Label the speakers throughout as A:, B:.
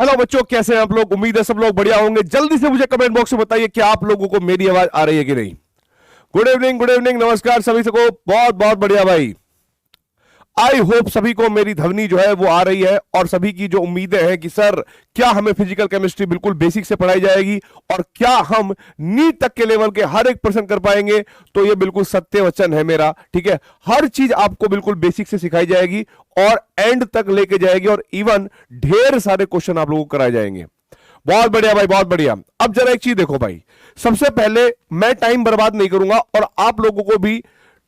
A: Hello बच्चों, कैसे हैं आप लोग? उम्मीद है सब लोग बढ़िया होंगे। जल्दी से मुझे कमेंट बॉक्स में बताइए कि आप लोगों को मेरी आवाज आ रही है कि नहीं। गुड इवनिंग, नमस्कार सभी को। बहुत बहुत बढ़िया भाई। आई होप सभी को मेरी ध्वनि जो है वो आ रही है और सभी की जो उम्मीदें हैं कि सर क्या हमें फिजिकल केमिस्ट्री बिल्कुल बेसिक से पढ़ाई जाएगी और क्या हम नीट तक के लेवल के हर एक पर्सन कर पाएंगे। तो ये बिल्कुल सत्य वचन है मेरा, ठीक है। हर चीज आपको बिल्कुल बेसिक से सिखाई जाएगी और एंड तक लेके जाएगी और इवन ढेर सारे क्वेश्चन आप लोगों को कराए जाएंगे। बहुत बढ़िया भाई, बहुत बढ़िया। अब जरा एक चीज देखो भाई, सबसे पहले मैं टाइम बर्बाद नहीं करूंगा और आप लोगों को भी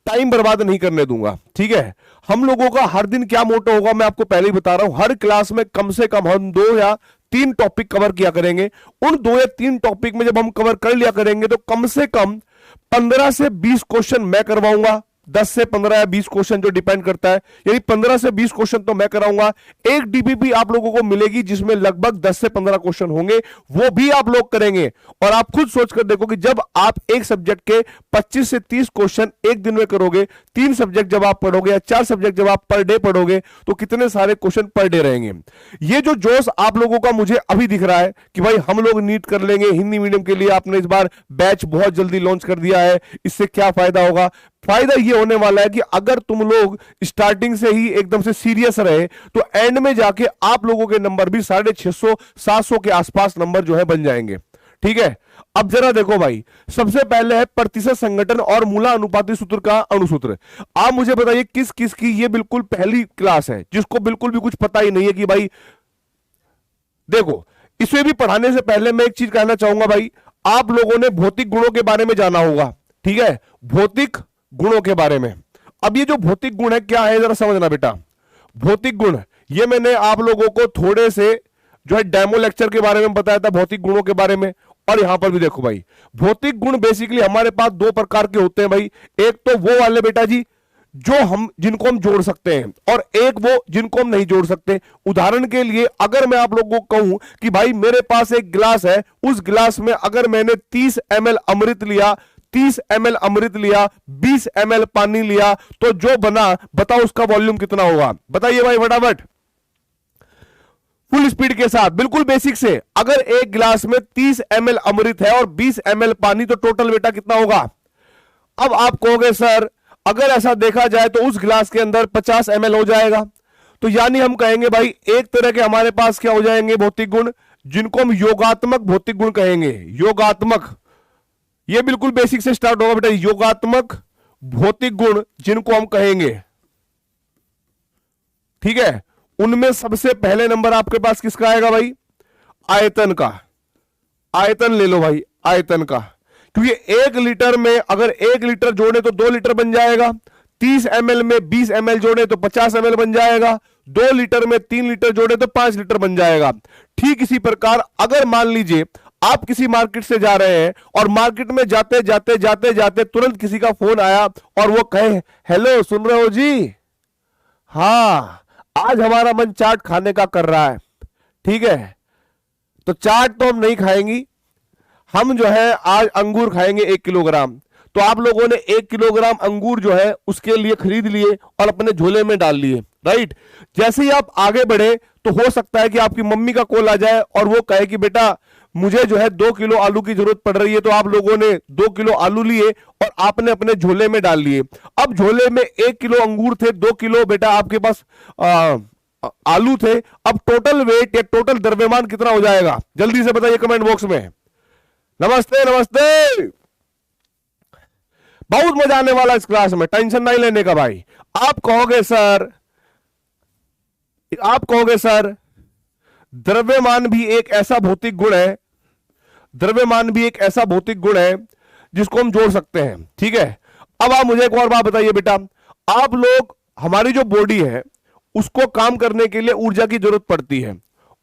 A: टाइम बर्बाद नहीं करने दूंगा, ठीक है। हम लोगों का हर दिन क्या मोटो होगा मैं आपको पहले ही बता रहा हूं। हर क्लास में कम से कम हम 2 या 3 टॉपिक कवर किया करेंगे। उन 2 या 3 टॉपिक में जब हम कवर कर लिया करेंगे तो कम से कम 15 से 20 क्वेश्चन मैं करवाऊंगा। 10 से 15 या 20 क्वेश्चन जो डिपेंड करता है, यानी 15 से 20 क्वेश्चन तो मैं कराऊंगा। एक डीपीपी आप लोगों को मिलेगी जिसमें लगभग 10 से 15 क्वेश्चन होंगे, वो भी आप लोग करेंगे। और आप खुद सोच कर देखो कि जब आप एक सब्जेक्ट के 25 से 30 क्वेश्चन एक दिन में करोगे, 3 सब्जेक्ट जब आप पढ़ोगे या 4 सब्जेक्ट जब आप पर डे पढ़ोगे, तो कितने सारे क्वेश्चन पर डे रहेंगे। ये जो जोश आप लोगों का मुझे अभी दिख रहा है कि भाई हम लोग नीट कर लेंगे, हिंदी मीडियम के लिए आपने इस बार बैच बहुत जल्दी लॉन्च कर दिया है, इससे क्या फायदा होगा। फायदा ये होने वाला है कि अगर तुम लोग स्टार्टिंग से ही एकदम से सीरियस रहे तो एंड में जाके आप लोगों के नंबर भी 650 700 के आसपास नंबर जो है बन जाएंगे, ठीक है। अब जरा देखो भाई, सबसे पहले है प्रतिशत संगठन और मूला अनुपाती सूत्र का अणुसूत्र। आप मुझे बताइए किस किस की ये बिल्कुल पहली क्लास है, जिसको बिल्कुल भी कुछ पता ही नहीं है कि भाई देखो। इसे भी पढ़ाने से पहले मैं एक चीज कहना चाहूंगा भाई, आप लोगों ने भौतिक गुणों के बारे में जाना होगा, ठीक है। भौतिक गुणों के बारे में, अब ये जो भौतिक गुण है क्या है जरा समझना बेटा। भौतिक गुण ये मैंने आप लोगों को थोड़े से जो है डेमो लेक्चर के बारे में बताया था, भौतिक गुणों के बारे में। और यहां पर भी देखो भाई, भौतिक गुण बेसिकली हमारे पास 2 प्रकार के होते हैं भाई। एक तो वो वाले बेटा जी जिनको हम जोड़ सकते हैं और एक वो जिनको हम नहीं जोड़ सकते। उदाहरण के लिए अगर मैं आप लोगों को कहूं कि भाई मेरे पास एक गिलास है, उस गिलास में अगर मैंने 30 ml अमृत लिया, 30 ml अमृत लिया, 20 ml पानी लिया, तो जो बना बताओ उसका वॉल्यूम कितना होगा? बताइए भाई फटाफट, फुल स्पीड के साथ, बिल्कुल बेसिक से। अगर एक गिलास में 30 ml अमृत है और 20 ml पानी, तो टोटल बेटा कितना होगा? अब आप कहोगे सर अगर ऐसा देखा जाए तो उस गिलास के अंदर 50 ml हो जाएगा। तो यानी हम कहेंगे भाई एक तरह के हमारे पास क्या हो जाएंगे भौतिक गुण, जिनको हम योगात्मक भौतिक गुण कहेंगे। योगात्मक, ये बिल्कुल बेसिक से स्टार्ट होगा बेटा, योगात्मक भौतिक गुण जिनको हम कहेंगे, ठीक है। उनमें सबसे पहले नंबर आपके पास किसका आएगा भाई? आयतन का। आयतन ले लो भाई, आयतन का, क्योंकि 1 लीटर में अगर 1 लीटर जोड़े तो 2 लीटर बन जाएगा, 30 ml में 20 ml जोड़े तो 50 ml बन जाएगा, 2 लीटर में 3 लीटर जोड़े तो 5 लीटर बन जाएगा। ठीक इसी प्रकार अगर मान लीजिए आप किसी मार्केट से जा रहे हैं और मार्केट में जाते जाते जाते जाते तुरंत किसी का फोन आया और वो कहे हेलो सुन रहे हो जी, हाँ आज हमारा मन चाट खाने का कर रहा है, ठीक है। तो चाट तो हम नहीं खाएंगी, हम जो है आज अंगूर खाएंगे 1 किलोग्राम। तो आप लोगों ने 1 किलोग्राम अंगूर जो है उसके लिए खरीद लिए और अपने झोले में डाल लिए, राइट। जैसे ही आप आगे बढ़े तो हो सकता है कि आपकी मम्मी का कॉल आ जाए और वो कहे कि बेटा मुझे जो है 2 किलो आलू की जरूरत पड़ रही है। तो आप लोगों ने 2 किलो आलू लिए और आपने अपने झोले में डाल लिए। अब झोले में 1 किलो अंगूर थे, 2 किलो बेटा आपके पास आलू थे। अब टोटल वेट या टोटल द्रव्यमान कितना हो जाएगा? जल्दी से बताइए कमेंट बॉक्स में। नमस्ते नमस्ते, बहुत मजा आने वाला इस क्लास में, टेंशन नहीं लेने का भाई। आप कहोगे सर द्रव्यमान भी एक ऐसा भौतिक गुण है, द्रव्यमान भी एक ऐसा भौतिक गुण है जिसको हम जोड़ सकते हैं, ठीक है। अब आप मुझे एक और बात बताइए बेटा, आप लोग, हमारी जो बॉडी है उसको काम करने के लिए ऊर्जा की जरूरत पड़ती है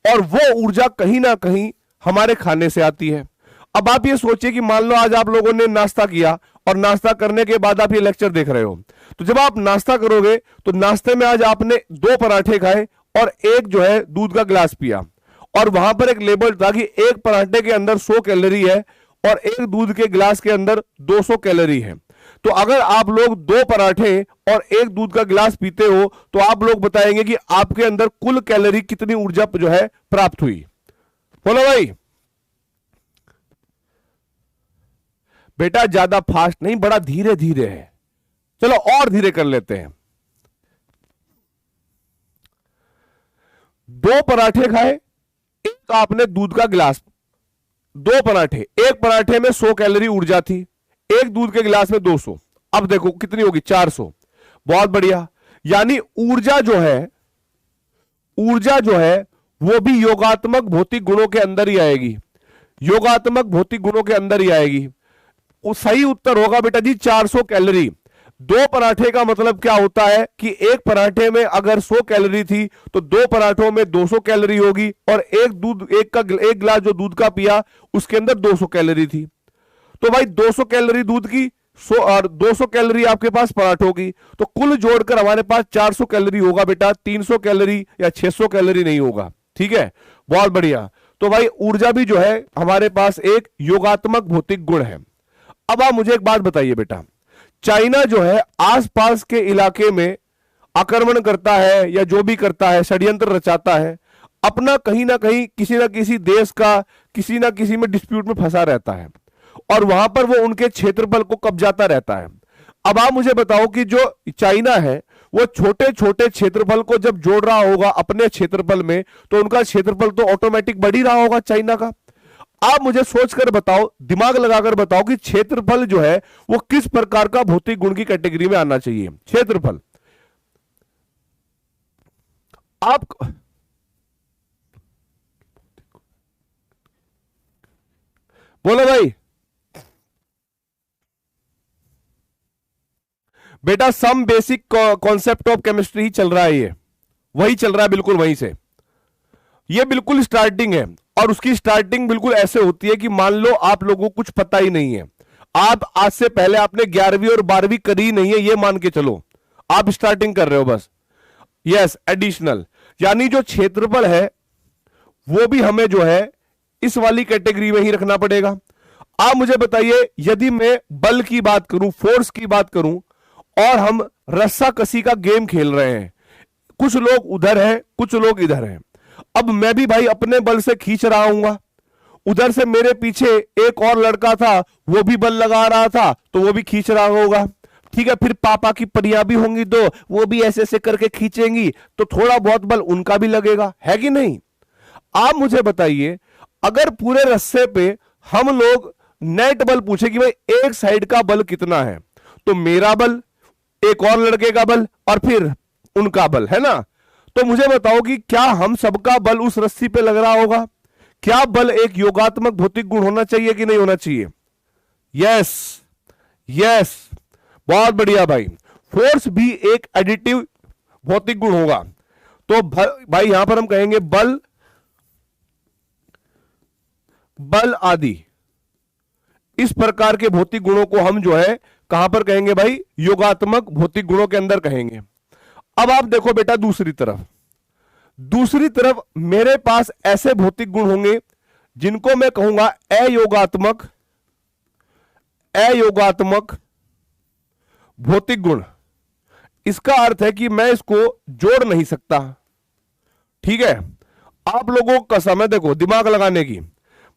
A: और वो ऊर्जा कहीं ना कहीं हमारे खाने से आती है। अब आप ये सोचिए कि मान लो आज आप लोगों ने नाश्ता किया और नाश्ता करने के बाद आप ये लेक्चर देख रहे हो, तो जब आप नाश्ता करोगे तो नाश्ते में आज आपने 2 पराठे खाए और एक जो है दूध का गिलास पिया, और वहां पर एक लेबल था कि एक पराठे के अंदर 100 कैलोरी है और एक दूध के गिलास के अंदर 200 कैलोरी है। तो अगर आप लोग 2 पराठे और एक दूध का गिलास पीते हो तो आप लोग बताएंगे कि आपके अंदर कुल कैलोरी कितनी ऊर्जा जो है प्राप्त हुई। बोलो भाई। बेटा ज्यादा फास्ट नहीं, बड़ा धीरे धीरे है। चलो और धीरे कर लेते हैं। 2 पराठे खाए, एक आपने दूध का गिलास, 2 पराठे, एक पराठे में 100 कैलोरी ऊर्जा थी, एक दूध के गिलास में 200। अब देखो कितनी होगी, 400। बहुत बढ़िया। यानी ऊर्जा जो है, ऊर्जा जो है वो भी योगात्मक भौतिक गुणों के अंदर ही आएगी, योगात्मक भौतिक गुणों के अंदर ही आएगी। सही उत्तर होगा बेटा जी 400 कैलोरी। 2 पराठे का मतलब क्या होता है कि एक पराठे में अगर 100 कैलोरी थी तो 2 पराठों में 200 कैलोरी होगी, और एक गिलास जो दूध का पिया उसके अंदर 200 कैलोरी थी। तो भाई 200 कैलोरी दूध की, 100 और 200 कैलोरी आपके पास पराठों की, तो कुल जोड़कर हमारे पास 400 कैलोरी होगा बेटा, 300 कैलोरी या 600 कैलोरी नहीं होगा। ठीक है, बहुत बढ़िया। तो भाई ऊर्जा भी जो है हमारे पास एक योगात्मक भौतिक गुण है। अब आप मुझे एक बात बताइए बेटा, चाइना जो है आसपास के इलाके में आक्रमण करता है या जो भी करता है, षड्यंत्र रचाता है, अपना कहीं ना कहीं किसी ना किसी देश का किसी ना किसी में डिस्प्यूट में फंसा रहता है, और वहां पर वो उनके क्षेत्रफल को कब्जाता रहता है। अब आप मुझे बताओ कि जो चाइना है वो छोटे छोटे क्षेत्रफल को जब जोड़ रहा होगा अपने क्षेत्रफल में, तो उनका क्षेत्रफल तो ऑटोमेटिक बढ़ ही रहा होगा चाइना का। आप मुझे सोचकर बताओ, दिमाग लगाकर बताओ कि क्षेत्रफल जो है वो किस प्रकार का भौतिक गुण की कैटेगरी में आना चाहिए। क्षेत्रफल आप बोलो भाई। बेटा some basic concept of chemistry ही चल रहा है, ये वही चल रहा है, बिल्कुल वहीं से। ये बिल्कुल स्टार्टिंग है, और उसकी स्टार्टिंग बिल्कुल ऐसे होती है कि मान लो आप लोगों को कुछ पता ही नहीं है, आप आज से पहले आपने 11वीं और 12वीं करी नहीं है, ये मान के चलो, आप स्टार्टिंग कर रहे हो बस। यस, एडिशनल, यानी जो क्षेत्रफल है वो भी हमें जो है इस वाली कैटेगरी में ही रखना पड़ेगा। आप मुझे बताइए, यदि मैं बल की बात करूं, फोर्स की बात करूं, और हम रस्सा कसी का गेम खेल रहे हैं, कुछ लोग उधर हैं कुछ लोग इधर हैं, अब मैं भी भाई अपने बल से खींच रहा हूंगा, उधर से मेरे पीछे एक और लड़का था वो भी बल लगा रहा था तो वो भी खींच रहा होगा। ठीक है, फिर पापा की परियां भी होंगी दो, वो भी ऐसे ऐसे करके खींचेंगी, तो थोड़ा बहुत बल उनका भी लगेगा, है कि नहीं। आप मुझे बताइए, अगर पूरे रस्से पे हम लोग नेट बल पूछे कि भाई एक साइड का बल कितना है, तो मेरा बल, एक और लड़के का बल, और फिर उनका बल, है ना। तो मुझे बताओ कि क्या हम सबका बल उस रस्सी पे लग रहा होगा? क्या बल एक योगात्मक भौतिक गुण होना चाहिए कि नहीं होना चाहिए? यस, यस, बहुत बढ़िया भाई। फोर्स भी एक एडिटिव भौतिक गुण होगा। तो भाई यहां पर हम कहेंगे बल, बल आदि, इस प्रकार के भौतिक गुणों को हम जो है कहां पर कहेंगे भाई? योगात्मक भौतिक गुणों के अंदर कहेंगे। अब आप देखो बेटा, दूसरी तरफ मेरे पास ऐसे भौतिक गुण होंगे जिनको मैं कहूंगा अयोगात्मक भौतिक गुण। इसका अर्थ है कि मैं इसको जोड़ नहीं सकता। ठीक है, आप लोगों का समय देखो दिमाग लगाने की।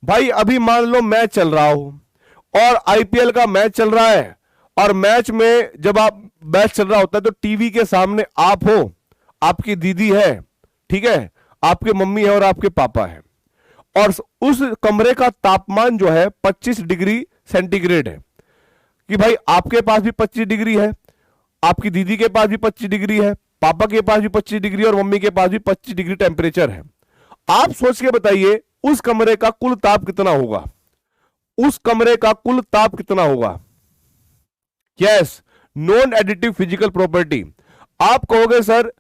A: भाई अभी मान लो मैच चल रहा हो और आईपीएल का मैच चल रहा है, और मैच में जब आप मैच चल रहा होता है तो टीवी के सामने आप हो, आपकी दीदी है, ठीक है, आपके मम्मी है और आपके पापा है, और उस कमरे का तापमान जो है 25 डिग्री सेंटीग्रेड है, कि भाई आपके पास भी 25 डिग्री है, आपकी दीदी के पास भी 25 डिग्री है, पापा के पास भी 25 डिग्री और मम्मी के पास भी 25 डिग्री टेम्परेचर है। आप सोच के बताइए उस कमरे का कुल ताप कितना होगा? उस कमरे का कुल ताप कितना होगा? Yes, non additive physical property. आप कहोगे सर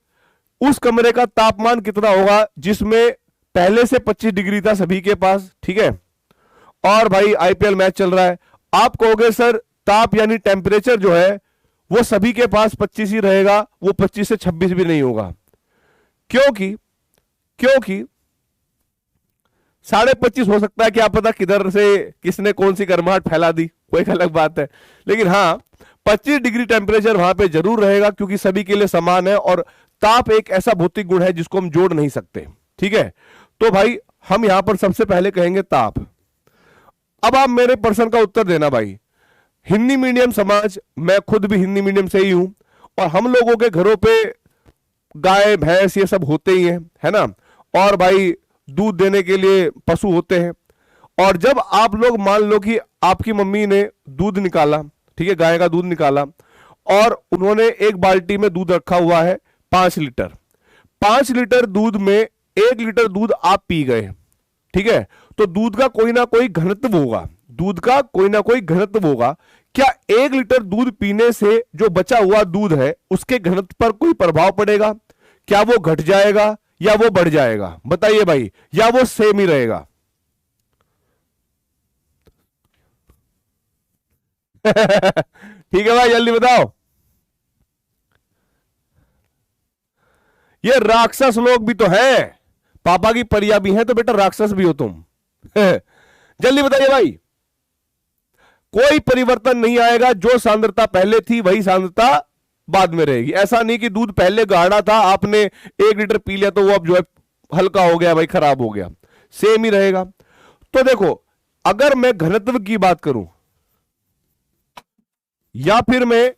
A: उस कमरे का तापमान कितना होगा जिसमें पहले से 25 डिग्री था सभी के पास, ठीक है, और भाई आईपीएल मैच चल रहा है। आप कहोगे सर ताप यानी टेम्परेचर जो है वो सभी के पास 25 ही रहेगा, वो 25 से 26 भी नहीं होगा। क्योंकि 25.5 हो सकता है, क्या पता किधर से किसने कौन सी गर्माहट फैला दी, कोई अलग बात है, लेकिन हाँ 25 डिग्री टेम्परेचर वहां पे जरूर रहेगा, क्योंकि सभी के लिए समान है, और ताप एक ऐसा भौतिक गुण है जिसको हम जोड़ नहीं सकते। ठीक है, तो भाई हम यहां पर सबसे पहले कहेंगे ताप। अब आप मेरे प्रश्न का उत्तर देना भाई। हिंदी मीडियम समाज, मैं खुद भी हिंदी मीडियम से ही हूं, और हम लोगों के घरों पे गाय भैंस ये सब होते ही हैं, है ना। और भाई दूध देने के लिए पशु होते हैं। और जब आप लोग मान लो कि आपकी मम्मी ने दूध निकाला, ठीक है, गाय का दूध निकाला, और उन्होंने एक बाल्टी में दूध रखा हुआ है 5 लीटर। 5 लीटर दूध में 1 लीटर दूध आप पी गए, ठीक है, तो दूध का कोई ना कोई घनत्व होगा, दूध का कोई ना कोई घनत्व होगा। क्या 1 लीटर दूध पीने से जो बचा हुआ दूध है उसके घनत्व पर कोई प्रभाव पड़ेगा? क्या वो घट जाएगा या वो बढ़ जाएगा? बताइए भाई, या वो सेम ही रहेगा? ठीक है भाई, जल्दी बताओ। ये राक्षस लोग भी तो हैं, पापा की परिया भी हैं, तो बेटा राक्षस भी हो तुम। जल्दी बताइए भाई। कोई परिवर्तन नहीं आएगा, जो सांद्रता पहले थी वही सांद्रता बाद में रहेगी। ऐसा नहीं कि दूध पहले गाढ़ा था, आपने 1 लीटर पी लिया तो वो अब जो है हल्का हो गया भाई, खराब हो गया, सेम ही रहेगा। तो देखो, अगर मैं घनत्व की बात करूं या फिर मैं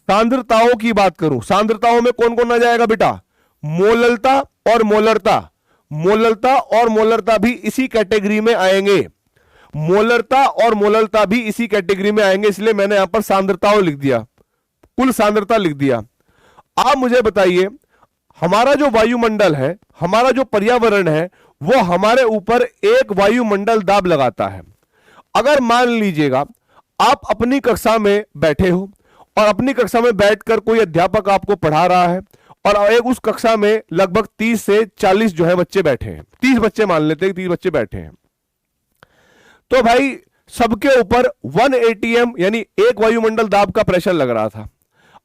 A: सांद्रताओं की बात करूं, सांद्रताओं में कौन कौन आ जाएगा बेटा? मोललता और मोलरता। मोललता और मोलरता भी इसी कैटेगरी में आएंगे। मोलरता और मोलरता भी इसी कैटेगरी में आएंगे, इसलिए मैंने यहां पर सांद्रताओं लिख दिया, कुल सांद्रता लिख दिया। आप मुझे बताइए, हमारा जो वायुमंडल है, हमारा जो पर्यावरण है, वो हमारे ऊपर एक वायुमंडल दाब लगाता है। अगर मान लीजिएगा आप अपनी कक्षा में बैठे हो और अपनी कक्षा में बैठकर कोई अध्यापक आपको पढ़ा रहा है, और एक उस कक्षा में लगभग 30 से 40 जो है बच्चे बैठे हैं, 30 बच्चे मान लेते हैं, 30 बच्चे बैठे हैं, तो भाई सबके ऊपर 1 ATM यानी एक वायुमंडल दाब का प्रेशर लग रहा था।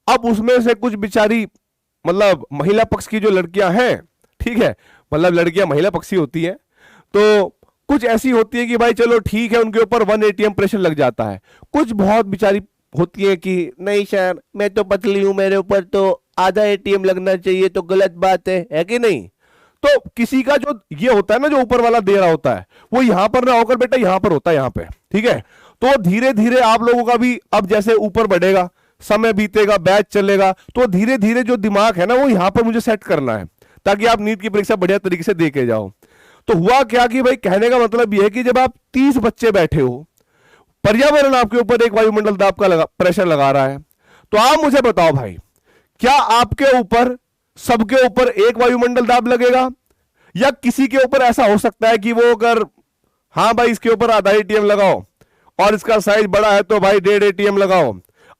A: अब उसमें से कुछ बेचारी, मतलब महिला पक्ष की जो लड़कियां हैं, ठीक है, मतलब लड़कियां महिला पक्षी होती हैं, तो कुछ ऐसी होती है कि भाई चलो ठीक है, उनके ऊपर 1 ATM प्रेशर लग जाता है। कुछ बहुत बेचारी होती है कि नहीं सर मैं तो पतली हूं, मेरे ऊपर तो आधा ATM लगना चाहिए, तो गलत बात है कि नहीं? तो किसी का जो ये होता है ना, जो ऊपर वाला दे रहा होता है, वो यहां पर ना होकर बेटा यहां पर होता है, यहां पे, ठीक है। तो धीरे धीरे आप लोगों का भी अब जैसे ऊपर बढ़ेगा, समय बीतेगा, बैच चलेगा, तो धीरे धीरे जो दिमाग है ना, वो यहां पर मुझे सेट करना है, ताकि आप नीट की परीक्षा बढ़िया तरीके से दे के जाओ। तो हुआ क्या कि भाई, कहने का मतलब यह है कि जब आप 30 बच्चे बैठे हो, पर्यावरण आपके ऊपर एक वायुमंडल दाब का प्रेशर लगा रहा है, तो आप मुझे बताओ भाई, क्या आपके ऊपर, सबके ऊपर एक वायुमंडल दाब लगेगा, या किसी के ऊपर ऐसा हो सकता है कि वो अगर, हाँ भाई इसके ऊपर आधा ATM लगाओ और इसका साइज बड़ा है तो भाई 1.5 ATM लगाओ।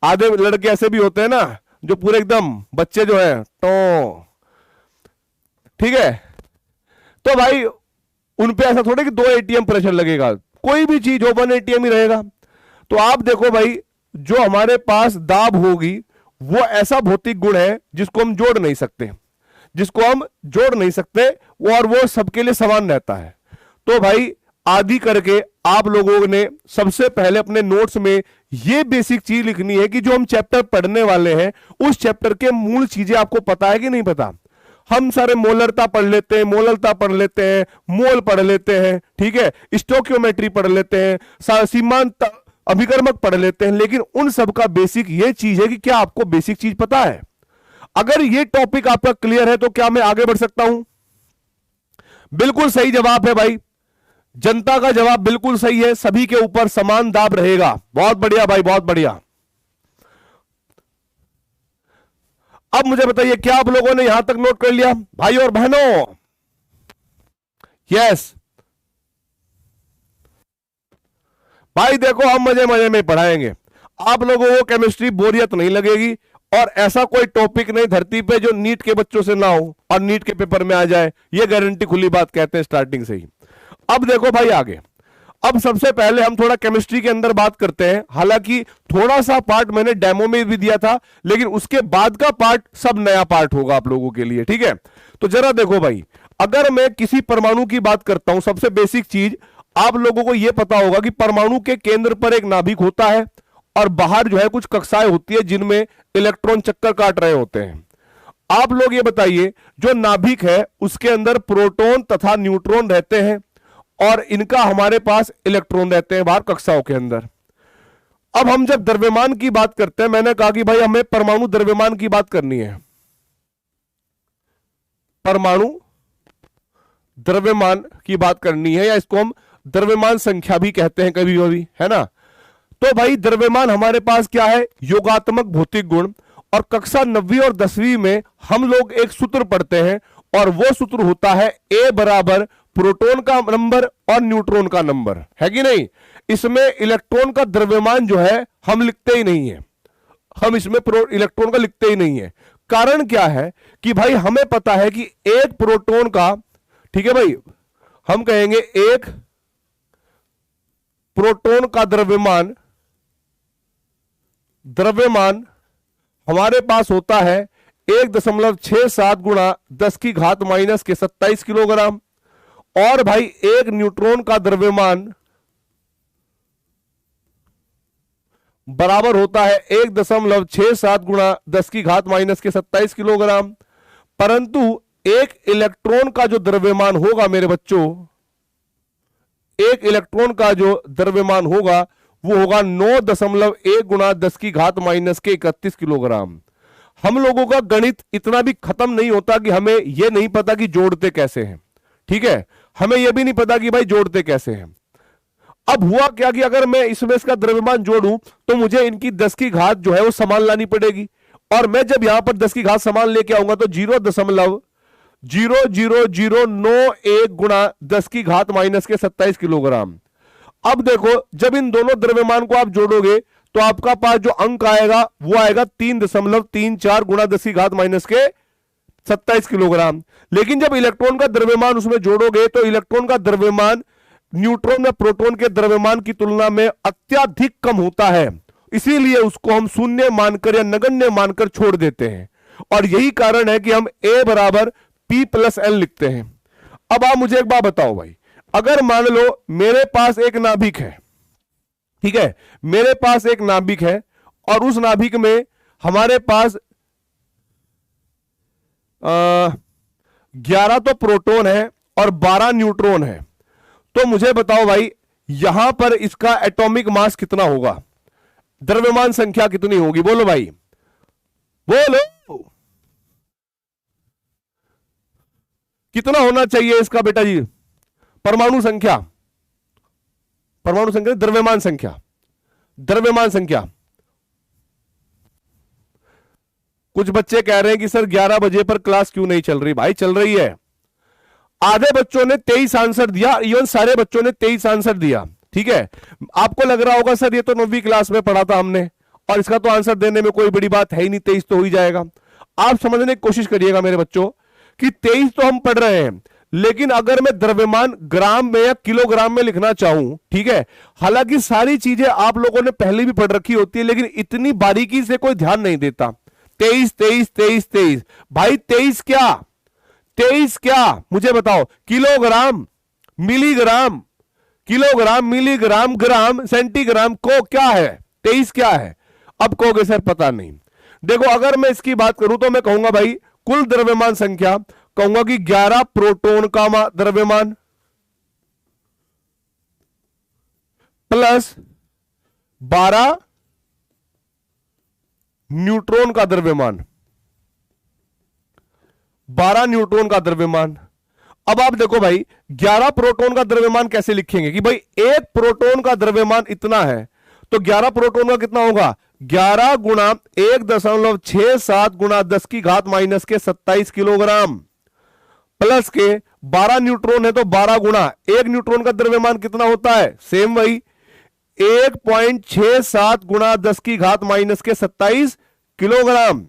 A: आधे लड़के ऐसे भी होते हैं ना, जो पूरे एकदम बच्चे जो है तो, ठीक है, तो भाई उन पे ऐसा थोड़ा कि 2 ATM प्रेशर लगेगा, कोई भी चीज हो 1 ATM ही रहेगा। तो आप देखो भाई, जो हमारे पास दाब होगी वो ऐसा भौतिक गुण है जिसको हम जोड़ नहीं सकते, जिसको हम जोड़ नहीं सकते, और वो सबके लिए समान रहता है। तो भाई आदि करके आप लोगों ने सबसे पहले अपने नोट्स में ये बेसिक चीज लिखनी है कि जो हम चैप्टर पढ़ने वाले हैं, उस चैप्टर के मूल चीजें आपको पता है कि नहीं पता। हम सारे मोलरता पढ़ लेते हैं, मोलरता पढ़ लेते हैं, मोल पढ़ लेते हैं, ठीक है, स्टोकियोमेट्री पढ़ लेते हैं, सीमांत अभिकर्मक पढ़ लेते हैं, लेकिन उन सब का बेसिक ये चीज है कि क्या आपको बेसिक चीज पता है। अगर ये टॉपिक आपका क्लियर है तो क्या मैं आगे बढ़ सकता हूं? बिल्कुल सही जवाब है भाई, जनता का जवाब बिल्कुल सही है, सभी के ऊपर समान दाब रहेगा। बहुत बढ़िया भाई, बहुत बढ़िया। अब मुझे बताइए, क्या आप लोगों ने यहां तक नोट कर लिया भाई और बहनों? यस भाई, देखो हम मजे मजे में पढ़ाएंगे, आप लोगों को केमिस्ट्री बोरियत नहीं लगेगी, और ऐसा कोई टॉपिक नहीं धरती पे जो नीट के बच्चों से ना हो और नीट के पेपर में आ जाए, ये गारंटी खुली बात कहते हैं स्टार्टिंग से ही। अब देखो भाई आगे, अब सबसे पहले हम थोड़ा केमिस्ट्री के अंदर बात करते हैं। हालांकि थोड़ा सा पार्ट मैंने डेमो में भी दिया था, लेकिन उसके बाद का पार्ट सब नया पार्ट होगा आप लोगों के लिए, ठीक है। तो जरा देखो भाई, अगर मैं किसी परमाणु की बात करता हूं, सबसे बेसिक चीज आप लोगों को यह पता होगा कि परमाणु के केंद्र पर एक नाभिक होता है, और बाहर जो है कुछ कक्षाएं होती है जिनमें इलेक्ट्रॉन चक्कर काट रहे होते हैं। आप लोग ये बताइए, जो नाभिक है उसके अंदर प्रोटॉन तथा न्यूट्रॉन रहते हैं और इनका हमारे पास इलेक्ट्रॉन रहते हैं बाहर कक्षाओं के अंदर। अब हम जब द्रव्यमान की बात करते हैं, मैंने कहा कि भाई हमें परमाणु द्रव्यमान की बात करनी है, परमाणु द्रव्यमान की बात करनी है, या इसको हम द्रव्यमान संख्या भी कहते हैं कभी कभी, है ना। तो भाई द्रव्यमान हमारे पास क्या है, योगात्मक भौतिक गुण। और कक्षा 9वीं और 10वीं में हम लोग एक सूत्र पढ़ते हैं और वो सूत्र होता है ए बराबर प्रोटॉन का नंबर और न्यूट्रॉन का नंबर, है कि नहीं। इसमें इलेक्ट्रॉन का द्रव्यमान जो है हम लिखते ही नहीं है, हम इसमें इलेक्ट्रॉन का लिखते ही नहीं है। कारण क्या है कि भाई हमें पता है कि एक प्रोटॉन का, ठीक है भाई, हम कहेंगे एक प्रोटॉन का द्रव्यमान हमारे पास होता है 1.67 गुणा 10 की घात माइनस के 27 किलोग्राम। और भाई एक न्यूट्रॉन का द्रव्यमान बराबर होता है 1.67 गुणा 10 की घात माइनस के 27 किलोग्राम। परंतु एक इलेक्ट्रॉन का जो द्रव्यमान होगा मेरे बच्चों, एक इलेक्ट्रॉन का जो द्रव्यमान होगा वो होगा 9.1 गुणा 10 की घात माइनस के 31 किलोग्राम। हम लोगों का गणित इतना भी खत्म नहीं होता कि हमें यह नहीं पता कि जोड़ते कैसे हैं, ठीक है। हमें यह भी नहीं पता कि भाई जोड़ते कैसे हैं। अब हुआ क्या कि अगर मैं इसमें इसका द्रव्यमान जोड़ूं तो मुझे इनकी 10 की घात जो है वो समान लानी पड़ेगी। और मैं जब यहां पर 10 की घात समान लेके आऊंगा तो 0.0091 गुणा 10 की घात माइनस के 27 किलोग्राम। अब देखो, जब इन दोनों द्रव्यमान को आप जोड़ोगे तो आपका पास जो अंक आएगा वो आएगा 3.34 गुणा 10 की घात माइनस के 27 किलोग्राम। लेकिन जब इलेक्ट्रॉन का द्रव्यमान उसमें जोड़ोगे तो इलेक्ट्रॉन का द्रव्यमान न्यूट्रॉन या प्रोटॉन के द्रव्यमान की तुलना में अत्यधिक कम होता है, इसीलिए उसको हम शून्य मानकर या नगण्य मानकर छोड़ देते हैं। और यही कारण है कि हम A बराबर P प्लस L लिखते हैं। अब आप मुझे एक बात बताओ भाई, अगर मान लो मेरे पास एक नाभिक है, ठीक है, मेरे पास एक नाभिक है और उस नाभिक में हमारे पास 11 तो प्रोटॉन है और 12 न्यूट्रॉन है। तो मुझे बताओ भाई यहां पर इसका एटॉमिक मास कितना होगा, द्रव्यमान संख्या कितनी होगी, बोलो भाई, बोलो कितना होना चाहिए इसका बेटा जी, परमाणु संख्या, द्रव्यमान संख्या। कुछ बच्चे कह रहे हैं कि सर 11 बजे पर क्लास क्यों नहीं चल रही। भाई चल रही है, आधे बच्चों ने 23 आंसर दिया, इवन सारे बच्चों ने 23 आंसर दिया, ठीक है। आपको लग रहा होगा सर ये तो 9वीं क्लास में पढ़ा था हमने और इसका तो आंसर देने में कोई बड़ी बात है ही नहीं, 23 तो हो ही जाएगा। आप समझने की कोशिश करिएगा मेरे बच्चों कि 23 तो हम पढ़ रहे हैं, लेकिन अगर मैं द्रव्यमान ग्राम में या किलोग्राम में लिखना चाहूं, ठीक है, हालांकि सारी चीजें आप लोगों ने पहले भी पढ़ रखी होती है लेकिन इतनी बारीकी से कोई ध्यान नहीं देता। 23 भाई 23 क्या मुझे बताओ, किलोग्राम, मिलीग्राम, किलोग्राम, मिलीग्राम, ग्राम, सेंटीग्राम को क्या है, 23 क्या है। अब कहोगे सर पता नहीं। देखो अगर मैं इसकी बात करूं तो मैं कहूंगा भाई कुल द्रव्यमान संख्या, कहूंगा कि 11 प्रोटॉन का द्रव्यमान प्लस 12 न्यूट्रॉन का द्रव्यमान, 12 न्यूट्रॉन का द्रव्यमान। अब आप देखो भाई 11 प्रोटॉन का द्रव्यमान कैसे लिखेंगे कि भाई एक प्रोटॉन का द्रव्यमान इतना है तो 11 प्रोटॉन का कितना होगा, 11 गुणा 1.67 गुणा 10 की घात माइनस के 27 किलोग्राम प्लस के 12 न्यूट्रॉन है तो 12 गुणा, एक न्यूट्रॉन का द्रव्यमान कितना होता है, सेम वही 1.67 गुणा 10 की घात माइनस के 27 किलोग्राम।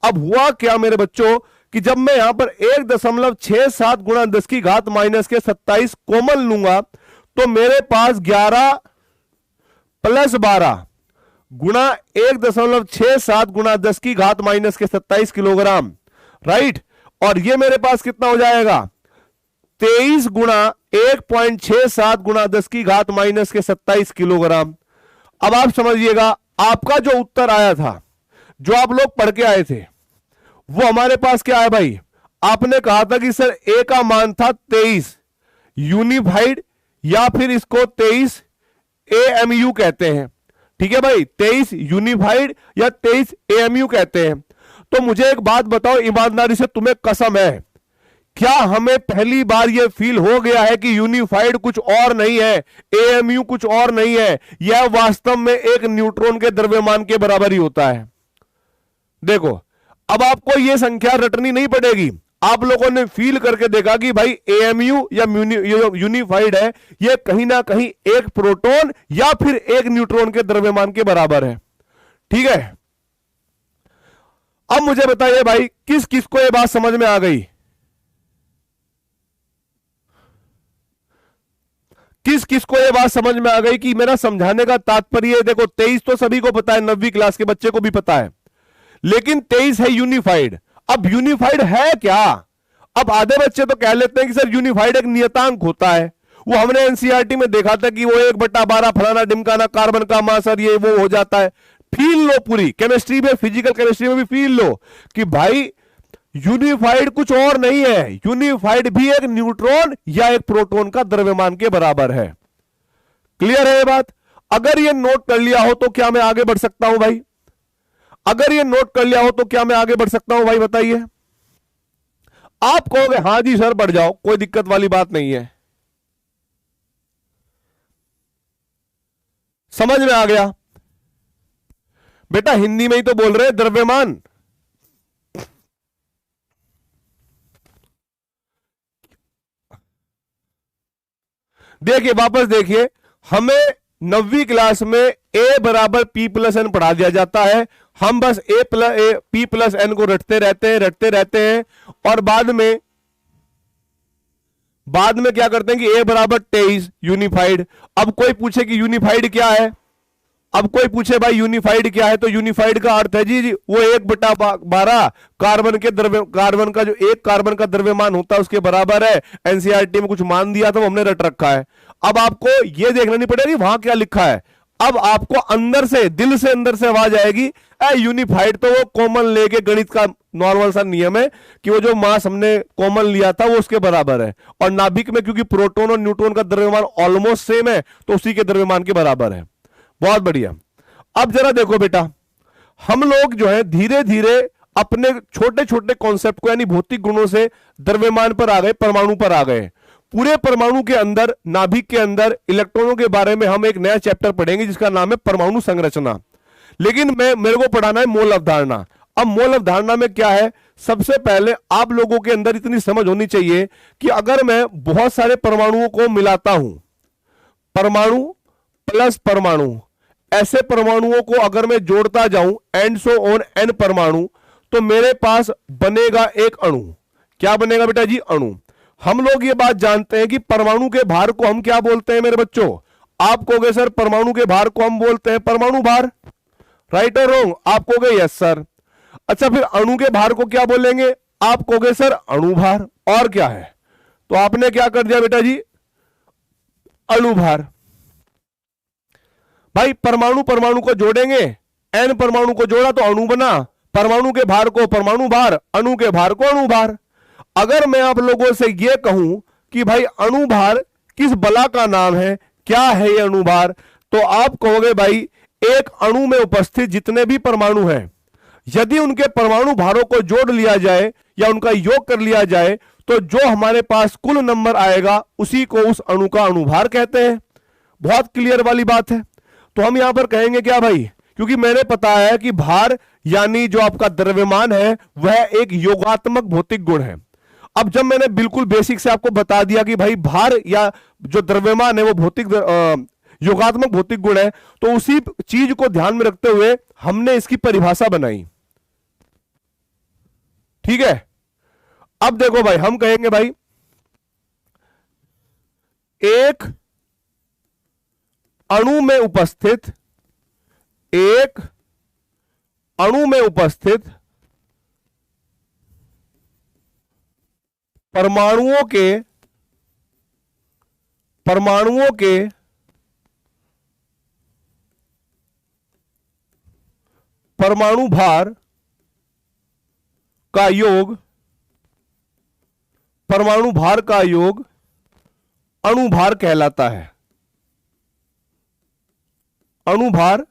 A: अब हुआ क्या मेरे बच्चों कि जब मैं यहां पर 1.67 गुणा 10 की घात माइनस के 27 कॉमन लूंगा तो मेरे पास 11 प्लस 12 गुणा 1.67 गुणा 10 की घात माइनस के 27 किलोग्राम, राइट। और ये मेरे पास कितना हो जाएगा, 23 गुणा 1.67 गुणा 10 की घात माइनस के 27 किलोग्राम। अब आप समझिएगा आपका जो उत्तर आया था, जो आप लोग पढ़ के आए थे, वो हमारे पास क्या है भाई, आपने कहा था कि सर ए का मान था 23 यूनिफाइड, या फिर इसको 23 एएमयू कहते हैं। ठीक है भाई, 23 यूनिफाइड या 23 एएमयू कहते हैं। तो मुझे एक बात बताओ, ईमानदारी से तुम्हें कसम है, क्या हमें पहली बार यह फील हो गया है कि यूनिफाइड कुछ और नहीं है, एएमयू कुछ और नहीं है, यह वास्तव में एक न्यूट्रॉन के द्रव्यमान के बराबर ही होता है। देखो, अब आपको यह संख्या रटनी नहीं पड़ेगी, आप लोगों ने फील करके देखा कि भाई एएमयू या यूनिफाइड है, यह कहीं ना कहीं एक प्रोटॉन या फिर एक न्यूट्रॉन के द्रव्यमान के बराबर है। ठीक है, अब मुझे बताइए भाई, किस किस को यह बात समझ में आ गई, किस किस को यह बात समझ में आ गई कि मेरा समझाने का तात्पर्य, देखो 23 तो सभी को पता है, 9वीं क्लास के बच्चे को भी पता है, लेकिन 23 है यूनिफाइड। अब यूनिफाइड है क्या, अब आधे बच्चे तो कह लेते हैं कि सर यूनिफाइड एक नियतांक होता है, वो हमने एनसीईआरटी में देखा था कि वो 1/12 फलाना ढिमकाना कार्बन का मास और ये वो हो जाता है। फील लो, पूरी केमिस्ट्री में, फिजिकल केमिस्ट्री में भी फील लो कि भाई यूनिफाइड कुछ और नहीं है, यूनिफाइड भी एक न्यूट्रॉन या एक प्रोटॉन का द्रव्यमान के बराबर है। क्लियर है ये बात? अगर ये नोट कर लिया हो तो क्या मैं आगे बढ़ सकता हूं भाई, अगर ये नोट कर लिया हो तो क्या मैं आगे बढ़ सकता हूं भाई, बताइए। आप कहोगे हां जी सर बढ़ जाओ, कोई दिक्कत वाली बात नहीं है, समझ में आ गया बेटा, हिंदी में ही तो बोल रहे हैं, द्रव्यमान। देखिए वापस देखिए, हमें 9वीं क्लास में ए बराबर पी प्लस एन पढ़ा दिया जाता है, हम बस पी प्लस एन को रटते रहते हैं और बाद में क्या करते हैं कि ए बराबर 23 यूनिफाइड। अब कोई पूछे कि यूनिफाइड क्या है, अब कोई पूछे भाई यूनिफाइड क्या है, तो यूनिफाइड का अर्थ है जी वो 1/12 कार्बन का जो एक कार्बन का द्रव्यमान होता है उसके बराबर है। एनसीईआरटी में कुछ मान दिया था, वो हमने रट रखा है। अब आपको यह देखना नहीं पड़ेगा वहां क्या लिखा है, अब आपको अंदर से, दिल से अंदर से आवाज आएगी यूनिफाइड तो वो कॉमन लेके, गणित का नॉर्मल सा नियम है कि वो जो मास हमने कॉमन लिया था वो उसके बराबर है, और नाभिक में क्योंकि प्रोटॉन और न्यूट्रॉन का द्रव्यमान ऑलमोस्ट सेम है तो उसी के द्रव्यमान के बराबर है। बहुत बढ़िया। अब जरा देखो बेटा, हम लोग जो है धीरे धीरे अपने छोटे छोटे कॉन्सेप्ट को, यानी भौतिक गुणों से द्रव्यमान पर आ गए, परमाणु पर आ गए। पूरे परमाणु के अंदर, नाभिक के अंदर इलेक्ट्रॉनों के बारे में हम एक नया चैप्टर पढ़ेंगे जिसका नाम है परमाणु संरचना। लेकिन मेरे को पढ़ाना है मोल अवधारणा। अब मोल अवधारणा में क्या है, सबसे पहले आप लोगों के अंदर इतनी समझ होनी चाहिए कि अगर मैं बहुत सारे परमाणुओं को मिलाता हूं, परमाणु प्लस परमाणु, ऐसे परमाणुओं को अगर मैं जोड़ता जाऊं एंड सो ऑन एन परमाणु, तो मेरे पास बनेगा एक अणु। क्या बनेगा बेटा जी? अणु। हम लोग ये बात जानते हैं कि परमाणु के भार को हम क्या बोलते हैं मेरे बच्चों? आप कहोगे सर परमाणु के भार को हम बोलते हैं परमाणु भार, राइट और रॉन्ग? आप कहोगे यस सर। अच्छा, फिर अणु के भार को क्या बोलेंगे? आप कहोगे सर अणु भार। और क्या है? तो आपने क्या कर दिया बेटा जी? अणु भार। भाई परमाणु परमाणु को जोड़ेंगे, एन परमाणु को जोड़ा तो अणु बना, परमाणु के भार को परमाणु भार, अणु के भार को अणु भार। अगर मैं आप लोगों से यह कहूं कि भाई अणु भार किस बला का नाम है, क्या है ये अणु भार, तो आप कहोगे भाई एक अणु में उपस्थित जितने भी परमाणु हैं, यदि उनके परमाणु भारों को जोड़ लिया जाए या उनका योग कर लिया जाए तो जो हमारे पास कुल नंबर आएगा उसी को उस अणु का अणुभार कहते हैं। बहुत क्लियर वाली बात है। तो हम यहां पर कहेंगे क्या भाई, क्योंकि मैंने पता है कि भार यानी जो आपका द्रव्यमान है वह एक योगात्मक भौतिक गुण है। अब जब मैंने बिल्कुल बेसिक से आपको बता दिया कि भाई भार या जो द्रव्यमान है वो भौतिक योगात्मक भौतिक गुण है, तो उसी चीज को ध्यान में रखते हुए हमने इसकी परिभाषा बनाई। ठीक है, अब देखो भाई, हम कहेंगे भाई एक अणु में उपस्थित, एक अणु में उपस्थित परमाणुओं के परमाणु भार का योग, परमाणु भार का योग अणुभार कहलाता है। अणुभार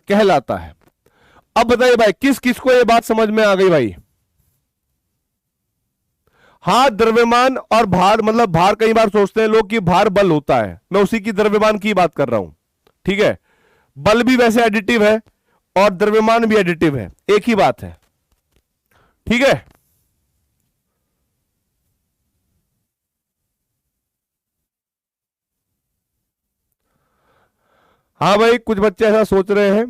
A: कहलाता है। अब बताइए भाई, किस किस को यह बात समझ में आ गई भाई? हाँ, द्रव्यमान और भार, मतलब भार कई बार सोचते हैं लोग कि भार बल होता है, मैं उसी की द्रव्यमान की बात कर रहा हूं। ठीक है, बल भी वैसे एडिटिव है और द्रव्यमान भी एडिटिव है, एक ही बात है। ठीक है, हाँ भाई, कुछ बच्चे ऐसा सोच रहे हैं।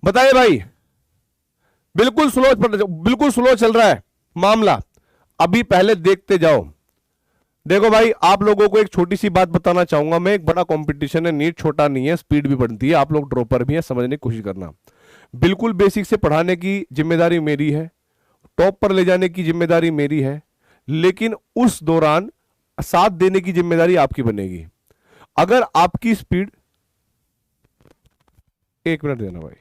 A: बताइए भाई, बिल्कुल स्लो चल रहा है मामला, अभी पहले देखते जाओ। देखो भाई, आप लोगों को एक छोटी सी बात बताना चाहूंगा मैं, एक बड़ा कंपटीशन है, नीट छोटा नहीं है, स्पीड भी बढ़ती है, आप लोग ड्रॉपर भी हैं, समझने की कोशिश करना। बिल्कुल बेसिक से पढ़ाने की जिम्मेदारी मेरी है, टॉप पर ले जाने की जिम्मेदारी मेरी है, लेकिन उस दौरान साथ देने की जिम्मेदारी आपकी बनेगी। अगर आपकी स्पीड, एक मिनट देना भाई।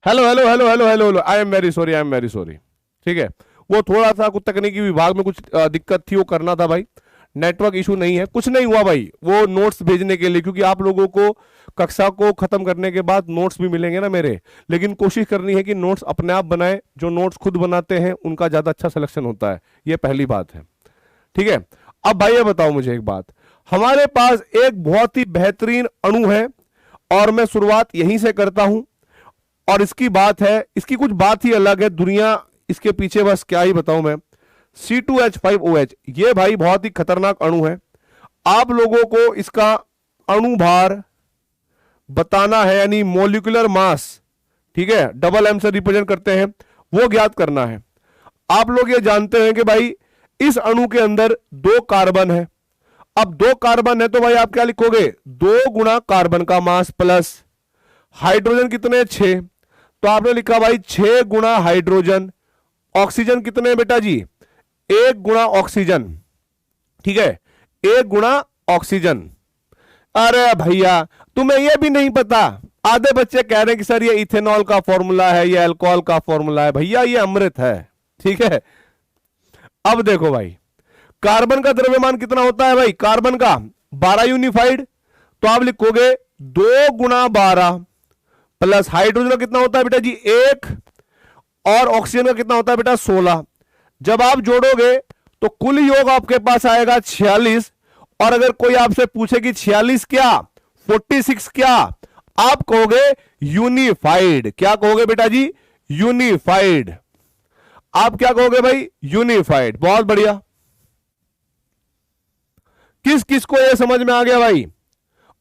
A: Hello hello hello hello hello hello, I am very sorry, I am very sorry. ठीक है, वो थोड़ा सा कुछ तकनीकी विभाग में कुछ दिक्कत थी, वो करना था भाई। नेटवर्क इशू नहीं है, कुछ नहीं हुआ भाई, वो नोट्स भेजने के लिए, क्योंकि आप लोगों को कक्षा को खत्म करने के बाद नोट्स भी मिलेंगे ना मेरे, लेकिन कोशिश करनी है कि नोट्स अपने आप बनाए, जो नोट्स खुद बनाते हैं उनका ज्यादा अच्छा सिलेक्शन होता है, ये पहली बात है। ठीक है, अब भाई ये बताओ मुझे एक बात, हमारे पास एक बहुत ही बेहतरीन अणु है और मैं शुरुआत यहीं से करता हूं, और इसकी बात है, इसकी कुछ बात ही अलग है, दुनिया इसके पीछे बस क्या ही बताऊं मैं। C2H5OH, ये भाई बहुत ही खतरनाक अणु है। आप लोगों को इसका अणु भार बताना है, यानी मोलिकुलर मास, ठीक है, डबल एम से रिप्रेजेंट करते हैं, वो ज्ञात करना है। आप लोग ये जानते हैं कि भाई इस अणु के अंदर 2 कार्बन है। अब 2 कार्बन है तो भाई आप क्या लिखोगे, 2 गुणा कार्बन का मास प्लस हाइड्रोजन कितने, 6, तो आपने लिखा भाई 6 गुणा हाइड्रोजन। ऑक्सीजन कितने बेटा जी, 1 गुणा ऑक्सीजन। ठीक है, 1 गुणा ऑक्सीजन। अरे भैया तुम्हें यह भी नहीं पता, आधे बच्चे कह रहे हैं कि सर ये इथेनॉल का फॉर्मूला है, ये अल्कोहल का फॉर्मूला है। भैया ये अमृत है। ठीक है, अब देखो भाई, कार्बन का द्रव्यमान कितना होता है भाई, कार्बन का 12 यूनिफाइड, तो आप लिखोगे 2 गुणा 12 प्लस हाइड्रोजन का कितना होता है बेटा जी 1, और ऑक्सीजन का कितना होता है बेटा 16। जब आप जोड़ोगे तो कुल योग आपके पास आएगा 46, और अगर कोई आपसे पूछे कि 46 क्या, 46 क्या, आप कहोगे यूनिफाइड। क्या कहोगे बेटा जी, यूनिफाइड। आप क्या कहोगे भाई, यूनिफाइड। बहुत बढ़िया, किस किस को यह समझ में आ गया भाई,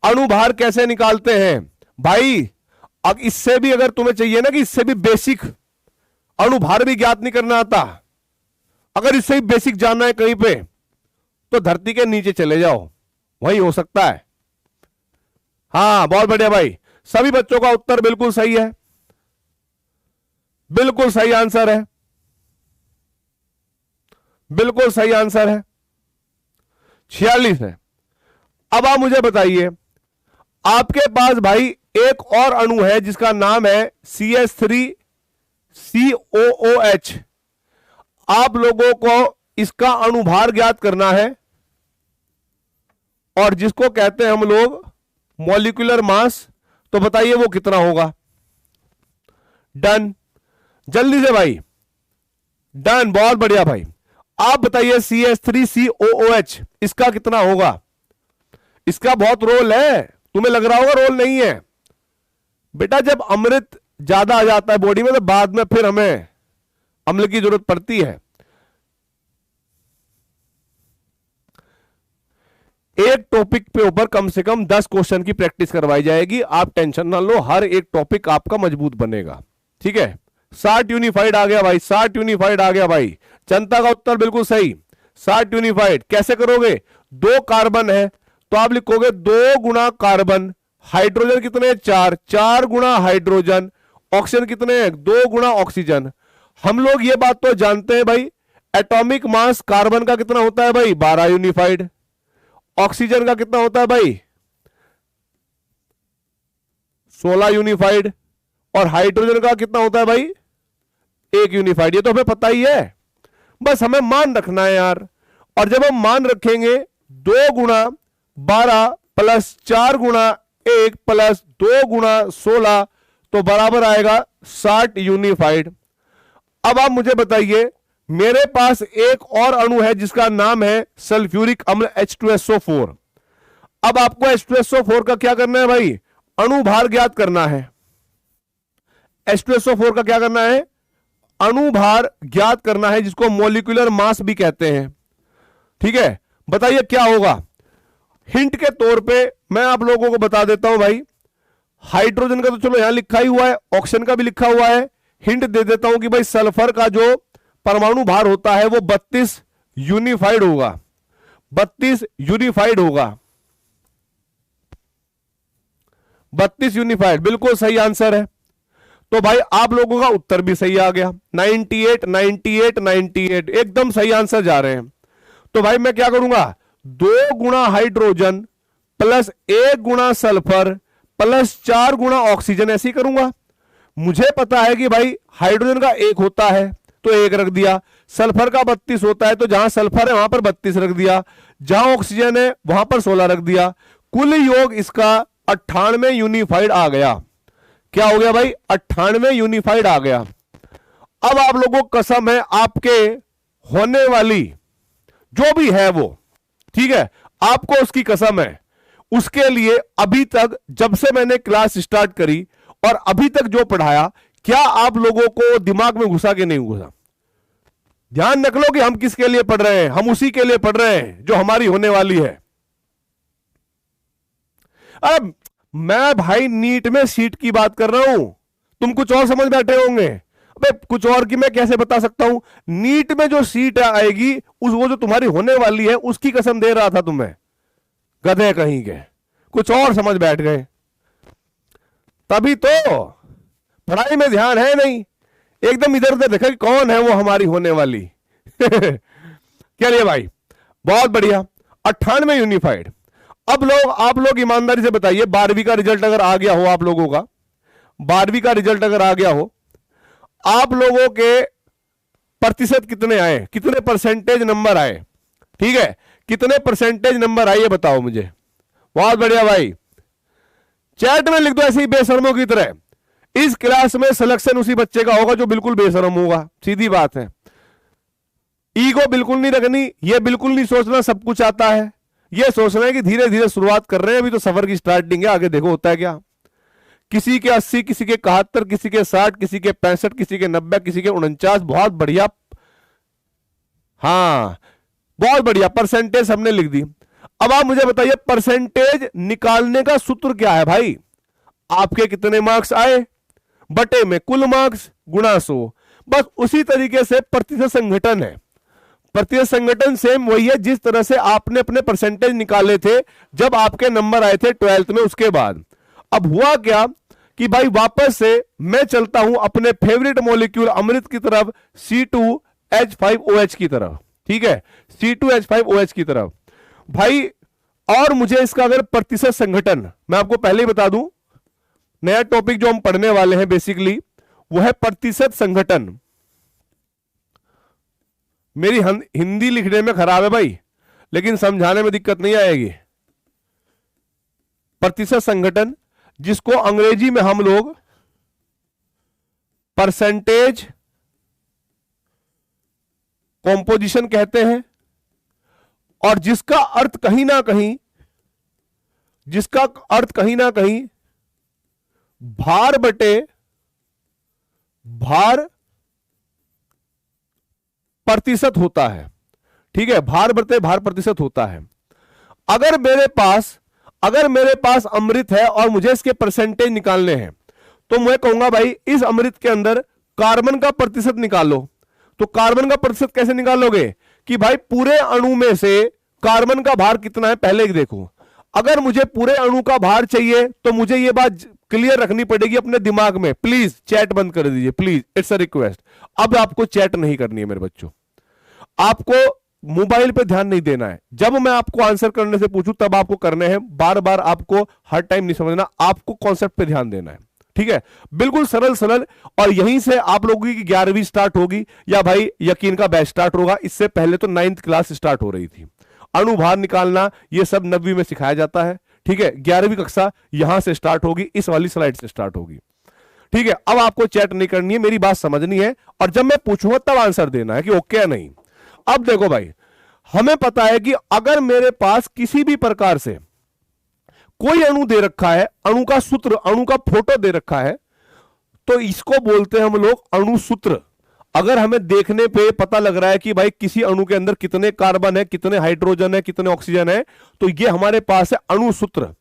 A: अणुभार कैसे निकालते हैं भाई। अब इससे भी अगर तुम्हें चाहिए ना कि इससे भी बेसिक अणुभार भी ज्ञात नहीं करना आता, अगर इससे भी बेसिक जानना है कहीं पे, तो धरती के नीचे चले जाओ, वही हो सकता है। हाँ बहुत बढ़िया भाई, सभी बच्चों का उत्तर बिल्कुल सही है, बिल्कुल सही आंसर है, बिल्कुल सही आंसर है, 46 है। अब आप मुझे बताइए, आपके पास भाई एक और अणु है जिसका नाम है CH3COOH। आप लोगों को इसका अणुभार ज्ञात करना है और जिसको कहते हैं हम लोग मॉलिक्यूलर मास। तो बताइए वो कितना होगा। डन, जल्दी से भाई, डन, बहुत बढ़िया भाई। आप बताइए CH3COOH इसका कितना होगा। इसका बहुत रोल है, तुम्हें लग रहा होगा रोल नहीं है बेटा। जब अमृत ज्यादा आ जाता है बॉडी में तो बाद में फिर हमें अम्ल की जरूरत पड़ती है। एक टॉपिक पे ऊपर कम से कम 10 क्वेश्चन की प्रैक्टिस करवाई जाएगी। आप टेंशन ना लो, हर एक टॉपिक आपका मजबूत बनेगा। ठीक है, 60 यूनिफाइड आ गया भाई, 60 यूनिफाइड आ गया भाई। जनता का उत्तर बिल्कुल सही, 60 यूनिफाइड। कैसे करोगे, 2 कार्बन है तो आप लिखोगे 2 गुणा कार्बन, हाइड्रोजन कितने हैं 4, 4 गुणा हाइड्रोजन, ऑक्सीजन कितने हैं 2 गुणा ऑक्सीजन। हम लोग ये बात तो जानते हैं भाई, एटॉमिक मास कार्बन का कितना होता है भाई 12 यूनिफाइड, ऑक्सीजन का कितना होता है भाई 16 यूनिफाइड, और हाइड्रोजन का कितना होता है भाई 1 यूनिफाइड। ये तो हमें पता ही है, बस हमें मान रखना है यार। और जब हम मान रखेंगे 2 गुणा 12 प्लस 4 गुणा 1 प्लस 2 गुणा 16 तो बराबर आएगा 60 यूनिफाइड। अब आप मुझे बताइए, मेरे पास एक और अणु है जिसका नाम है सल्फ्यूरिक अम्ल H2SO4। अब आपको H2SO4 का क्या करना है भाई, अणुभार ज्ञात करना है। H2SO4 का क्या करना है, अणुभार ज्ञात करना है, जिसको मॉलिक्यूलर मास भी कहते हैं। ठीक है, बताइए क्या होगा। हिंट के तौर पे मैं आप लोगों को बता देता हूं भाई, हाइड्रोजन का तो चलो यहां लिखा ही हुआ है, ऑक्सीजन का भी लिखा हुआ है। हिंट दे देता हूं कि भाई सल्फर का जो परमाणु भार होता है वो 32 यूनिफाइड होगा, 32 यूनिफाइड होगा, 32 यूनिफाइड, बिल्कुल सही आंसर है। तो भाई आप लोगों का उत्तर भी सही आ गया, 98 98 98, एकदम सही आंसर जा रहे हैं। तो भाई मैं क्या करूंगा, 2 गुणा हाइड्रोजन प्लस 1 गुणा सल्फर प्लस 4 गुणा ऑक्सीजन, ऐसे ही करूंगा। मुझे पता है कि भाई हाइड्रोजन का 1 होता है तो 1 रख दिया, सल्फर का 32 होता है तो जहां सल्फर है वहां पर 32 रख दिया, जहां ऑक्सीजन है वहां पर 16 रख दिया। कुल योग इसका 98 यूनिफाइड आ गया। क्या हो गया भाई, 98 यूनिफाइड आ गया। अब आप लोगों को कसम है, आपके होने वाली जो भी है वो, ठीक है, आपको उसकी कसम है, उसके लिए अभी तक जब से मैंने क्लास स्टार्ट करी और अभी तक जो पढ़ाया, क्या आप लोगों को दिमाग में घुसा कि नहीं घुसा। ध्यान रख लो कि हम किसके लिए पढ़ रहे हैं, हम उसी के लिए पढ़ रहे हैं जो हमारी होने वाली है। अब मैं भाई नीट में सीट की बात कर रहा हूं, तुम कुछ और समझ बैठे होंगे। अबे कुछ और की मैं कैसे बता सकता हूं, नीट में जो सीट आएगी उस वो जो तुम्हारी होने वाली है उसकी कसम दे रहा था तुम्हें, गधे कहीं के, कुछ और समझ बैठ गए। तभी तो पढ़ाई में ध्यान है नहीं, एकदम इधर उधर देखा कि कौन है वो हमारी होने वाली। चलिए भाई बहुत बढ़िया, 98 यूनिफाइड। अब आप लोग ईमानदारी से बताइए, 12वीं का रिजल्ट अगर आ गया हो आप लोगों का, 12वीं का रिजल्ट अगर आ गया हो, आप लोगों के प्रतिशत कितने आए, कितने परसेंटेज नंबर आए, ठीक है, कितने परसेंटेज नंबर आए ये बताओ मुझे। बहुत बढ़िया भाई, चैट में लिख दो ऐसे ही बेशर्मों की तरह। इस क्लास में सिलेक्शन उसी बच्चे का होगा जो बिल्कुल बेशर्म होगा, सीधी बात है। ईगो बिल्कुल नहीं रखनी, ये बिल्कुल नहीं सोचना सब कुछ आता है, ये सोचना है कि धीरे धीरे शुरुआत कर रहे हैं, अभी तो सफर की स्टार्टिंग है, आगे देखो होता है क्या। किसी के 80, किसी के 71, किसी के 60, किसी के 65, किसी के 90, किसी के 49। बहुत बढ़िया, हाँ बहुत बढ़िया, परसेंटेज हमने लिख दी। अब आप मुझे बताइए परसेंटेज निकालने का सूत्र क्या है भाई। आपके कितने मार्क्स आए बटे में कुल मार्क्स गुणा 100, बस उसी तरीके से प्रतिशत संगठन है। प्रतिशत संगठन सेम वही है जिस तरह से आपने अपने परसेंटेज निकाले थे जब आपके नंबर आए थे 12th में, उसके बाद। अब हुआ क्या कि भाई वापस से मैं चलता हूं अपने फेवरेट मॉलिक्यूल अमृत की तरफ, C2H5OH की तरफ, ठीक है, C2H5OH की तरफ भाई। और मुझे इसका अगर प्रतिशत संगठन मैं आपको पहले ही बता दूं, नया टॉपिक जो हम पढ़ने वाले हैं बेसिकली वो है प्रतिशत संघटन। मेरी हिंदी लिखने में खराब है भाई, लेकिन समझाने में दिक्कत नहीं आएगी। प्रतिशत संघटन, जिसको अंग्रेजी में हम लोग परसेंटेज कॉम्पोजिशन कहते हैं, और जिसका अर्थ कहीं ना कहीं भार बटे भार प्रतिशत होता है। ठीक है, भार बटे भार प्रतिशत होता है। अगर मेरे पास अमृत है और मुझे इसके परसेंटेज निकालने हैं, तो मैं कहूंगा भाई इस अमृत के अंदर कार्बन का प्रतिशत निकालो। तो कार्बन का प्रतिशत कैसे निकालोगे कि भाई पूरे अणु में से कार्बन का भार कितना है पहले ही देखो। अगर मुझे पूरे अणु का भार चाहिए तो मुझे यह बात क्लियर रखनी पड़ेगी अपने दिमाग में। प्लीज चैट बंद कर दीजिए, प्लीज, इट्स अ रिक्वेस्ट। अब आपको चैट नहीं करनी है मेरे बच्चों, आपको मोबाइल पे ध्यान नहीं देना है। जब मैं आपको आंसर करने से पूछूं तब आपको करने हैं, बार बार आपको हर टाइम नहीं समझना, आपको कॉन्सेप्ट पे ध्यान देना है। ठीक है, बिल्कुल सरल सरल। और यहीं से आप लोगों की 11वीं स्टार्ट होगी, या भाई यकीन का बैच स्टार्ट होगा। इससे पहले तो 9th क्लास स्टार्ट हो रही थी। अणुभार निकालना ये सब 9वीं में सिखाया जाता है। ठीक है, 11वीं कक्षा यहां से स्टार्ट होगी, इस वाली स्लाइड से स्टार्ट होगी। ठीक है, अब आपको चैट नहीं करनी है, मेरी बात समझनी है, और जब मैं पूछूंगा तब आंसर देना है कि ओके या नहीं। अब देखो भाई, हमें पता है कि अगर मेरे पास किसी भी प्रकार से कोई अणु दे रखा है, अणु का सूत्र, अणु का फोटो दे रखा है, तो इसको बोलते हैं हम लोग अणु सूत्र। अगर हमें देखने पे पता लग रहा है कि भाई किसी अणु के अंदर कितने कार्बन है, कितने हाइड्रोजन है, कितने ऑक्सीजन है, तो ये हमारे पास है अणु सूत्र।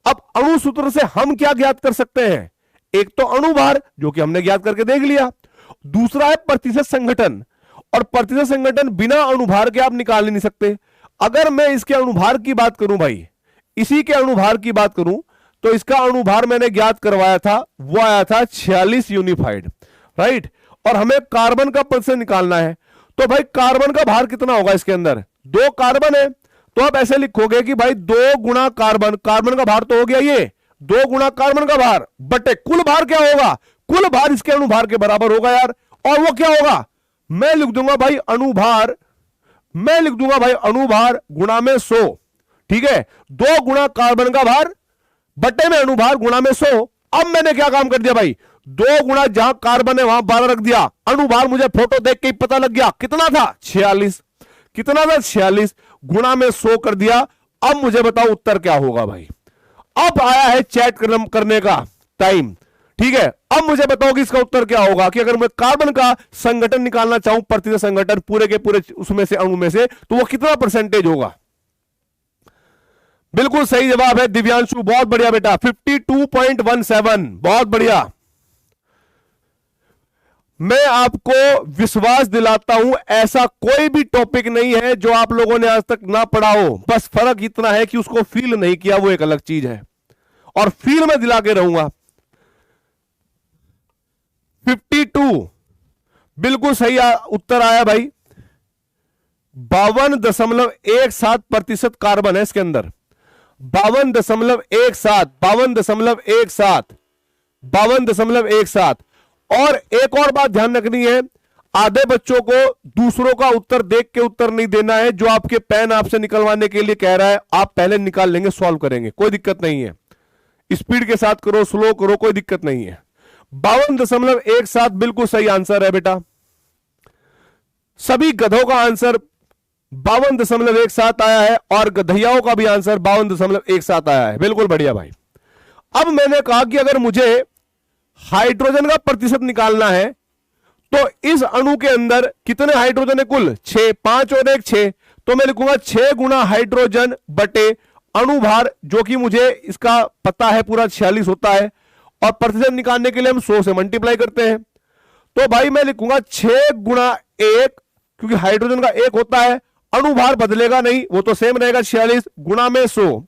A: अब अणु सूत्र से हम क्या ज्ञात कर सकते हैं? एक तो अणुभार, जो कि हमने ज्ञात करके देख लिया। दूसरा है प्रतिशत संघटन, और प्रतिशत संघटन बिना अणुभार के आप निकाल नहीं सकते। अगर मैं इसके अणुभार की बात करूं भाई, इसी के अणुभार की बात करूं, तो इसका अणुभार मैंने ज्ञात करवाया था, वो आया था 46 यूनिफाइड, राइट। और हमें कार्बन का प्रतिशत निकालना है, तो भाई कार्बन का भार कितना होगा इसके अंदर? 2 कार्बन है, तो आप ऐसे लिखोगे कि भाई 2 गुणा कार्बन, कार्बन का भार तो हो गया ये, 2 गुणा कार्बन का भार बटे कुल भार क्या होगा? कुल भार इसके अणुभार के बराबर होगा यार। और वो क्या होगा? मैं लिख दूंगा भाई अणुभार, मैं लिख दूंगा भाई अणुभार गुणा में 100। ठीक है, 2 गुणा कार्बन का भार बटे में अणुभार गुणा में 100। अब मैंने क्या काम कर दिया भाई, 2 गुणा जहां कार्बन है वहां 12 रख दिया। अणुभार मुझे फोटो देख के ही पता लग गया कितना था, 46। कितना था? 46 गुणा में 100 कर दिया। अब मुझे बताओ उत्तर क्या होगा भाई। अब आया है चैट करने का टाइम। ठीक है, अब मुझे बताओ कि इसका उत्तर क्या होगा, कि अगर मैं कार्बन का संगठन निकालना चाहूं, प्रतिशत संगठन पूरे के पूरे उसमें से, अणु में से, तो वो कितना परसेंटेज होगा? बिल्कुल सही जवाब है दिव्यांशु, बहुत बढ़िया बेटा, 52.17, बहुत बढ़िया। मैं आपको विश्वास दिलाता हूं, ऐसा कोई भी टॉपिक नहीं है जो आप लोगों ने आज तक ना पढ़ा हो। बस फर्क इतना है कि उसको फील नहीं किया, वो एक अलग चीज है, और फील में दिला के रहूंगा। 52 बिल्कुल सही उत्तर आया भाई। 52.17 प्रतिशत कार्बन है इसके अंदर। 52.17 और एक और बात ध्यान रखनी है, आधे बच्चों को दूसरों का उत्तर देख के उत्तर नहीं देना है। जो आपके पेन आपसे निकलवाने के लिए कह रहा है, आप पहले निकाल लेंगे, सॉल्व करेंगे, कोई दिक्कत नहीं है। स्पीड के साथ करो, स्लो करो, कोई दिक्कत नहीं है। 52.17 बिल्कुल सही आंसर है बेटा। सभी गधों का आंसर 52.17 आया है, और गधैयाओं का भी आंसर 52.17 आया है। बिल्कुल बढ़िया भाई। अब मैंने कहा कि अगर मुझे हाइड्रोजन का प्रतिशत निकालना है, तो इस अणु के अंदर कितने हाइड्रोजन है? कुल 6, 5 और 1 6। तो मैं लिखूंगा 6 गुणा हाइड्रोजन बटे अणुभार, जो कि मुझे इसका पता है पूरा 46 होता है, और प्रतिशत निकालने के लिए हम 100 से मल्टीप्लाई करते हैं। तो भाई मैं लिखूंगा 6 गुणा 1, क्योंकि हाइड्रोजन का 1 होता है, अणुभार बदलेगा नहीं, वो तो सेम रहेगा, 46 गुणा में 100।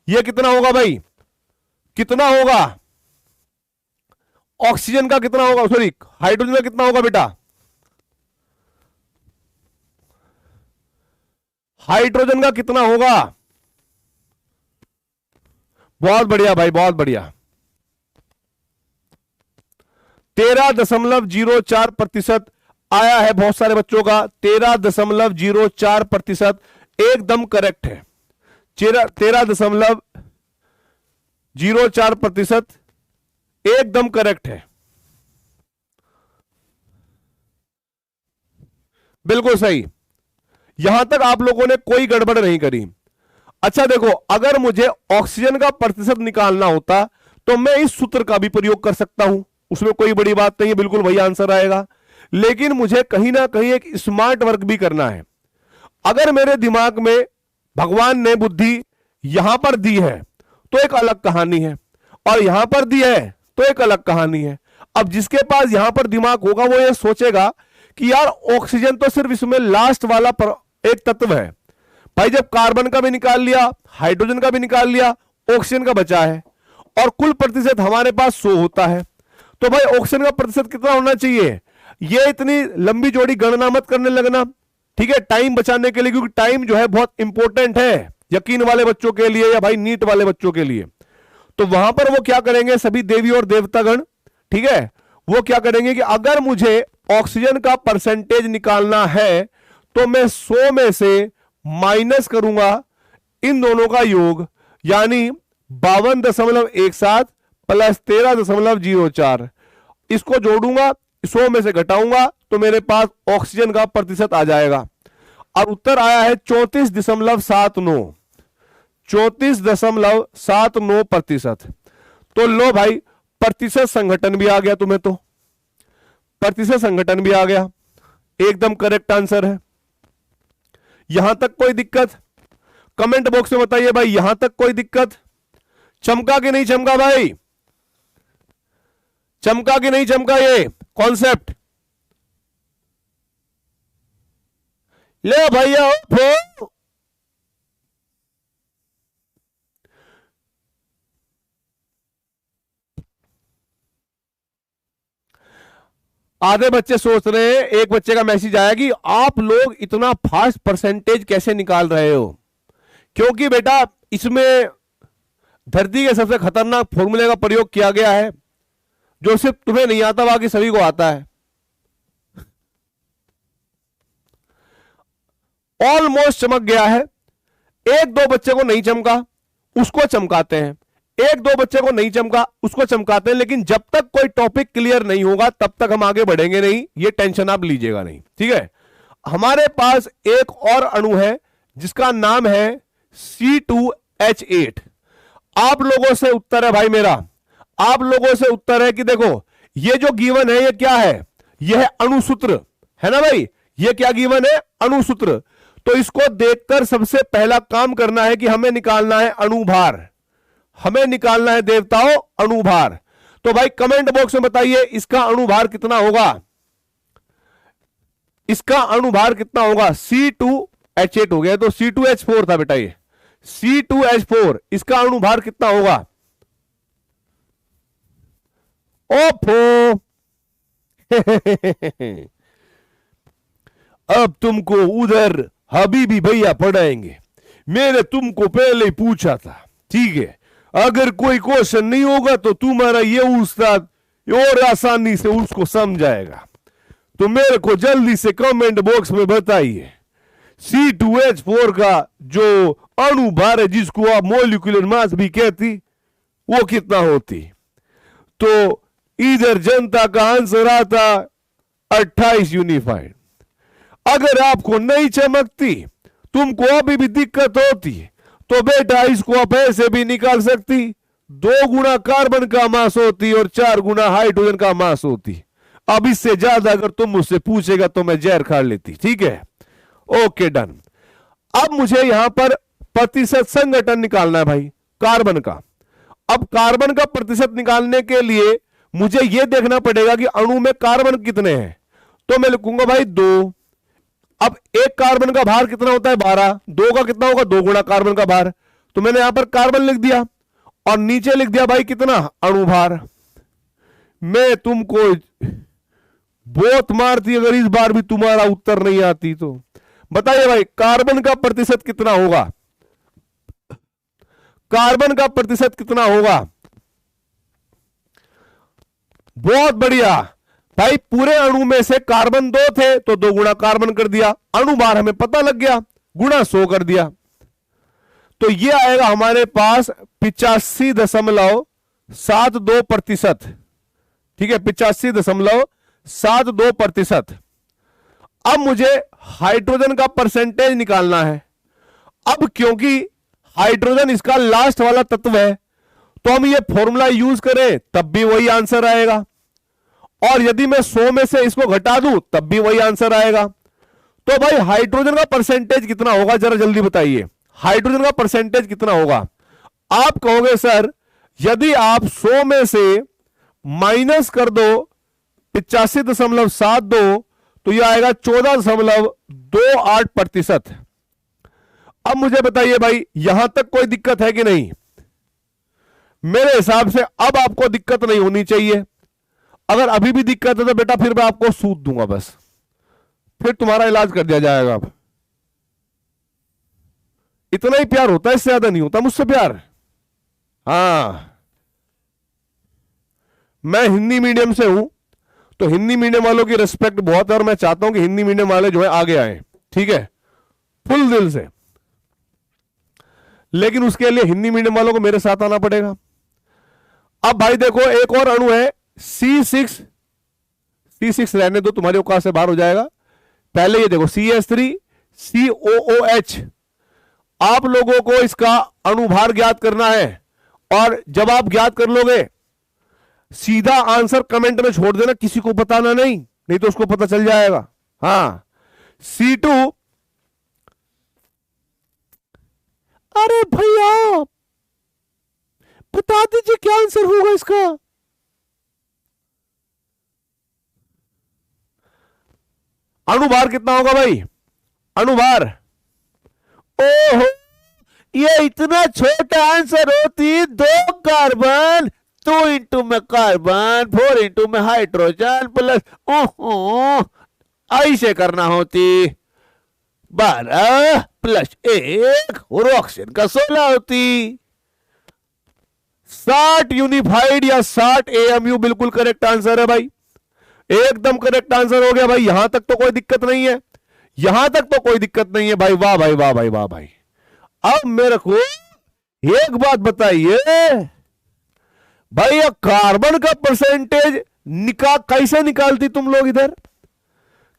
A: ये कितना होगा भाई? कितना होगा? ऑक्सीजन का कितना होगा, सॉरी हाइड्रोजन का कितना होगा बेटा? हाइड्रोजन का कितना होगा? बहुत बढ़िया भाई, बहुत बढ़िया। 13.04% आया है बहुत सारे बच्चों का। 13.04% एकदम करेक्ट है। 13.04% एकदम करेक्ट है, बिल्कुल सही। यहां तक आप लोगों ने कोई गड़बड़ नहीं करी। अच्छा देखो, अगर मुझे ऑक्सीजन का प्रतिशत निकालना होता तो मैं इस सूत्र का भी प्रयोग कर सकता हूं, उसमें कोई बड़ी बात नहीं है, बिल्कुल वही आंसर आएगा। लेकिन मुझे कहीं ना कहीं एक स्मार्ट वर्क भी करना है। अगर मेरे दिमाग में भगवान ने बुद्धि यहां पर दी है तो एक अलग कहानी है, और यहां पर दी है तो एक अलग कहानी है। अब जिसके पास यहां पर दिमाग होगा वो ये सोचेगा कि यार ऑक्सीजन तो सिर्फ इसमें लास्ट वाला एक तत्व है भाई, जब कार्बन का भी निकाल लिया, हाइड्रोजन का भी निकाल लिया, ऑक्सीजन का बचा है, और कुल प्रतिशत हमारे पास 100 होता है। तो भाई ऑक्सीजन का प्रतिशत कितना होना चाहिए? ये इतनी लंबी जोड़ी गणना मत करने लगना, ठीक है, टाइम बचाने के लिए, क्योंकि टाइम जो है बहुत इंपॉर्टेंट है यकीन वाले बच्चों के लिए या भाई नीट वाले बच्चों के लिए। तो वहां पर वो क्या करेंगे, सभी देवी और देवतागण, ठीक है, वो क्या करेंगे कि अगर मुझे ऑक्सीजन का परसेंटेज निकालना है तो मैं 100 में से माइनस करूंगा इन दोनों का योग, यानी 52.17 प्लस 13.04, इसको जोड़ूंगा, 100 में से घटाऊंगा तो मेरे पास ऑक्सीजन का प्रतिशत आ जाएगा। और उत्तर आया है 34.79, 34.79%। तो लो भाई, प्रतिशत संगठन भी आ गया तुम्हें, तो प्रतिशत संगठन भी आ गया, एकदम करेक्ट आंसर है। यहां तक कोई दिक्कत? कमेंट बॉक्स में बताइए भाई, यहां तक कोई दिक्कत? चमका कि नहीं चमका भाई? चमका कि नहीं चमका ये कॉन्सेप्ट? ले भैया उठो। आधे बच्चे सोच रहे हैं, एक बच्चे का मैसेज आया कि आप लोग इतना फास्ट परसेंटेज कैसे निकाल रहे हो? क्योंकि बेटा इसमें धरती के सबसे खतरनाक फॉर्मूले का प्रयोग किया गया है, जो सिर्फ तुम्हें नहीं आता, बाकी सभी को आता है। ऑलमोस्ट चमक गया है। एक दो बच्चे को नहीं चमका, उसको चमकाते हैं, एक दो बच्चे को नहीं चमका, उसको चमकाते हैं, लेकिन जब तक कोई टॉपिक क्लियर नहीं होगा तब तक हम आगे बढ़ेंगे नहीं, ये टेंशन आप लीजिएगा नहीं, ठीक है। हमारे पास एक और अणु है जिसका नाम है C2H8। आप लोगों से उत्तर है भाई मेरा, आप लोगों से उत्तर है कि देखो ये जो गिवन है ये क्या है? यह है अणुसूत्र, है ना भाई? ये क्या गिवन है? अणुसूत्र। तो इसको देखकर सबसे पहला काम करना है कि हमें निकालना है अणुभार, हमें निकालना है देवताओं अणुभार। तो भाई कमेंट बॉक्स में बताइए इसका अणुभार कितना होगा, इसका अणुभार कितना होगा? C2H8 हो गया, तो C2H4 था बेटा, ये C2H4, इसका अणुभार कितना होगा? ओफो अब तुमको उधर हबीबी भैया पढ़ाएंगे, मैंने तुमको पहले ही पूछा था, ठीक है। अगर कोई क्वेश्चन नहीं होगा तो तुम्हारा ये उस्ताद और आसानी से उसको समझाएगा। तो मेरे को जल्दी से कमेंट बॉक्स में बताइए C2H4 का जो अणुभार है, जिसको आप मॉलिक्यूलर मास भी कहती, वो कितना होती? तो इधर जनता का आंसर आता 28 यूनिफाइड। अगर आपको नहीं चमकती, तुमको अभी भी दिक्कत होती, तो बेटा इसको आप ऐसे भी निकाल सकती, 2 गुना कार्बन का मास होती और 4 गुना हाइड्रोजन का मास होती। अब इससे ज्यादा अगर तुम मुझसे पूछेगा तो मैं जहर खा लेती, ठीक है। Okay done. अब मुझे यहां पर प्रतिशत संगठन निकालना है भाई कार्बन का। अब कार्बन का प्रतिशत निकालने के लिए मुझे यह देखना पड़ेगा कि अणु में कार्बन कितने हैं। तो मैं लिखूंगा भाई 2। अब एक कार्बन का भार कितना होता है? 12। 2 का कितना होगा? 2 गुना कार्बन का भार। तो मैंने यहां पर कार्बन लिख दिया और नीचे लिख दिया भाई कितना? अणुभार। मैं तुमको बहुत मारती अगर इस बार भी तुम्हारा उत्तर नहीं आती तो। बताइए भाई कार्बन का प्रतिशत कितना होगा? कार्बन का प्रतिशत कितना होगा? बहुत बढ़िया भाई। पूरे अणु में से कार्बन 2 थे तो 2 गुणा कार्बन कर दिया, अणु भार हमें पता लग गया, गुणा 100 कर दिया। तो ये आएगा हमारे पास 85.72%। ठीक है, 85.72%। अब मुझे हाइड्रोजन का परसेंटेज निकालना है। अब क्योंकि हाइड्रोजन इसका लास्ट वाला तत्व है तो हम ये फॉर्मूला यूज करें तब भी वही आंसर आएगा, और यदि मैं 100 में से इसको घटा दूं तब भी वही आंसर आएगा। तो भाई हाइड्रोजन का परसेंटेज कितना होगा, जरा जल्दी बताइए, हाइड्रोजन का परसेंटेज कितना होगा? आप कहोगे सर यदि आप 100 में से माइनस कर दो 85.72 तो यह आएगा 14.28%। अब मुझे बताइए भाई यहां तक कोई दिक्कत है कि नहीं? मेरे हिसाब से अब आपको दिक्कत नहीं होनी चाहिए। अगर अभी भी दिक्कत है तो बेटा फिर मैं आपको सूद दूंगा, बस फिर तुम्हारा इलाज कर दिया जाएगा। अब इतना ही प्यार होता है, इससे ज्यादा नहीं होता मुझसे प्यार। हाँ, मैं हिंदी मीडियम से हूं तो हिंदी मीडियम वालों की रिस्पेक्ट बहुत है, और मैं चाहता हूं कि हिंदी मीडियम वाले जो है आगे आए, ठीक है, फुल दिल से। लेकिन उसके लिए हिंदी मीडियम वालों को मेरे साथ आना पड़ेगा। अब भाई देखो एक और अणु है C6, C6 रहने दो, तुम्हारी औकात से बाहर हो जाएगा। पहले ये देखो CH3COOH। आप लोगों को इसका अणुभार ज्ञात करना है, और जब आप ज्ञात कर लोगे सीधा आंसर कमेंट में छोड़ देना, किसी को बताना नहीं, नहीं तो उसको पता चल जाएगा। हाँ, C2। अरे भैया बता दीजिए क्या आंसर होगा इसका। अणुभार कितना होगा भाई? अणुभार, ओहो ये इतना छोटा आंसर होती, 2 कार्बन, 2 इंटू में कार्बन, 4 इंटू में हाइड्रोजन प्लस, ओहो ऐसे करना होती, 12 प्लस 1 और ऑक्सीजन का 16 होती। 60 यूनिफाइड या 60 AMU बिल्कुल करेक्ट आंसर है भाई, एकदम करेक्ट आंसर हो गया भाई। यहां तक तो कोई दिक्कत नहीं है, यहां तक तो कोई दिक्कत नहीं है भाई। वाह भाई, वाह भाई, वाह भाई। अब मेरे को एक बात बताइए भाई, ये कार्बन का परसेंटेज कैसे निकालती तुम लोग इधर?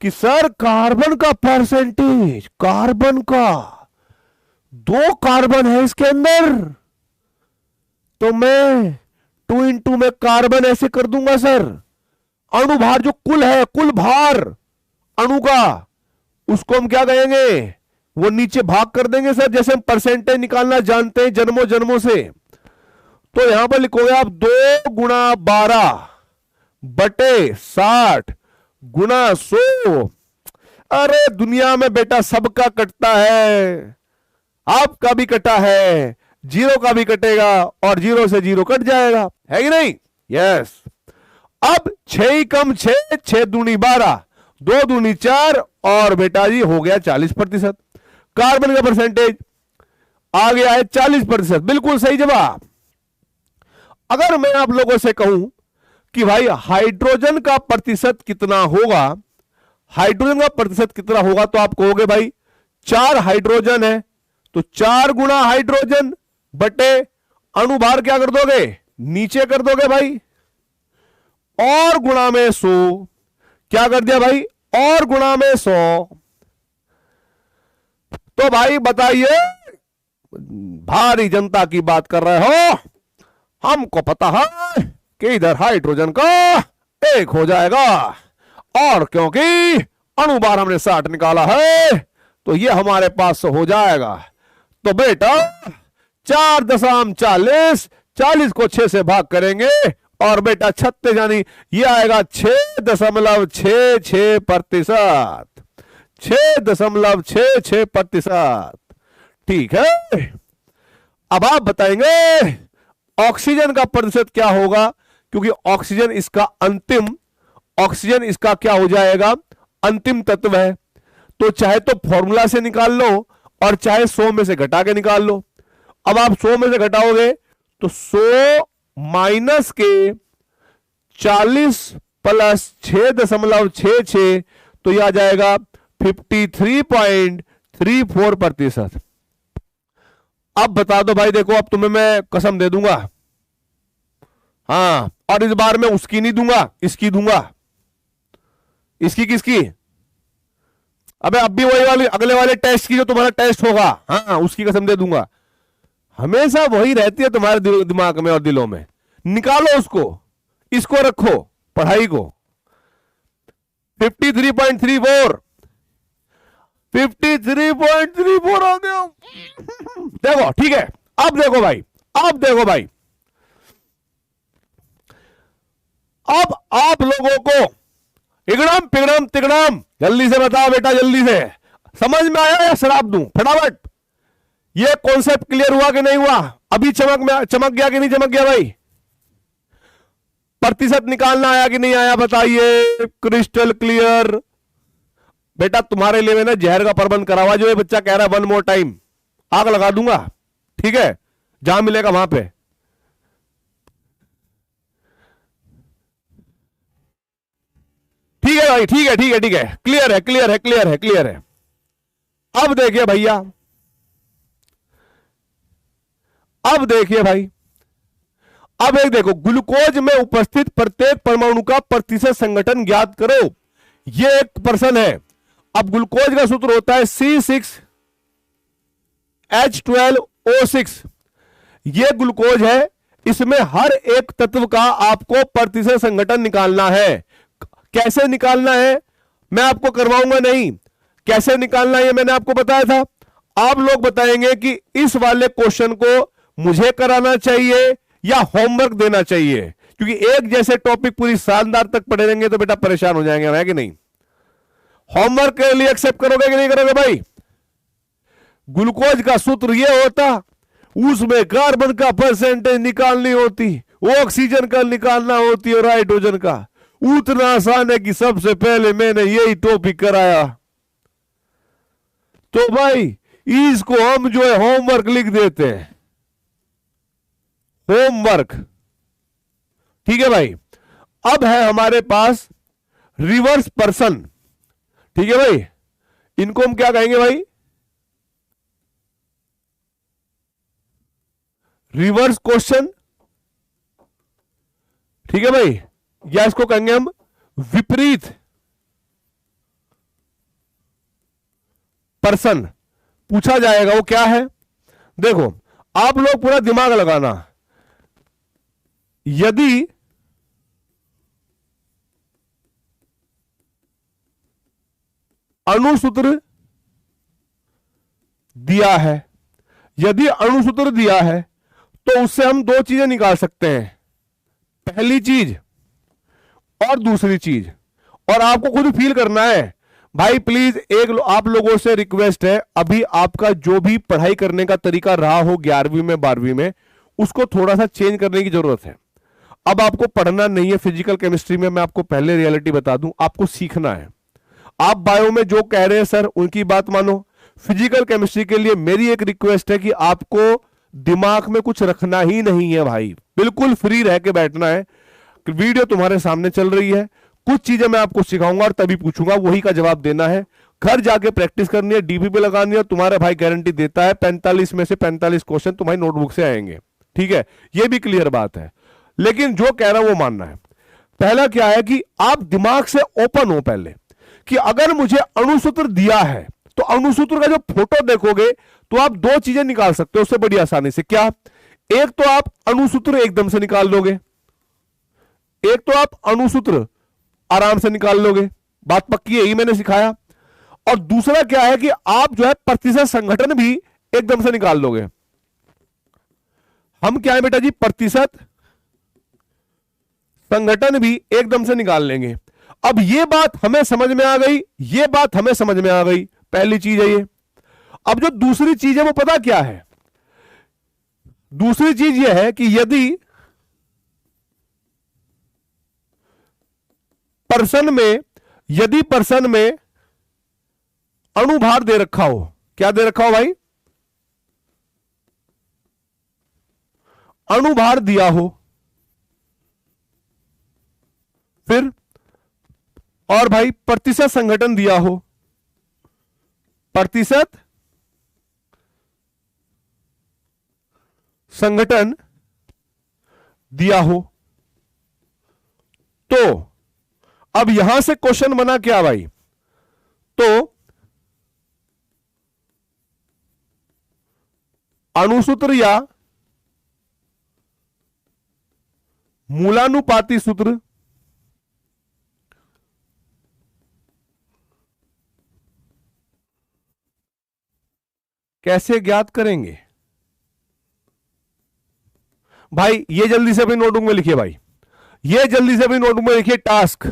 A: कि सर कार्बन का परसेंटेज, कार्बन का 2 कार्बन है इसके अंदर, तो मैं 2 इंटू में कार्बन ऐसे कर दूंगा सर। अणुभार जो कुल है, कुल भार अणु का, उसको हम क्या कहेंगे? वो नीचे भाग कर देंगे सर, जैसे हम परसेंटेज निकालना जानते हैं जन्मों जन्मों से। तो यहां पर लिखोगे आप 2 गुणा 12 बटे 60 गुणा 100। अरे दुनिया में बेटा सबका कटता है, आपका भी कटा है, 0 का भी कटेगा, और 0 से 0 कट जाएगा, है कि नहीं? यस। अब 6 कम 6, 6 दूनी 12, 2 दूनी 4, और बेटा जी हो गया 40%। कार्बन का परसेंटेज आ गया है 40%, बिल्कुल सही जवाब। अगर मैं आप लोगों से कहूं कि भाई हाइड्रोजन का प्रतिशत कितना होगा, हाइड्रोजन का प्रतिशत कितना होगा, तो आप कहोगे भाई 4 हाइड्रोजन है तो 4 गुणा हाइड्रोजन बटे अणुभार क्या कर दोगे? नीचे कर दोगे भाई, और गुणा में 100। क्या कर दिया भाई? और गुणा में 100। तो भाई बताइए, भारी जनता की बात कर रहे हो, हमको पता है कि इधर हाइड्रोजन का 1 हो जाएगा, और क्योंकि अणुभार हमने 60 निकाला है तो ये हमारे पास हो जाएगा। तो बेटा 4.40, 40 को 6 से भाग करेंगे, और बेटा 36 यानी ये आएगा 6.66%, 6.66%। ठीक है, अब आप बताएंगे ऑक्सीजन का प्रतिशत क्या होगा, क्योंकि ऑक्सीजन इसका अंतिम, ऑक्सीजन इसका क्या हो जाएगा? अंतिम तत्व है। तो चाहे तो फॉर्मूला से निकाल लो, और चाहे 100 में से घटा के निकाल लो। अब आप 100 में से घटाओगे तो 100 माइनस के 40 प्लस 6.66, तो यह आ जाएगा 53.34%। अब बता दो भाई, देखो अब तुम्हें मैं कसम दे दूंगा, हाँ, और इस बार मैं उसकी नहीं दूंगा, इसकी दूंगा। इसकी किसकी? अबे अब भी वही वाली अगले वाले टेस्ट की, जो तुम्हारा टेस्ट होगा, हाँ, उसकी कसम दे दूंगा। हमेशा वही रहती है तुम्हारे दिमाग में और दिलों में। निकालो उसको, इसको रखो, पढ़ाई को। 53.34, 53.34 आ गया। देखो ठीक है, अब देखो भाई, अब देखो भाई, अब आप लोगों को इगड़म पिगड़म तिगड़म जल्दी से बताओ बेटा, जल्दी से। समझ में आया या शराब दूं फटाफट? ये कॉन्सेप्ट क्लियर हुआ कि नहीं हुआ? अभी चमक गया कि नहीं चमक गया भाई? प्रतिशत निकालना आया कि नहीं आया बताइए? Crystal clear. बेटा तुम्हारे लिए मैंने जहर का प्रबंध करा हुआ, जो ये बच्चा कह रहा है वन मोर टाइम, आग लगा दूंगा, ठीक है, जहां मिलेगा वहां पे। ठीक है भाई, ठीक है, ठीक है, ठीक है, क्लियर है, क्लियर है, क्लियर है, क्लियर है। अब देखिए भैया, अब देखिए भाई, अब एक देखो, ग्लूकोज में उपस्थित प्रत्येक परमाणु का प्रतिशत संगठन ज्ञात करो। ये एक प्रश्न है। अब ग्लूकोज का सूत्र होता है C6H12O6। ये ग्लूकोज है, इसमें हर एक तत्व का आपको प्रतिशत संगठन निकालना है। कैसे निकालना है मैं आपको करवाऊंगा नहीं, कैसे निकालना है ये मैंने आपको बताया था। आप लोग बताएंगे कि इस वाले क्वेश्चन को मुझे कराना चाहिए या होमवर्क देना चाहिए, क्योंकि एक जैसे टॉपिक पूरी शानदार तक पढ़े रहेंगे तो बेटा परेशान हो जाएंगे, है कि नहीं? होमवर्क के लिए एक्सेप्ट करोगे कि नहीं करोगे भाई? ग्लूकोज का सूत्र ये होता, उसमें कार्बन का परसेंटेज निकालनी होती, ऑक्सीजन का निकालना होती और हाइड्रोजन का। उतना आसान है कि सबसे पहले मैंने यही टॉपिक कराया। तो भाई इसको हम जो है होमवर्क लिख देते हैं, होमवर्क, ठीक है भाई। अब है हमारे पास रिवर्स पर्सन, ठीक है भाई, इनको हम क्या कहेंगे भाई? रिवर्स क्वेश्चन, ठीक है भाई, या इसको कहेंगे हम विपरीत पर्सन। पूछा जाएगा वो क्या है, देखो आप लोग पूरा दिमाग लगाना। यदि अणुसूत्र दिया है, यदि अणुसूत्र दिया है तो उससे हम दो चीजें निकाल सकते हैं, पहली चीज और दूसरी चीज। और आपको खुद फील करना है भाई, प्लीज आप लोगों से रिक्वेस्ट है, अभी आपका जो भी पढ़ाई करने का तरीका रहा हो 11वीं में 12वीं में, उसको थोड़ा सा चेंज करने की जरूरत है। अब आपको पढ़ना नहीं है फिजिकल केमिस्ट्री में, मैं आपको पहले रियलिटी बता दूं, आपको सीखना है। आप बायो में जो कह रहे हैं सर उनकी बात मानो, फिजिकल केमिस्ट्री के लिए मेरी एक रिक्वेस्ट है कि आपको दिमाग में कुछ रखना ही नहीं है भाई, बिल्कुल फ्री रह के बैठना है। वीडियो तुम्हारे सामने चल रही है, कुछ चीजें मैं आपको सिखाऊंगा और तभी पूछूंगा, वही का जवाब देना है। घर जाके प्रैक्टिस करनी है, डीपी पे लगानी है, और तुम्हारे भाई गारंटी देता है 45 में से 45 क्वेश्चन तुम्हारी नोटबुक से आएंगे, ठीक है, ये भी क्लियर बात है। लेकिन जो कह रहा हूं वो मानना है। पहला क्या है कि आप दिमाग से ओपन हो पहले, कि अगर मुझे अणुसूत्र दिया है तो अणुसूत्र का जो फोटो देखोगे तो आप दो चीजें निकाल सकते हो उससे बड़ी आसानी से। क्या? एक तो आप अणुसूत्र एकदम से निकाल लोगे, एक तो आप अणुसूत्र आराम से निकाल लोगे, बात पक्की है, यही मैंने सिखाया। और दूसरा क्या है कि आप जो है प्रतिशत संगठन भी एकदम से निकाल लोगे। हम क्या है बेटा जी, प्रतिशत संगठन भी एकदम से निकाल लेंगे। अब ये बात हमें समझ में आ गई, ये बात हमें समझ में आ गई, पहली चीज है ये। अब जो दूसरी चीज है वो पता क्या है? दूसरी चीज ये है कि यदि पर्सन में अणुभार दे रखा हो, क्या दे रखा हो भाई? अणुभार दिया हो, और भाई प्रतिशत संघटन दिया हो, प्रतिशत संगठन दिया हो, तो अब यहां से क्वेश्चन बना क्या भाई, तो अणुसूत्र या मूलानुपाती सूत्र कैसे ज्ञात करेंगे। भाई ये जल्दी से अपनी नोटबुक में लिखिए, भाई ये जल्दी से अपनी नोटबुक में लिखिए। टास्क,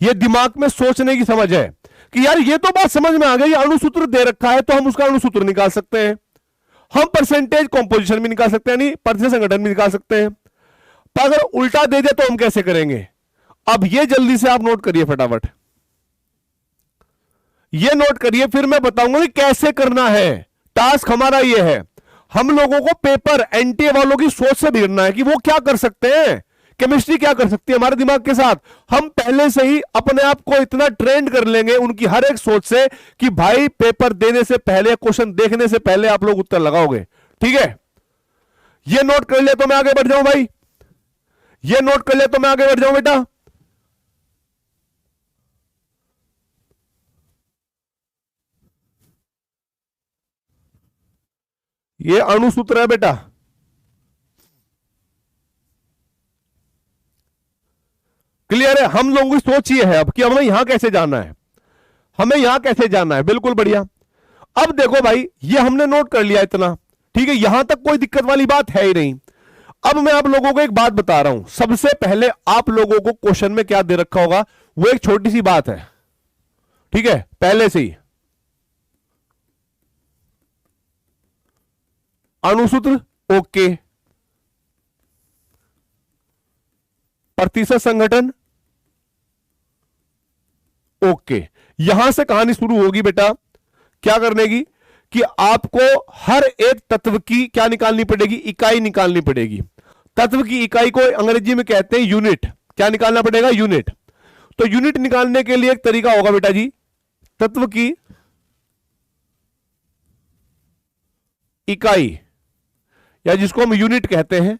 A: ये दिमाग में सोचने की समझ है कि यार ये तो बात समझ में आ गई, अणुसूत्र दे रखा है तो हम उसका अणुसूत्र निकाल सकते हैं, हम परसेंटेज कॉम्पोजिशन भी निकाल सकते हैं, नहीं प्रतिशत संगठन भी निकाल सकते हैं। पर अगर उल्टा दे दे तो हम कैसे करेंगे। अब ये जल्दी से आप नोट करिए फटाफट, ये नोट करिए, फिर मैं बताऊंगा कि कैसे करना है। टास्क हमारा ये है, हम लोगों को पेपर एनटीए वालों की सोच से भिड़ना है कि वो क्या कर सकते हैं, केमिस्ट्री क्या कर सकती है हमारे दिमाग के साथ। हम पहले से ही अपने आप को इतना ट्रेंड कर लेंगे उनकी हर एक सोच से कि भाई पेपर देने से पहले, क्वेश्चन देखने से पहले आप लोग उत्तर लगाओगे। ठीक है, ये नोट कर लिया तो मैं आगे बढ़ जाऊं भाई, ये नोट कर लिया तो मैं आगे बढ़ जाऊं बेटा। ये अणुसूत्र है बेटा, क्लियर है। हम लोगों की सोच ये है अब कि हमें यहां कैसे जाना है, हमें यहां कैसे जाना है, बिल्कुल बढ़िया। अब देखो भाई ये हमने नोट कर लिया इतना, ठीक है, यहां तक कोई दिक्कत वाली बात है ही नहीं। अब मैं आप लोगों को एक बात बता रहा हूं, सबसे पहले आप लोगों को क्वेश्चन में क्या दे रखा होगा, वो एक छोटी सी बात है, ठीक है, पहले से ही अणुसूत्र ओके, प्रतिशत संगठन ओके। यहां से कहानी शुरू होगी बेटा क्या करने की, कि आपको हर एक तत्व की क्या निकालनी पड़ेगी, इकाई निकालनी पड़ेगी। तत्व की इकाई को अंग्रेजी में कहते हैं यूनिट, क्या निकालना पड़ेगा, यूनिट। तो यूनिट निकालने के लिए एक तरीका होगा बेटा जी, तत्व की इकाई या जिसको हम यूनिट कहते हैं,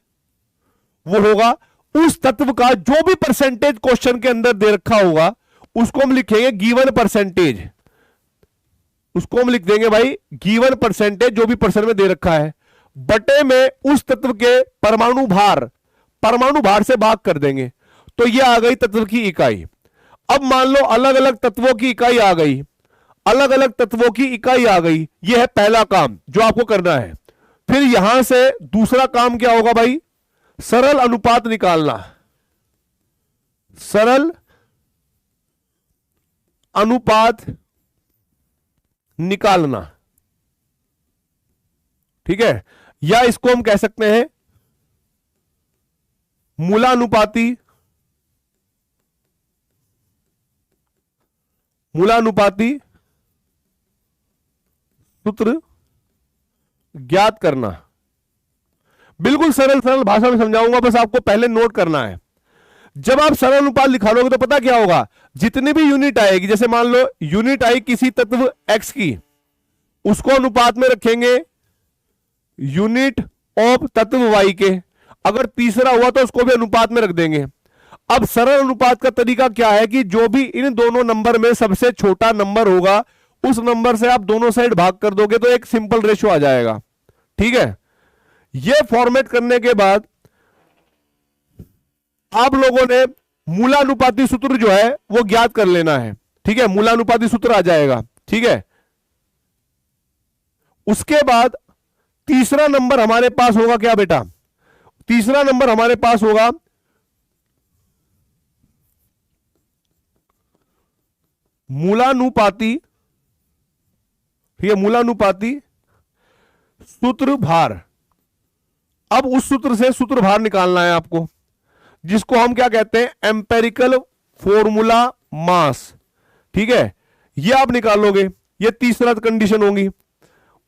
A: वो होगा उस तत्व का जो भी परसेंटेज क्वेश्चन के अंदर दे रखा होगा, उसको हम लिखेंगे गिवन परसेंटेज, उसको हम लिख देंगे भाई गिवन परसेंटेज, जो भी परसेंट में दे रखा है, बटे में उस तत्व के परमाणु भार से भाग कर देंगे। तो ये आ गई तत्व की इकाई। अब मान लो अलग अलग तत्वों की इकाई आ गई, अलग अलग तत्वों की इकाई आ गई, ये है पहला काम जो आपको करना है। फिर यहां से दूसरा काम क्या होगा भाई, सरल अनुपात निकालना, सरल अनुपात निकालना, ठीक है, या इसको हम कह सकते हैं मूलानुपाती सूत्र ज्ञात करना। बिल्कुल सरल सरल भाषा में समझाऊंगा, बस आपको पहले नोट करना है। जब आप सरल अनुपात लिखा लोगे तो पता क्या होगा, जितनी भी यूनिट आएगी, जैसे मान लो यूनिट आई किसी तत्व x की, उसको अनुपात में रखेंगे यूनिट ऑफ तत्व y के, अगर तीसरा हुआ तो उसको भी अनुपात में रख देंगे। अब सरल अनुपात का तरीका क्या है कि जो भी इन दोनों नंबर में सबसे छोटा नंबर होगा, उस नंबर से आप दोनों साइड भाग कर दोगे तो एक सिंपल रेशियो आ जाएगा। ठीक है, यह फॉर्मेट करने के बाद आप लोगों ने मूलानुपाती सूत्र जो है वो ज्ञात कर लेना है। ठीक है, मूलानुपाती सूत्र आ जाएगा। ठीक है, उसके बाद तीसरा नंबर हमारे पास होगा क्या बेटा, तीसरा नंबर हमारे पास होगा मूलानुपाती, ठीक है, मूलानुपाती सूत्र भार। अब उस सूत्र से सूत्र भार निकालना है आपको, जिसको हम क्या कहते हैं, एम्पेरिकल फॉर्मूला मास। ठीक है, ये आप निकालोगे, ये तीसरा कंडीशन होगी।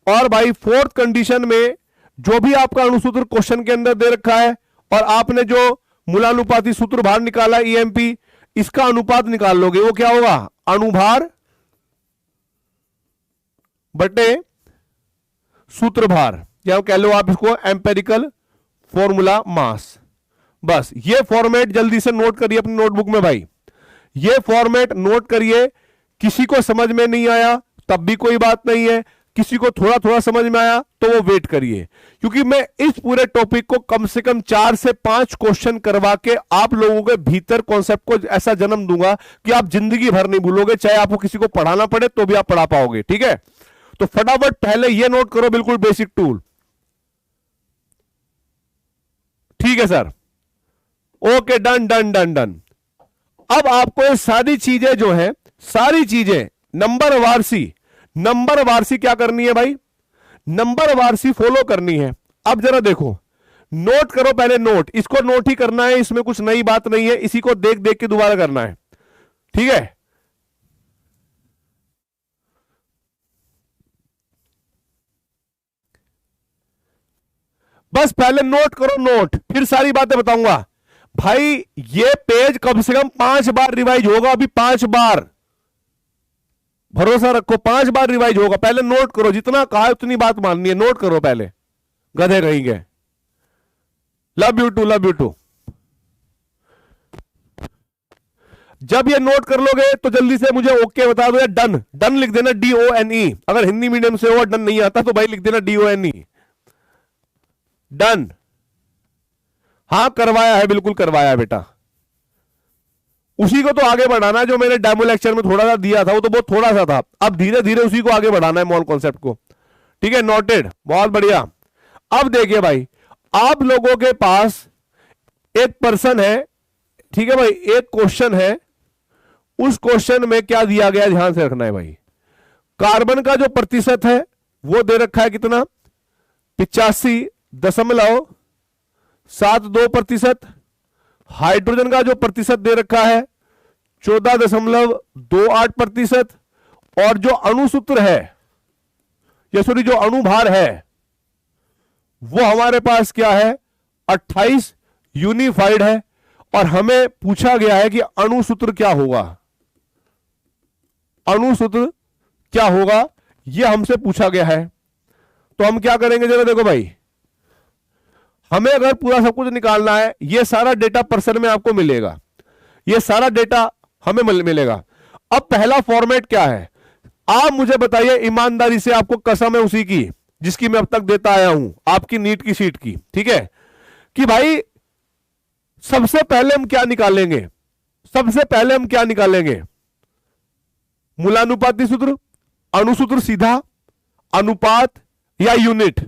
A: और भाई फोर्थ कंडीशन में जो भी आपका अणुसूत्र क्वेश्चन के अंदर दे रखा है और आपने जो मूलानुपाती सूत्र भार निकाला ईएमपी, इसका अनुपात निकाल लोगे, वो क्या होगा, अणुभार बटे सूत्रभार, या कह लो आप इसको एम्पेरिकल फॉर्मूला मास। बस ये फॉर्मेट जल्दी से नोट करिए अपनी नोटबुक में भाई, ये फॉर्मेट नोट करिए। किसी को समझ में नहीं आया तब भी कोई बात नहीं है, किसी को थोड़ा थोड़ा समझ में आया तो वो वेट करिए, क्योंकि मैं इस पूरे टॉपिक को कम से कम 4 से 5 क्वेश्चन करवा के आप लोगों के भीतर कॉन्सेप्ट को ऐसा जन्म दूंगा कि आप जिंदगी भर नहीं भूलोगे, चाहे आपको किसी को पढ़ाना पड़े तो भी आप पढ़ा पाओगे। ठीक है, तो फटाफट पहले ये नोट करो, बिल्कुल बेसिक टूल। ठीक है sir, okay, done done done done. अब आपको ये सारी चीजें जो है, सारी चीजें नंबर वारसी क्या करनी है भाई, नंबर वारसी फॉलो करनी है। अब जरा देखो, नोट करो पहले, नोट, इसको नोट ही करना है, इसमें कुछ नई बात नहीं है, इसी को देख देख के दोबारा करना है। ठीक है, बस पहले नोट करो, नोट, फिर सारी बातें बताऊंगा भाई। ये पेज कम से कम 5 बार रिवाइज होगा, अभी 5 बार, भरोसा रखो 5 बार रिवाइज होगा। पहले नोट करो, जितना कहा है उतनी बात माननी है, नोट करो पहले, गधे कहीं गए। Love you too, love you too. जब ये नोट कर लोगे तो जल्दी से मुझे ओके बता दो, या डन, डन लिख देना, DONE। अगर हिंदी मीडियम से हो, डन नहीं आता तो भाई लिख देना DONE, डन। हां करवाया है, बिल्कुल करवाया है बेटा, उसी को तो आगे बढ़ाना है जो मैंने डेमो लेक्चर में थोड़ा सा दिया था, वो तो बहुत थोड़ा सा था, अब धीरे धीरे उसी को आगे बढ़ाना है, मॉल कॉन्सेप्ट को। ठीक है, नोटेड, बहुत बढ़िया। अब देखिए भाई, आप लोगों के पास एक पर्सन है, ठीक है भाई, एक क्वेश्चन है, उस क्वेश्चन में क्या दिया गया ध्यान से रखना है भाई। कार्बन का जो प्रतिशत है वो दे रखा है कितना, 85.72%। हाइड्रोजन का जो प्रतिशत दे रखा है 14.28%। और जो अणुसूत्र है, या सॉरी जो अणुभार है, वो हमारे पास क्या है, 28 यूनिफाइड है। और हमें पूछा गया है कि अणुसूत्र क्या होगा, अणुसूत्र क्या होगा, यह हमसे पूछा गया है। तो हम क्या करेंगे, जरा देखो भाई, हमें अगर पूरा सब कुछ निकालना है, यह सारा डेटा पर्सन में आपको मिलेगा, यह सारा डेटा हमें मिलेगा। अब पहला फॉर्मेट क्या है, आप मुझे बताइए ईमानदारी से, आपको कसम है उसी की जिसकी मैं अब तक देता आया हूं, आपकी नीट की सीट की। ठीक है, कि भाई सबसे पहले हम क्या निकालेंगे, सबसे पहले हम क्या निकालेंगे, मूलानुपाती सूत्र, अणुसूत्र सीधा, अनुपात या यूनिट।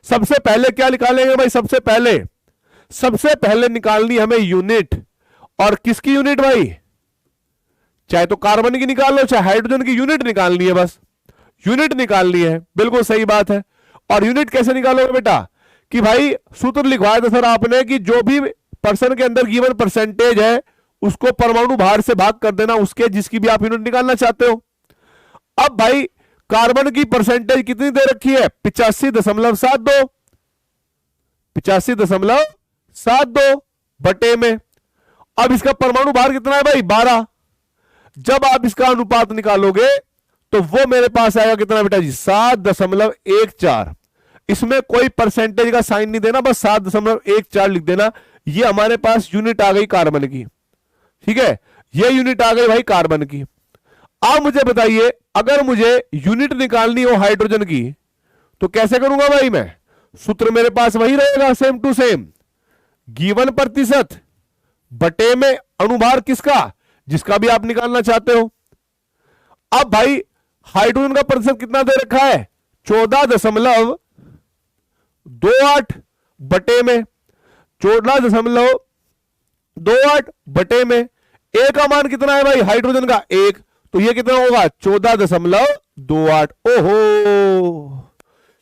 A: सबसे पहले क्या निकालेंगे भाई, सबसे पहले निकालनी हमें यूनिट। और किसकी यूनिट भाई, चाहे तो कार्बन की निकाल लो, चाहे हाइड्रोजन की, यूनिट निकालनी है, बस यूनिट निकालनी है, बिल्कुल सही बात है। और यूनिट कैसे निकालोगे बेटा, कि भाई सूत्र लिखवाया था सर आपने कि जो भी पर्सन के अंदर गिवन परसेंटेज है उसको परमाणु भार से भाग कर देना उसके, जिसकी भी आप यूनिट निकालना चाहते हो। अब भाई कार्बन की परसेंटेज कितनी दे रखी है, 85.72, 85.72 बटे में। अब इसका परमाणु भार कितना है भाई, 12। जब आप इसका अनुपात निकालोगे तो वो मेरे पास आएगा कितना बेटा जी, 7.14। इसमें कोई परसेंटेज का साइन नहीं देना, बस 7.14 लिख देना। ये हमारे पास यूनिट आ गई कार्बन की। ठीक है, ये यूनिट आ गई भाई कार्बन की। आप मुझे बताइए, अगर मुझे यूनिट निकालनी हो हाइड्रोजन की तो कैसे करूंगा भाई मैं, सूत्र मेरे पास वही रहेगा, सेम टू सेम, गिवन प्रतिशत बटे में अणुभार किसका, जिसका भी आप निकालना चाहते हो। अब भाई हाइड्रोजन का प्रतिशत कितना दे रखा है, 14.28 बटे में, 14.28 बटे में। ए का मान कितना है भाई हाइड्रोजन का, 1, तो ये कितना होगा 14.28। ओहो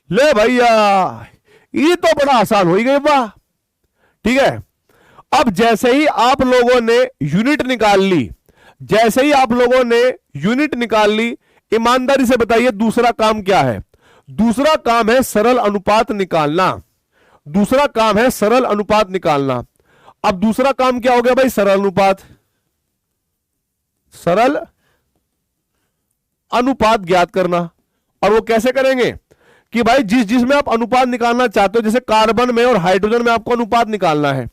A: ले भैया, ये तो बड़ा आसान हो ही गई वाह। ठीक है, अब जैसे ही आप लोगों ने यूनिट निकाल ली, जैसे ही आप लोगों ने यूनिट निकाल ली, ईमानदारी से बताइए दूसरा काम क्या है, दूसरा काम है सरल अनुपात निकालना। दूसरा काम है सरल अनुपात निकालना। अब दूसरा काम क्या हो गया भाई, सरल अनुपात। सरल अनुपात ज्ञात करना। और वो कैसे करेंगे कि भाई जिसमें आप अनुपात निकालना चाहते हो, जैसे कार्बन में और हाइड्रोजन में आपको अनुपात निकालना है,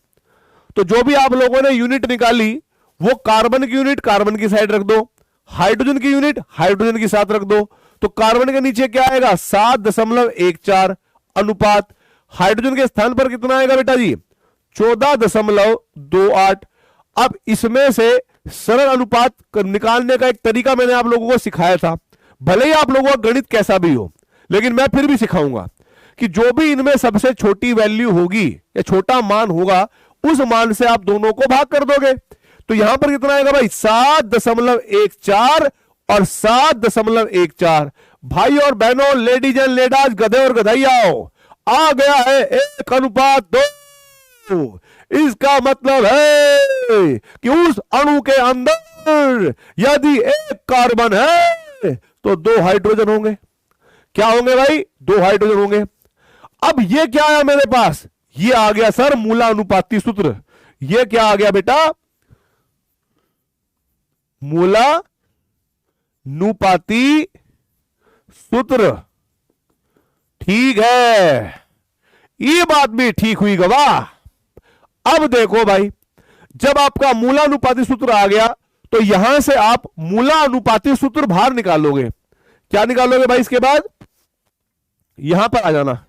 A: तो जो भी आप लोगों ने यूनिट निकाली वो कार्बन की यूनिट कार्बन की साइड रख दो, हाइड्रोजन की यूनिट हाइड्रोजन की साथ रख दो। तो कार्बन के नीचे क्या आएगा 7.14 अनुपात, हाइड्रोजन के स्थान पर कितना आएगा बेटा जी 14.28। अब इसमें से सरल अनुपात निकालने का एक तरीका मैंने आप लोगों को सिखाया था, भले ही आप लोगों का गणित कैसा भी हो, लेकिन मैं फिर भी सिखाऊंगा कि जो भी इनमें सबसे छोटी वैल्यू होगी या छोटा मान होगा उस मान से आप दोनों को भाग कर दोगे। तो यहां पर कितना आएगा भाई 7.14 और 7.14। भाई और बहनों, लेडीज एंड लेडाज, गधे और गधैयाओ, आ गया है 1:2। इसका मतलब है कि उस अणु के अंदर यदि एक कार्बन है तो 2 हाइड्रोजन होंगे। क्या होंगे भाई 2 हाइड्रोजन होंगे। अब ये क्या आया मेरे पास, ये आ गया सर मूलानुपाती सूत्र। ये क्या आ गया बेटा मूलानुपाती सूत्र। ठीक है, ये बात भी ठीक हुई गवाह। अब देखो भाई, जब आपका मूलानुपाती सूत्र आ गया तो यहां से आप मूलानुपाती सूत्र बाहर निकालोगे। क्या निकालोगे भाई, इसके बाद यहां पर आ जाना,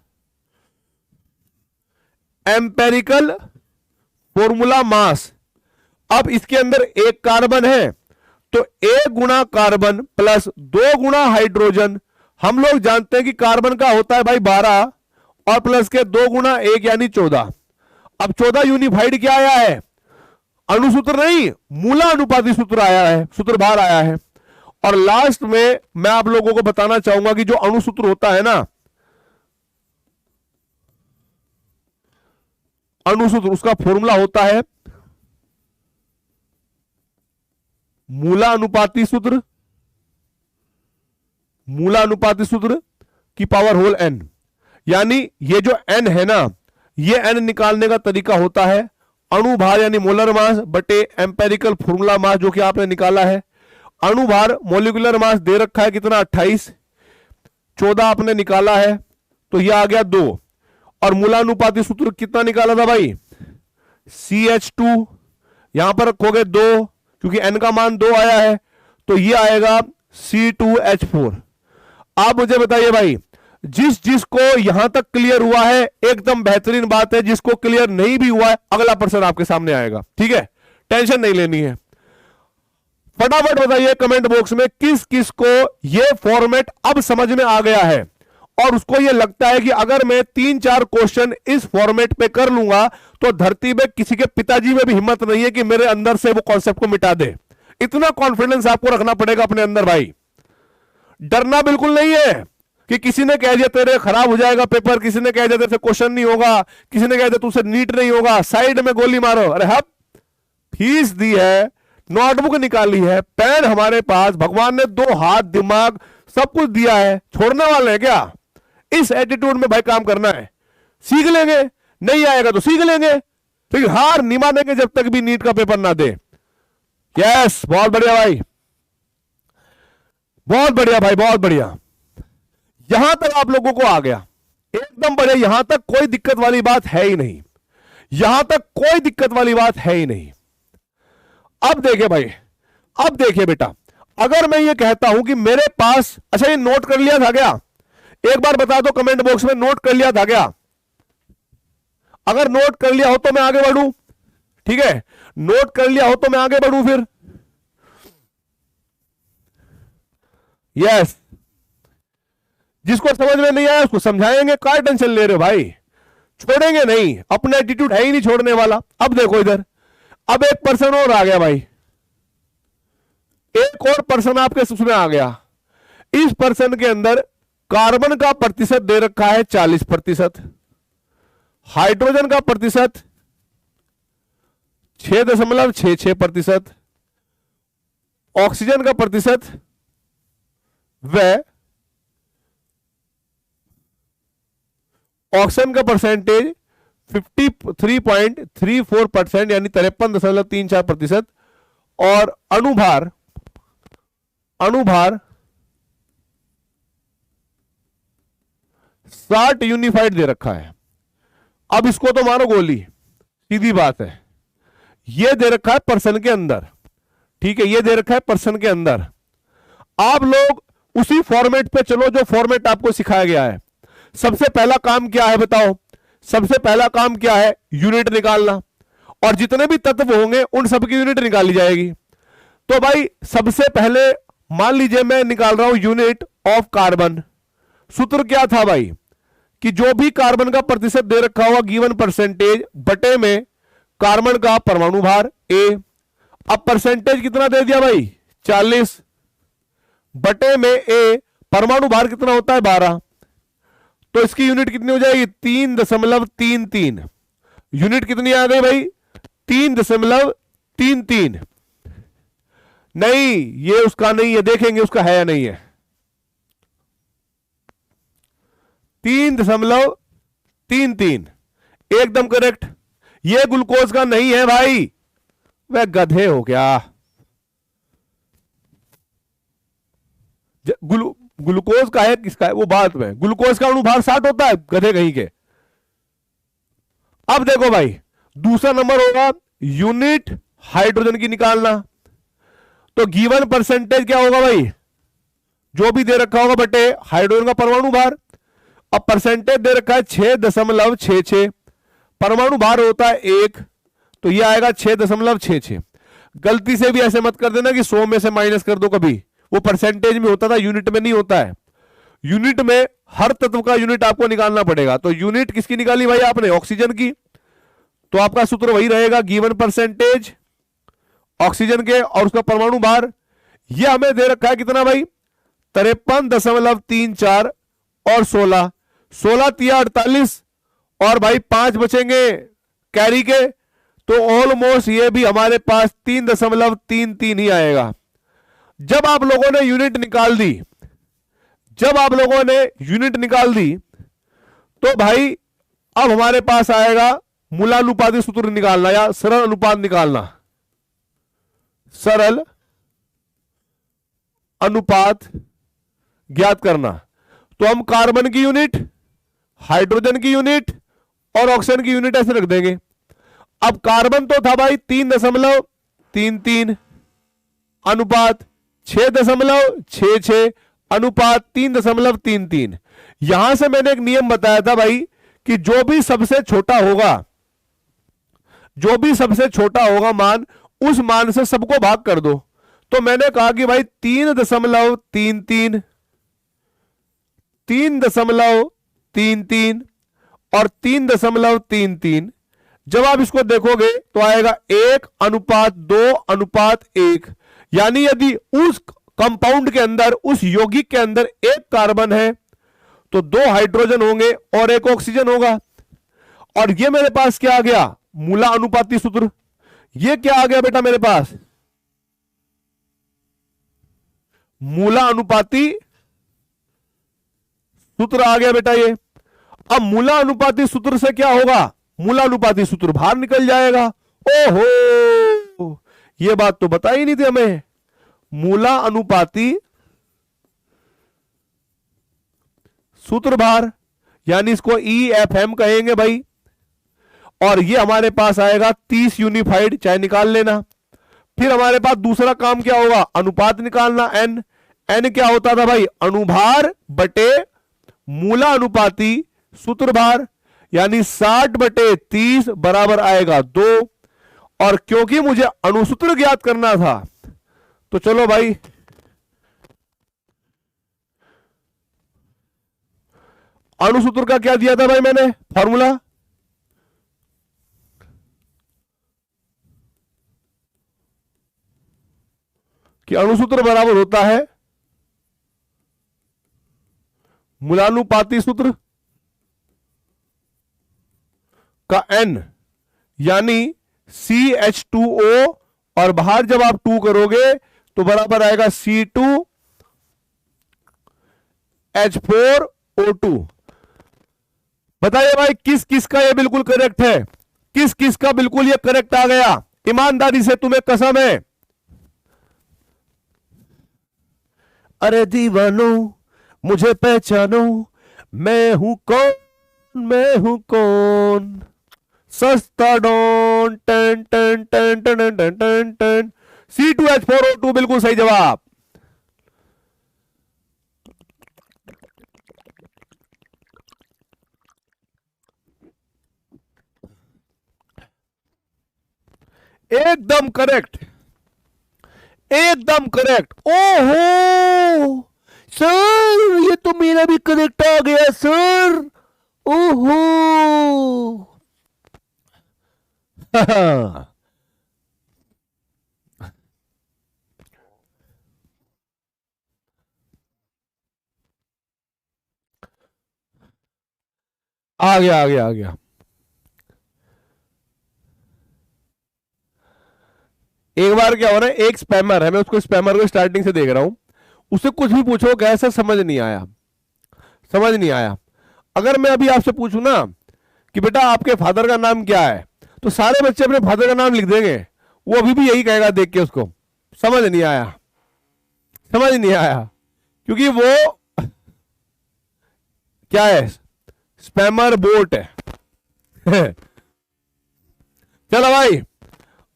A: एम्पेरिकल फॉर्मूला मास। अब इसके अंदर एक कार्बन है तो 1 गुणा कार्बन प्लस 2 गुणा हाइड्रोजन। हम लोग जानते हैं कि कार्बन का होता है भाई 12 और प्लस के 2 गुणा 1 यानी 14। अब 14 यूनिफाइड क्या आया है, अणुसूत्र नहीं मूलानुपाती सूत्र आया है, सूत्र बाहर आया है। और लास्ट में मैं आप लोगों को बताना चाहूंगा कि जो अणुसूत्र होता है ना, अणुसूत्र, उसका फॉर्मूला होता है मूलानुपाती सूत्र, मूलानुपाती सूत्र की पावर होल n। यानी ये जो n है ना, ये n निकालने का तरीका होता है अणुभार यानी मोलर मास बटे एम्पेरिकल फॉर्मूला मास जो कि आपने निकाला है। अणुभार मोलिकुलर मास दे रखा है कितना 28, 14 आपने निकाला है तो ये आ गया 2। और मूलानुपाती सूत्र कितना निकाला था भाई CH2, यहां पर रखोगे 2 क्योंकि n का मान 2 आया है तो ये आएगा C2H4। आप मुझे बताइए भाई, जिसको यहां तक क्लियर हुआ है एकदम बेहतरीन बात है, जिसको क्लियर नहीं भी हुआ है अगला पर्सन आपके सामने आएगा, ठीक है, टेंशन नहीं लेनी है। फटाफट बताइए कमेंट बॉक्स में किस किस को यह फॉर्मेट अब समझ में आ गया है और उसको यह लगता है कि अगर मैं 3-4 क्वेश्चन इस फॉर्मेट पे कर लूंगा तो धरती में किसी के पिताजी में भी हिम्मत नहीं है कि मेरे अंदर से वो कॉन्सेप्ट को मिटा दे। इतना कॉन्फिडेंस आपको रखना पड़ेगा अपने अंदर भाई। डरना बिल्कुल नहीं है कि किसी ने कह दिया तेरे खराब हो जाएगा पेपर, किसी ने कह दिया तेरे से क्वेश्चन नहीं होगा, किसी ने कह दिया तुझसे नीट नहीं होगा, साइड में गोली मारो। अरे हब फीस दी है, नोटबुक निकाली है, पेन हमारे पास, भगवान ने 2 हाथ दिमाग सब कुछ दिया है, छोड़ने वाले हैं क्या? इस एटीट्यूड में भाई काम करना है। सीख लेंगे, नहीं आएगा तो सीख लेंगे, लेकिन हार नहीं मानेंगे जब तक भी नीट का पेपर ना दे। यस, बहुत बढ़िया भाई, बहुत बढ़िया भाई, बहुत बढ़िया। यहां तक आप लोगों को आ गया एकदम बढ़िया, यहां तक कोई दिक्कत वाली बात है ही नहीं, यहां तक कोई दिक्कत वाली बात है ही नहीं। अब देखिए भाई, अब देखिए बेटा, अगर मैं ये कहता हूं कि मेरे पास, अच्छा ये नोट कर लिया था क्या? एक बार बता दो कमेंट बॉक्स में, नोट कर लिया था क्या? अगर नोट कर लिया हो तो मैं आगे बढ़ूं, ठीक है, नोट कर लिया हो तो मैं आगे बढ़ूं फिर। यस, जिसको समझ में नहीं आया उसको समझाएंगे, क्या टेंशन ले रहे हो भाई, छोड़ेंगे नहीं, अपना एटीट्यूड है ही नहीं छोड़ने वाला। अब देखो इधर, अब एक पर्सन और आ गया भाई, एक और पर्सन आपके उसमें आ गया। इस पर्सन के अंदर कार्बन का प्रतिशत दे रखा है 40%, हाइड्रोजन का प्रतिशत 6.66%, ऑक्सीजन का प्रतिशत वह ऑक्सीजन का परसेंटेज 53.34% यानी 53.34%, और अणुभार अणुभार 60 यूनिफाइड दे रखा है। अब इसको तो मारो गोली, सीधी बात है। ये दे रखा है पर्सन के अंदर, ठीक है, ये दे रखा है पर्सन के अंदर। आप लोग उसी फॉर्मेट पे चलो जो फॉर्मेट आपको सिखाया गया है। सबसे पहला काम क्या है बताओ? सबसे पहला काम क्या है? यूनिट निकालना, और जितने भी तत्व होंगे उन सबकी यूनिट निकाली जाएगी। तो भाई सबसे पहले मान लीजिए मैं निकाल रहा हूं यूनिट ऑफ कार्बन। सूत्र क्या था भाई? कि जो भी कार्बन का प्रतिशत दे रखा होगा गिवन परसेंटेज बटे में कार्बन का परमाणु भार ए। अब परसेंटेज कितना दे दिया भाई? 40 बटे में ए, परमाणु भार कितना होता है? 12। तो इसकी यूनिट कितनी हो जाएगी? 3.33। यूनिट कितनी आ गई भाई? 3.33। नहीं, ये उसका नहीं है, देखेंगे उसका है या नहीं है। 3.33 एकदम करेक्ट। ये ग्लूकोज का नहीं है भाई, वह गधे हो क्या? ग्लूकोज का है, किसका है वो बात में। ग्लूकोज का अणुभार 60 होता है, गधे कहीं के। अब देखो भाई, दूसरा नंबर होगा यूनिट हाइड्रोजन की निकालना। तो गिवन परसेंटेज क्या होगा भाई? जो भी दे रखा होगा बटे हाइड्रोजन का परमाणु भार। अब परसेंटेज दे रखा है 6.66, परमाणु भार होता है 1, तो ये आएगा 6.66। गलती से भी ऐसे मत कर देना कि 100 में से माइनस कर दो, कभी वो परसेंटेज में होता था, यूनिट में नहीं होता है। यूनिट में हर तत्व का यूनिट आपको निकालना पड़ेगा। तो यूनिट किसकी निकाली भाई आपने? ऑक्सीजन की। तो आपका सूत्र वही रहेगा, गिवन परसेंटेज ऑक्सीजन के और उसका परमाणु भार। ये हमें दे रखा है कितना भाई? 53.34 और 16 तिया 48, और भाई 5 बचेंगे कैरी के। तो ऑलमोस्ट ये भी हमारे पास 3.33 ही आएगा। जब आप लोगों ने यूनिट निकाल दी, तो भाई अब हमारे पास आएगा मूलानुपाती सूत्र निकालना या सरल अनुपात निकालना। सरल अनुपात ज्ञात करना। तो हम कार्बन की यूनिट, हाइड्रोजन की यूनिट और ऑक्सीजन की यूनिट ऐसे रख देंगे। अब कार्बन तो था भाई 3.33 अनुपात 6.66 अनुपात 3.33। यहां से मैंने एक नियम बताया था भाई कि जो भी सबसे छोटा होगा मान, उस मान से सबको भाग कर दो। तो मैंने कहा कि भाई 3.33 और 3.33। जब आप इसको देखोगे तो आएगा 1:2:1। यानी यदि उस कंपाउंड के अंदर, उस यौगिक के अंदर एक कार्बन है तो 2 हाइड्रोजन होंगे और 1 ऑक्सीजन होगा। और ये मेरे पास क्या आ गया? मूला अनुपाती सूत्र। ये क्या आ गया बेटा मेरे पास? मूला अनुपाती सूत्र आ गया बेटा ये। अब मूला अनुपाती सूत्र से क्या होगा? मूला अनुपाती सूत्र बाहर निकल जाएगा। ओहो, ये बात तो बताई नहीं थी हमें। मूला अनुपाती सूत्र बाहर, यानी इसको EFM कहेंगे भाई। और ये हमारे पास आएगा 30 यूनिफाइड, चाहे निकाल लेना। फिर हमारे पास दूसरा काम क्या होगा? अनुपात निकालना। N क्या होता था भाई? अणुभार बटे मूला अनुपाती सूत्र भार, यानी 60/30 बराबर आएगा 2। और क्योंकि मुझे अणुसूत्र ज्ञात करना था, तो चलो भाई अणुसूत्र का क्या दिया था भाई मैंने? फॉर्मूला कि अणुसूत्र बराबर होता है मूलानुपाती सूत्र का N, यानी CH2O, और बाहर जब आप 2 करोगे तो बराबर आएगा C2H4O2। बताइए भाई किस किस का ये बिल्कुल करेक्ट है? किस किस का बिल्कुल ये करेक्ट आ गया? ईमानदारी से, तुम्हें कसम है। अरे दीवानो मुझे पहचानो, मैं हूं कौन, मैं हूं कौन, सस्ता डॉन, टन टन टन टन टन टन टन। C2H4O2 बिल्कुल सही जवाब। एकदम करेक्ट, एकदम करेक्ट। ओहो सर, ये तो मेरा भी करेक्ट आ गया सर। ओहो आ गया, आ गया, आ गया। एक बार क्या हो रहा है, एक स्पैमर है, मैं उसको स्पैमर को स्टार्टिंग से देख रहा हूं, उससे कुछ भी पूछो कैसे समझ नहीं आया, समझ नहीं आया। अगर मैं अभी आपसे पूछूं ना कि बेटा आपके फादर का नाम क्या है, तो सारे बच्चे अपने फादर का नाम लिख देंगे, वो अभी भी यही कहेगा देख के उसको समझ नहीं आया, समझ नहीं आया, क्योंकि वो क्या है, स्पैमर बोट है। चलो भाई,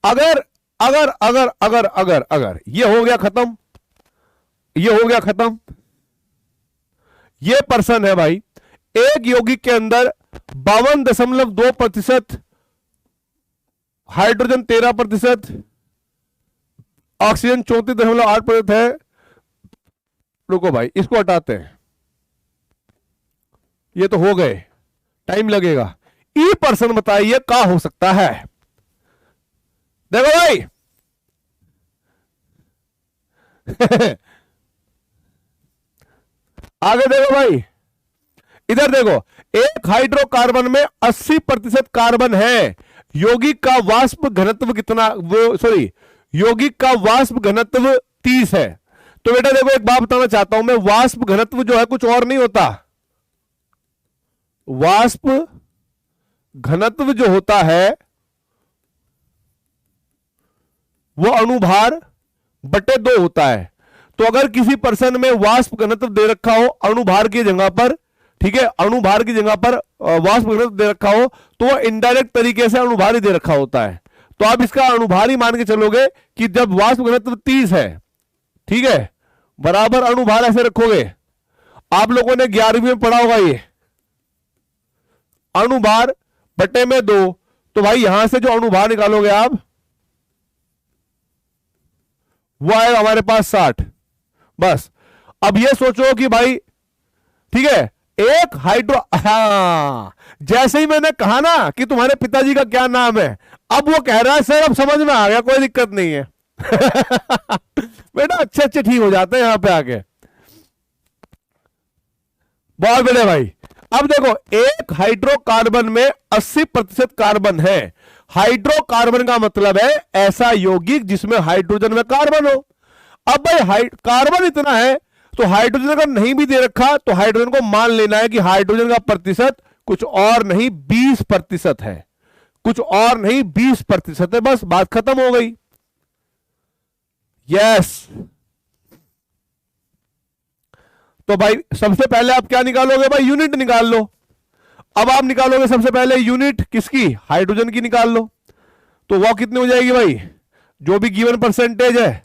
A: अगर अगर अगर अगर अगर अगर ये हो गया खत्म, ये हो गया खत्म। ये पर्सन है भाई, एक यौगिक के अंदर 52.2%, हाइड्रोजन 13%, ऑक्सीजन 34.8% है। रुको भाई, इसको हटाते हैं, ये तो हो गए, टाइम लगेगा। ई पर्सन बताइए क्या हो सकता है। देखो भाई आगे देखो भाई, इधर देखो, एक हाइड्रोकार्बन में 80% कार्बन है, यौगिक का वाष्प घनत्व कितना, वो सॉरी, यौगिक का वाष्प घनत्व 30 है। तो बेटा देखो, एक बात बताना चाहता हूं मैं, वाष्प घनत्व जो है कुछ और नहीं होता, वाष्प घनत्व जो होता है वो अणुभार बटे 2 होता है। तो अगर किसी पर्सन में वाष्प घनत्व दे रखा हो अणुभार की जगह पर, ठीक है, अणुभार की जगह पर वाष्प घनत्व दे रखा हो, तो वो इनडायरेक्ट तरीके से अणुभार ही दे रखा होता है। तो आप इसका अणुभार ही मान के चलोगे कि जब वाष्प घनत्व 30 है, ठीक है, बराबर अणुभार ऐसे रखोगे। आप लोगों ने 11वीं में पढ़ा होगा ये, अणुभार बटे में 2, तो भाई यहां से जो अणुभार निकालोगे आप, वो आएगा हमारे पास 60। बस अब ये सोचो कि भाई, ठीक है, एक हाइड्रो, हाँ, जैसे ही मैंने कहा ना कि तुम्हारे पिताजी का क्या नाम है, अब वो कह रहा है सर अब समझ में आ गया, कोई दिक्कत नहीं है। बेटा अच्छे अच्छे ठीक हो जाते हैं यहां पे आके, बहुत बढ़िया भाई। अब देखो, एक हाइड्रोकार्बन में 80% कार्बन है, हाइड्रोकार्बन का मतलब है ऐसा यौगिक जिसमें हाइड्रोजन में कार्बन हो। अब भाई कार्बन इतना है, तो हाइड्रोजन अगर नहीं भी दे रखा तो हाइड्रोजन को मान लेना है कि हाइड्रोजन का प्रतिशत कुछ और नहीं 20% है, कुछ और नहीं 20% है, बस बात खत्म हो गई। यस, तो भाई सबसे पहले आप क्या निकालोगे भाई, यूनिट निकाल लो। अब आप निकालोगे सबसे पहले यूनिट किसकी, हाइड्रोजन की निकाल लो। तो वो कितनी हो जाएगी भाई, जो भी गिवन परसेंटेज है,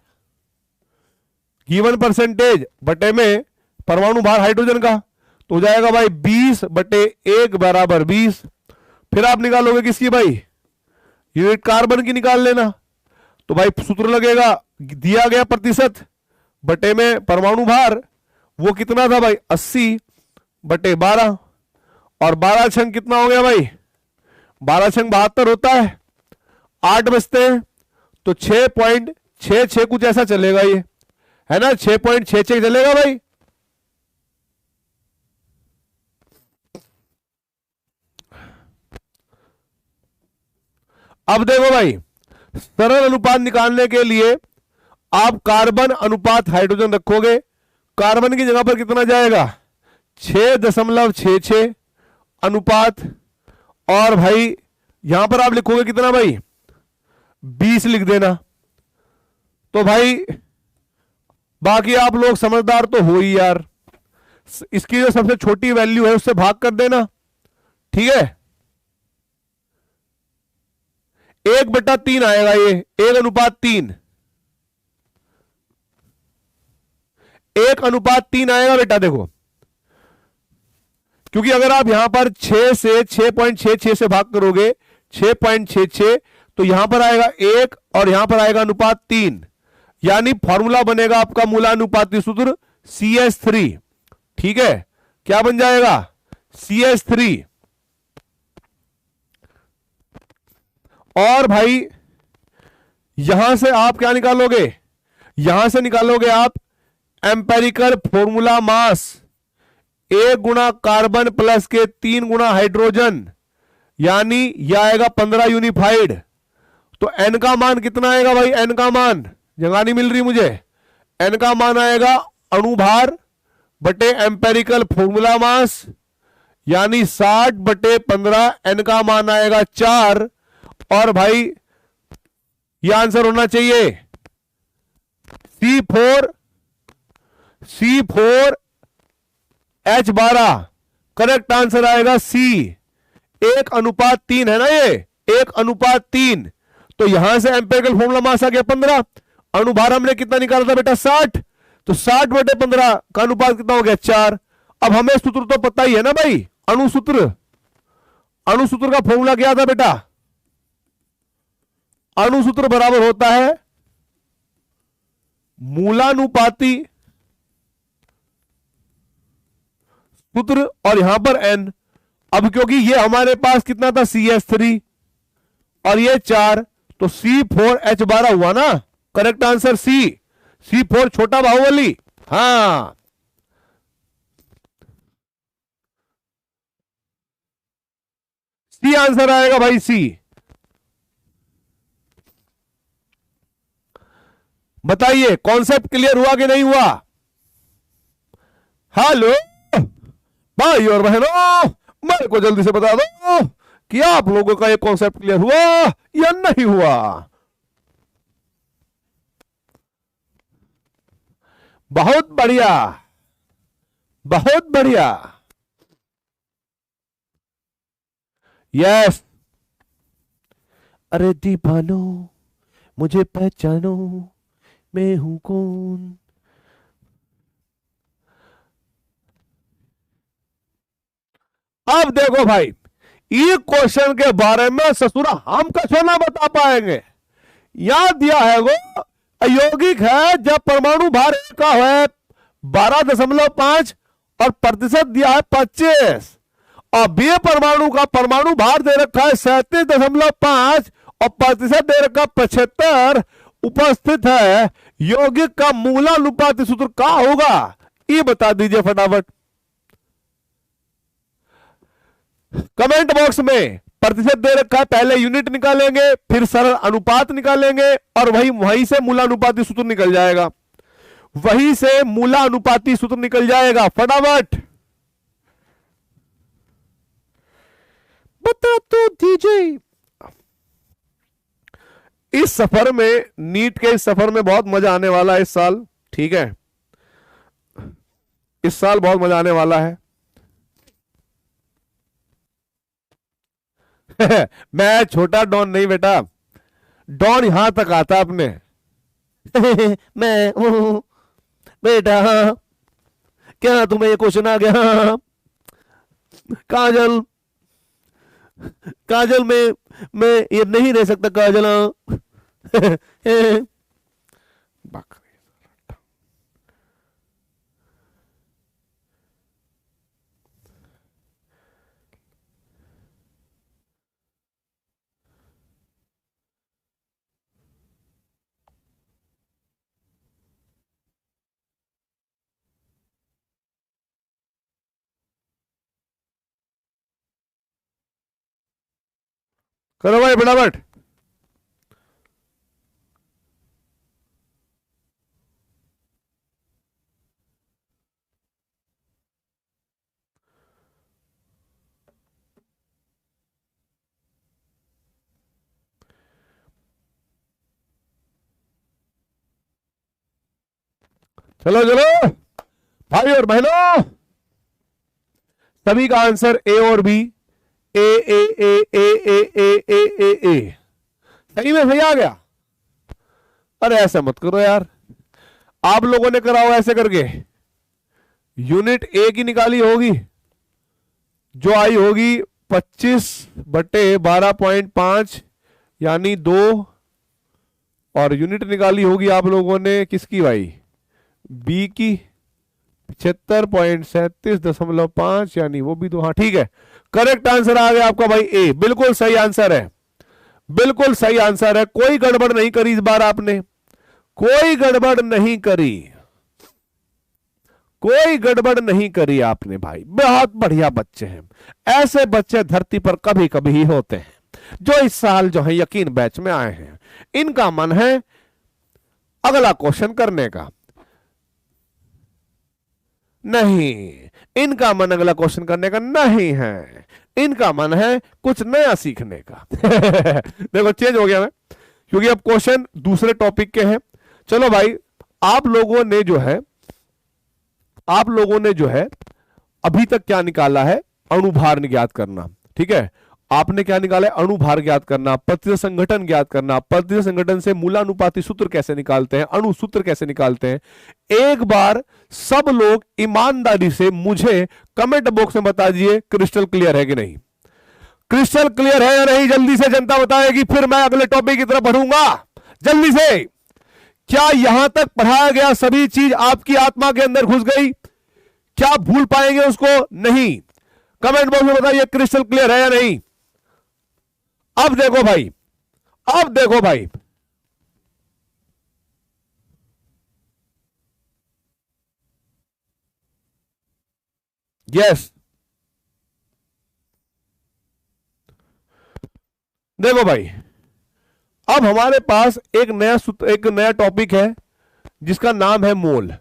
A: गिवन परसेंटेज बटे में परमाणु भार हाइड्रोजन का, तो हो जाएगा भाई 20/1 बराबर 20। फिर आप निकालोगे किसकी भाई, यूनिट कार्बन की निकाल लेना। तो भाई सूत्र लगेगा, दिया गया प्रतिशत बटे में परमाणु भार, वो कितना था भाई 80/12, और 12 छंग कितना हो गया भाई, 12 छंग 72 होता है, 8 बचते हैं, तो 6.66 कुछ ऐसा चलेगा ये, है ना, 6.66 चलेगा भाई। अब देखो भाई, सरल अनुपात निकालने के लिए आप कार्बन अनुपात हाइड्रोजन रखोगे, कार्बन की जगह पर कितना जाएगा 6.66 अनुपात, और भाई यहां पर आप लिखोगे कितना भाई 20 लिख देना। तो भाई बाकी आप लोग समझदार तो हो ही यार, इसकी जो सबसे छोटी वैल्यू है उससे भाग कर देना, ठीक है। 1/3 आएगा ये, 1:3, 1:3 आएगा बेटा देखो, क्योंकि अगर आप यहां पर 6 से 6.66 से भाग करोगे, 6.66, तो यहां पर आएगा 1 और यहां पर आएगा अनुपात 3, यानी फॉर्मूला बनेगा आपका मूलानुपाती सूत्र CS3, ठीक है। क्या बन जाएगा? CS3। और भाई यहां से आप क्या निकालोगे? यहां से निकालोगे आप एम्पेरिकल फॉर्मूला मास, 1 गुणा कार्बन प्लस के 3 गुणा हाइड्रोजन, यानी यह आएगा 15 यूनिफाइड। तो एन का मान कितना आएगा भाई? एन का मान जगह नहीं मिल रही मुझे, एन का मान आएगा अणुभार बटे एम्पेरिकल फॉर्मूला मास, यानी 60/15, एन का मान आएगा 4। और भाई यह आंसर होना चाहिए C4H12। करेक्ट आंसर आएगा सी। 1:3 है ना ये, 1:3। तो यहां से एम्पेरिकल फॉर्मूला मास आ गया 15, अणुभार हमने कितना निकाला था बेटा? 60। तो 60/15 का अनुपात कितना हो गया? 4। अब हमें सूत्र तो पता ही है ना भाई, अणुसूत्र। अणुसूत्र का फॉर्मूला क्या था बेटा? अणुसूत्र बराबर होता है मूलानुपाती सूत्र और यहां पर n। अब क्योंकि ये हमारे पास कितना था? CS3 और ये 4, तो C4H12 हुआ ना। करेक्ट आंसर C4 छोटा बाहुबली। हाँ, सी आंसर आएगा भाई, सी। बताइए कॉन्सेप्ट क्लियर हुआ कि नहीं हुआ? हेलो भाई और बहनों, मेरे को जल्दी से बता दो कि आप लोगों का ये कॉन्सेप्ट क्लियर हुआ या नहीं हुआ। बहुत बढ़िया, बहुत बढ़िया। यस। अरे दीवानो मुझे पहचानो, मैं हूं कौन। अब देखो भाई, ये क्वेश्चन के बारे में ससुरा हम कछो ना बता पाएंगे। याद दिया है वो अयौगिक है जब परमाणु भार का है 12.5 और प्रतिशत दिया है 25, और बे परमाणु का परमाणु भार दे रखा है 37.5 और प्रतिशत दे रखा 75 उपस्थित है। यौगिक का मूलानुपाती सूत्र क्या होगा? ये बता दीजिए फटाफट कमेंट बॉक्स में। प्रतिशत दे रखा है, पहले यूनिट निकालेंगे, फिर सरल अनुपात निकालेंगे, और वहीं से मूलानुपाती सूत्र निकल जाएगा। वहीं से मूलानुपाती सूत्र निकल जाएगा। फटाफट बता तो दीजिए। इस सफर में, नीट के इस सफर में बहुत मजा आने वाला है इस साल, ठीक है। इस साल बहुत मजा आने वाला है। मैं छोटा डॉन नहीं बेटा, डॉन यहां तक आता अपने। मैं हूं बेटा। क्या तुम्हें ये क्वेश्चन आ गया? काजल, काजल मैं ये नहीं रह सकता काजल। बकरी। करो भाई फटाफट। चलो चलो भाई और बहनों, सभी का आंसर ए और बी। ए ए ए ए ए ए ए ए ए सही में सही आ गया। अरे ऐसा मत करो यार, आप लोगों ने करा हो ऐसे करके। यूनिट ए की निकाली होगी जो आई होगी 25/12.5 यानी 2, और यूनिट निकाली होगी आप लोगों ने किसकी भाई, बी की 75.37.5 यानी वो भी 2। हाँ ठीक है, करेक्ट आंसर आ गया आपका भाई ए, बिल्कुल सही आंसर है, बिल्कुल सही आंसर है। कोई गड़बड़ नहीं करी इस बार आपने, कोई गड़बड़ नहीं करी, कोई गड़बड़ नहीं करी आपने भाई, बहुत बढ़िया बच्चे हैं। ऐसे बच्चे धरती पर कभी कभी ही होते हैं जो इस साल जो है यकीन बैच में आए हैं। इनका मन है अगला क्वेश्चन करने का, नहीं, इनका मन अगला क्वेश्चन करने का नहीं है, इनका मन है कुछ नया सीखने का। देखो चेंज हो गया मैं, क्योंकि अब क्वेश्चन दूसरे टॉपिक के हैं। चलो भाई, आप लोगों ने जो है अभी तक क्या निकाला है, अणुभार ज्ञात करना, ठीक है। आपने क्या निकाला है, अणुभार ज्ञात करना, प्रतिशत संघटन ज्ञात करना, प्रतिशत संघटन से मूलानुपाती सूत्र कैसे निकालते हैं, अणु सूत्र कैसे निकालते हैं। एक बार सब लोग ईमानदारी से मुझे कमेंट बॉक्स में बता दीजिए क्रिस्टल क्लियर है कि नहीं, क्रिस्टल क्लियर है या नहीं, जल्दी से जनता बताएगी, फिर मैं अगले टॉपिक की तरफ बढ़ूंगा। जल्दी से, क्या यहां तक पढ़ाया गया सभी चीज आपकी आत्मा के अंदर घुस गई, क्या भूल पाएंगे उसको, नहीं। कमेंट बॉक्स में बताइए क्रिस्टल क्लियर है या नहीं। अब देखो भाई, अब देखो भाई, यस, देखो भाई, अब हमारे पास एक नया टॉपिक है जिसका नाम है मोल,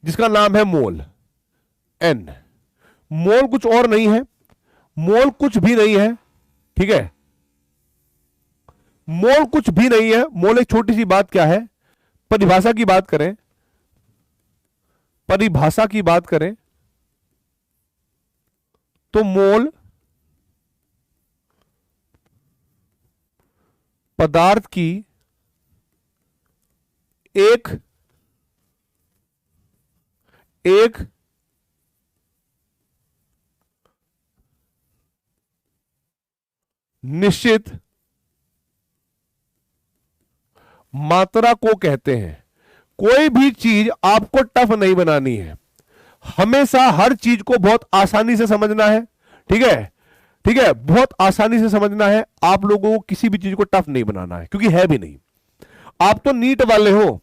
A: जिसका नाम है मोल, एन। मोल कुछ और नहीं है, मोल कुछ भी नहीं है, ठीक है, मोल कुछ भी नहीं है। मोल एक छोटी सी बात क्या है, परिभाषा की बात करें, परिभाषा की बात करें तो मोल पदार्थ की एक निश्चित मात्रा को कहते हैं। कोई भी चीज आपको टफ नहीं बनानी है, हमेशा हर चीज को बहुत आसानी से समझना है, ठीक है, ठीक है, बहुत आसानी से समझना है। आप लोगों को किसी भी चीज को टफ नहीं बनाना है, क्योंकि है भी नहीं। आप तो नीट वाले हो,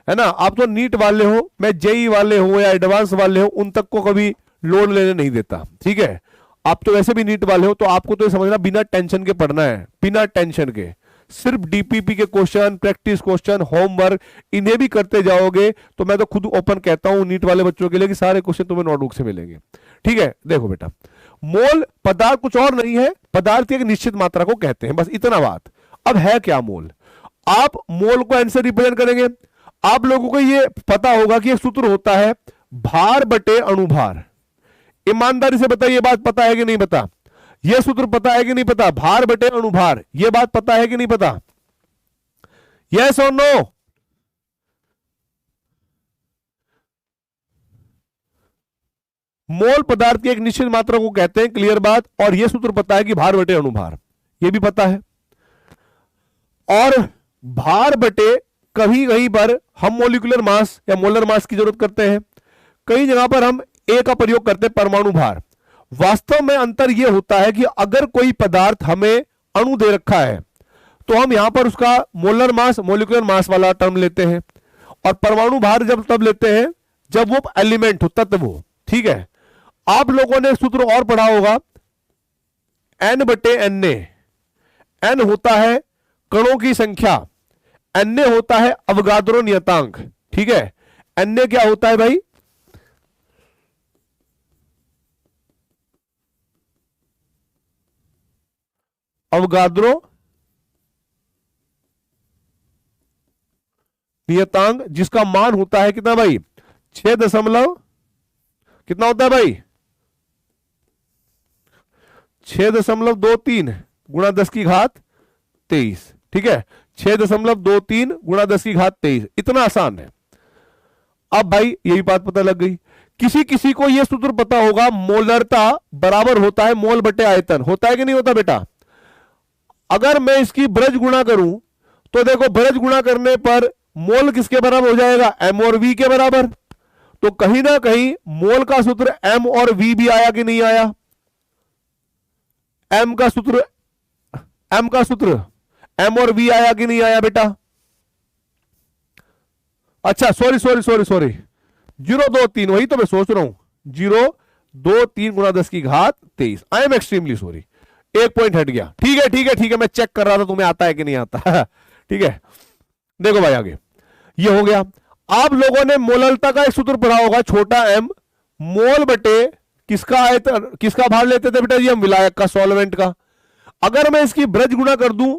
A: है ना, आप तो नीट वाले हो, मैं जेई वाले हो या एडवांस वाले हो, उन तक को कभी लोड लेने नहीं देता, ठीक है। आप तो वैसे भी नीट वाले हो, तो आपको तो समझना बिना टेंशन के पढ़ना है, बिना टेंशन के। सिर्फ डीपीपी के क्वेश्चन, प्रैक्टिस क्वेश्चन, होमवर्क, इन्हें भी करते जाओगे तो मैं तो खुद ओपन कहता हूं नीट वाले बच्चों के लिए कि सारे क्वेश्चन तुम्हें नोटबुक से मिलेंगे, ठीक है। देखो बेटा, मोल पदार्थ कुछ और नहीं है, पदार्थ की एक निश्चित मात्रा को कहते हैं, बस इतना बात। अब है क्या मोल, आप मोल को एन से रिप्रेजेंट करेंगे। आप लोगों को ये पता होगा कि एक सूत्र होता है भार बटे अणुभार। ईमानदारी से बताइए, बात पता है कि नहीं पता, यह सूत्र पता है कि नहीं पता, भार बटे अणुभार, यह बात पता है कि नहीं पता, यस और नो। मोल पदार्थ की एक निश्चित मात्रा को कहते हैं, क्लियर बात। और यह सूत्र पता है कि भार बटे अणुभार, यह भी पता है। और भार बटे कहीं कहीं पर हम मोलिकुलर मास या मोलर मास की जरूरत करते हैं, कई जगह पर हम ए का प्रयोग करते हैं, परमाणु भार। वास्तव में अंतर यह होता है कि अगर कोई पदार्थ हमें अणु दे रखा है तो हम यहां पर उसका मोलर मास, मोलिकुलर मास वाला टर्म लेते हैं, और परमाणु भार जब तब लेते हैं जब वो एलिमेंट हो, तत्व हो, ठीक है। आप लोगों ने सूत्र और पढ़ा होगा, एन बटे एन ए। एन होता है कणों की संख्या, एन ए होता है अवगाद्रो नियतांक, ठीक है। एन ए क्या होता है भाई, अवगाद्रो नियतांक जिसका मान होता है कितना भाई, 6 दशमलव कितना होता है भाई, 6.23 गुणा 10 की घात 23। ठीक है, 6.23 गुणा 10 की घात 23, इतना आसान है। अब भाई यही बात पता लग गई। किसी किसी को यह सूत्र पता होगा, मोलरता बराबर होता है मोल बटे आयतन, होता है कि नहीं होता बेटा। अगर मैं इसकी ब्रज गुणा करूं तो देखो, ब्रज गुणा करने पर मोल किसके बराबर हो जाएगा, एम और वी के बराबर। तो कहीं ना कहीं मोल का सूत्र एम और वी भी आया कि नहीं आया, एम का सूत्र एम और वी आया कि नहीं आया बेटा। अच्छा सॉरी 0.23, वही तो मैं सोच रहा हूं, 0.23 गुणा 10 की घात 23। आई एम एक्सट्रीमली सॉरी, एक पॉइंट हट गया। ठीक है, मैं चेक कर रहा था तुम्हें आता है कि नहीं आता। ठीक है, देखो भाई आगे ये हो गया। आप लोगों ने मोललता का एक सूत्र पढ़ा होगा, छोटा एम मोल बटे किसका आयतन, किसका भार लेते थे बेटा जी हम, विलायक का, सॉल्वेंट का। अगर मैं इसकी ब्रज गुणा कर दूं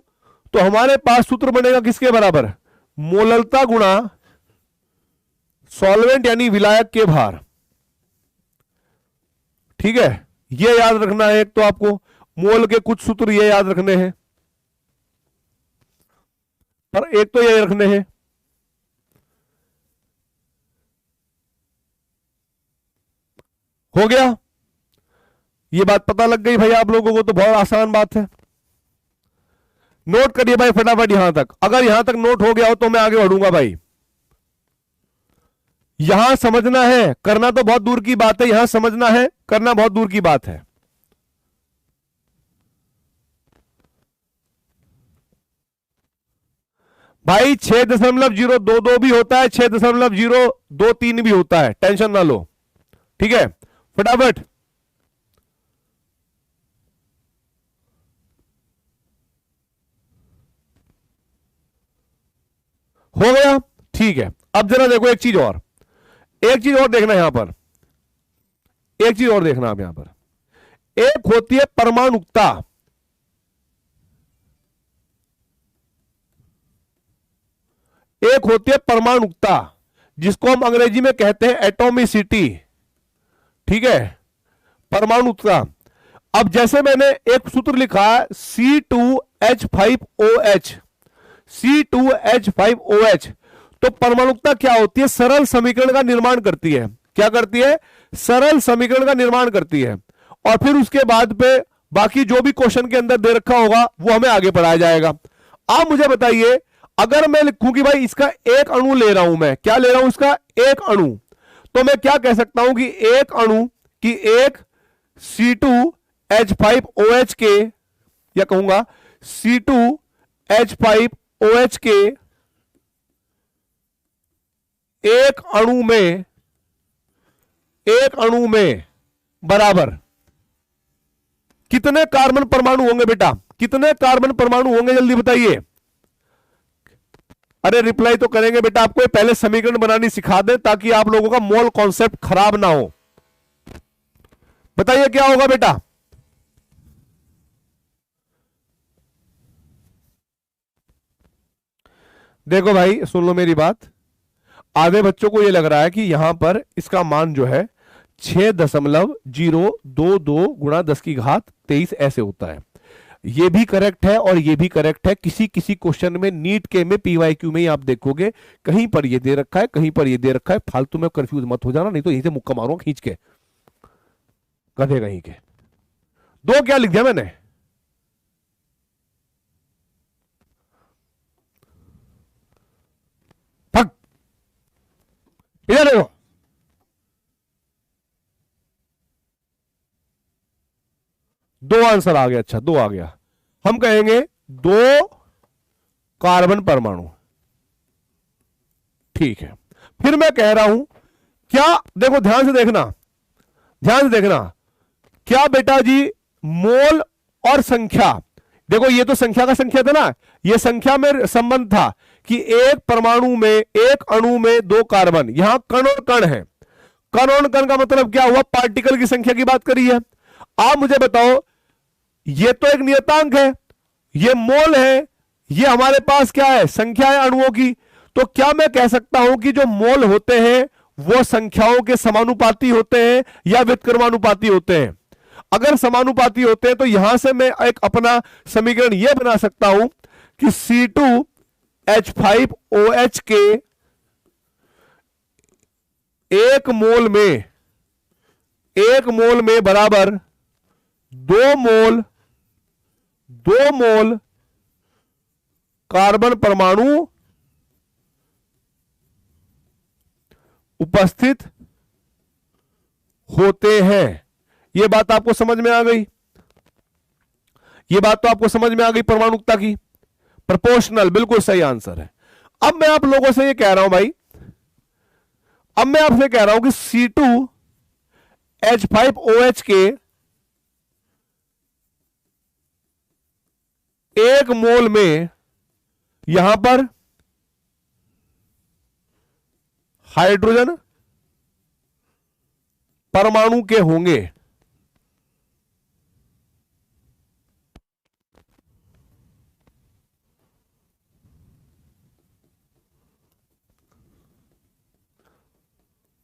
A: तो हमारे पास सूत्र बनेगा किसके बराबर, मोललता गुणा सॉल्वेंट यानी विलायक के भार। ठीक है, यह याद रखना है। एक तो आपको मोल के कुछ सूत्र ये याद रखने हैं, पर एक तो ये रखने हैं। हो गया, ये बात पता लग गई भाई आप लोगों को, तो बहुत आसान बात है। नोट करिए भाई फटाफट यहां तक, अगर यहां तक नोट हो गया हो तो मैं आगे बढ़ूंगा भाई। यहां समझना है, करना तो बहुत दूर की बात है, यहां समझना है, करना बहुत दूर की बात है। भाई 6.022 भी होता है, 6.023 भी होता है, टेंशन ना लो। ठीक है, फटाफट हो गया। ठीक है, अब जरा देखो एक चीज और देखना यहां पर, एक चीज और देखना आप यहां पर। एक होती है परमाणुकता, एक होती है परमाणुकता जिसको हम अंग्रेजी में कहते हैं एटॉमिसिटी। ठीक है, परमाणुकता। अब जैसे मैंने एक सूत्र लिखा है C2H5OH, C2H5OH, तो परमाणुकता क्या होती है, सरल समीकरण का निर्माण करती है। क्या करती है, सरल समीकरण का निर्माण करती है। और फिर उसके बाद पे बाकी जो भी क्वेश्चन के अंदर दे रखा होगा वो हमें आगे पढ़ाया जाएगा। आप मुझे बताइए, अगर मैं लिखूं कि भाई इसका एक अणु ले रहा हूं, मैं क्या ले रहा हूं, इसका एक अणु, तो मैं क्या कह सकता हूं कि एक अणु की एक C2H5OH के, या कहूंगा C2H5OH के एक अणु में बराबर कितने कार्बन परमाणु होंगे बेटा, कितने कार्बन परमाणु होंगे, जल्दी बताइए। अरे रिप्लाई तो करेंगे बेटा, आपको पहले समीकरण बनानी सिखा दें ताकि आप लोगों का मोल कॉन्सेप्ट खराब ना हो। बताइए क्या होगा बेटा, देखो भाई सुन लो मेरी बात। आधे बच्चों को यह लग रहा है कि यहां पर इसका मान जो है 6.022 गुणा 10 की घात 23 ऐसे होता है। ये भी करेक्ट है और ये भी करेक्ट है। किसी किसी क्वेश्चन में, नीट के में, पीवाईक्यू में ही आप देखोगे कहीं पर ये दे रखा है, कहीं पर ये दे रखा है। फालतू में कंफ्यूज मत हो जाना, नहीं तो यहीं से मुक्का मारूंगा खींच के, गधे कहीं के। दो क्या लिख दिया मैंने, फक इधर देखो, दो आंसर आ गया। अच्छा, दो आ गया, हम कहेंगे दो कार्बन परमाणु। ठीक है, फिर मैं कह रहा हूं क्या, देखो ध्यान से देखना, क्या बेटा जी मोल और संख्या, देखो ये तो संख्या का संख्या था ना, ये संख्या में संबंध था कि एक परमाणु में, एक अणु में दो कार्बन, यहां कण और कण है। कण और कण का मतलब क्या हुआ, पार्टिकल की संख्या की बात करी है। आप मुझे बताओ, ये तो एक नियतांक है, ये मोल है, ये हमारे पास क्या है, संख्या है अणुओं की। तो क्या मैं कह सकता हूं कि जो मोल होते हैं वो संख्याओं के समानुपाती होते हैं या व्युत्क्रमानुपाती होते हैं? अगर समानुपाती होते हैं तो यहां से मैं एक अपना समीकरण यह बना सकता हूं कि C2H5OH के एक मोल में बराबर 2 मोल कार्बन परमाणु उपस्थित होते हैं। यह बात आपको समझ में आ गई? यह बात तो आपको समझ में आ गई परमाणुकता की। प्रोपोर्शनल बिल्कुल सही आंसर है। अब मैं आप लोगों से यह कह रहा हूं भाई, अब मैं आपसे कह रहा हूं कि C2H5OH के एक मोल में यहां पर हाइड्रोजन परमाणु के होंगे।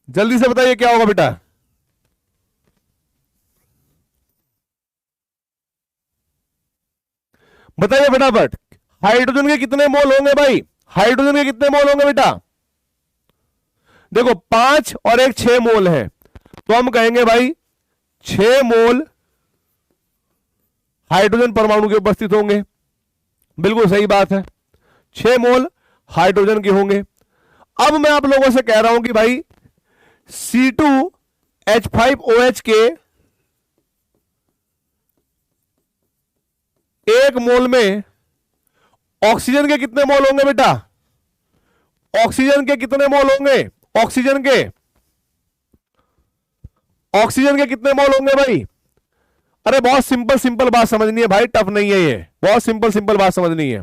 A: जल्दी से बताइए क्या होगा बेटा? बताइए फटाफट। हाइड्रोजन के कितने मोल होंगे भाई? हाइड्रोजन के कितने मोल होंगे बेटा? देखो 5 और 1 6 मोल है, तो हम कहेंगे भाई 6 मोल हाइड्रोजन परमाणु के उपस्थित होंगे। बिल्कुल सही बात है, 6 मोल हाइड्रोजन के होंगे। अब मैं आप लोगों से कह रहा हूं कि भाई C2H5OH के एक मोल में ऑक्सीजन के कितने मोल होंगे बेटा? ऑक्सीजन के कितने मोल होंगे? ऑक्सीजन के कितने मोल होंगे भाई? अरे बहुत सिंपल बात समझनी है भाई, टफ नहीं है ये, बहुत सिंपल बात समझनी है।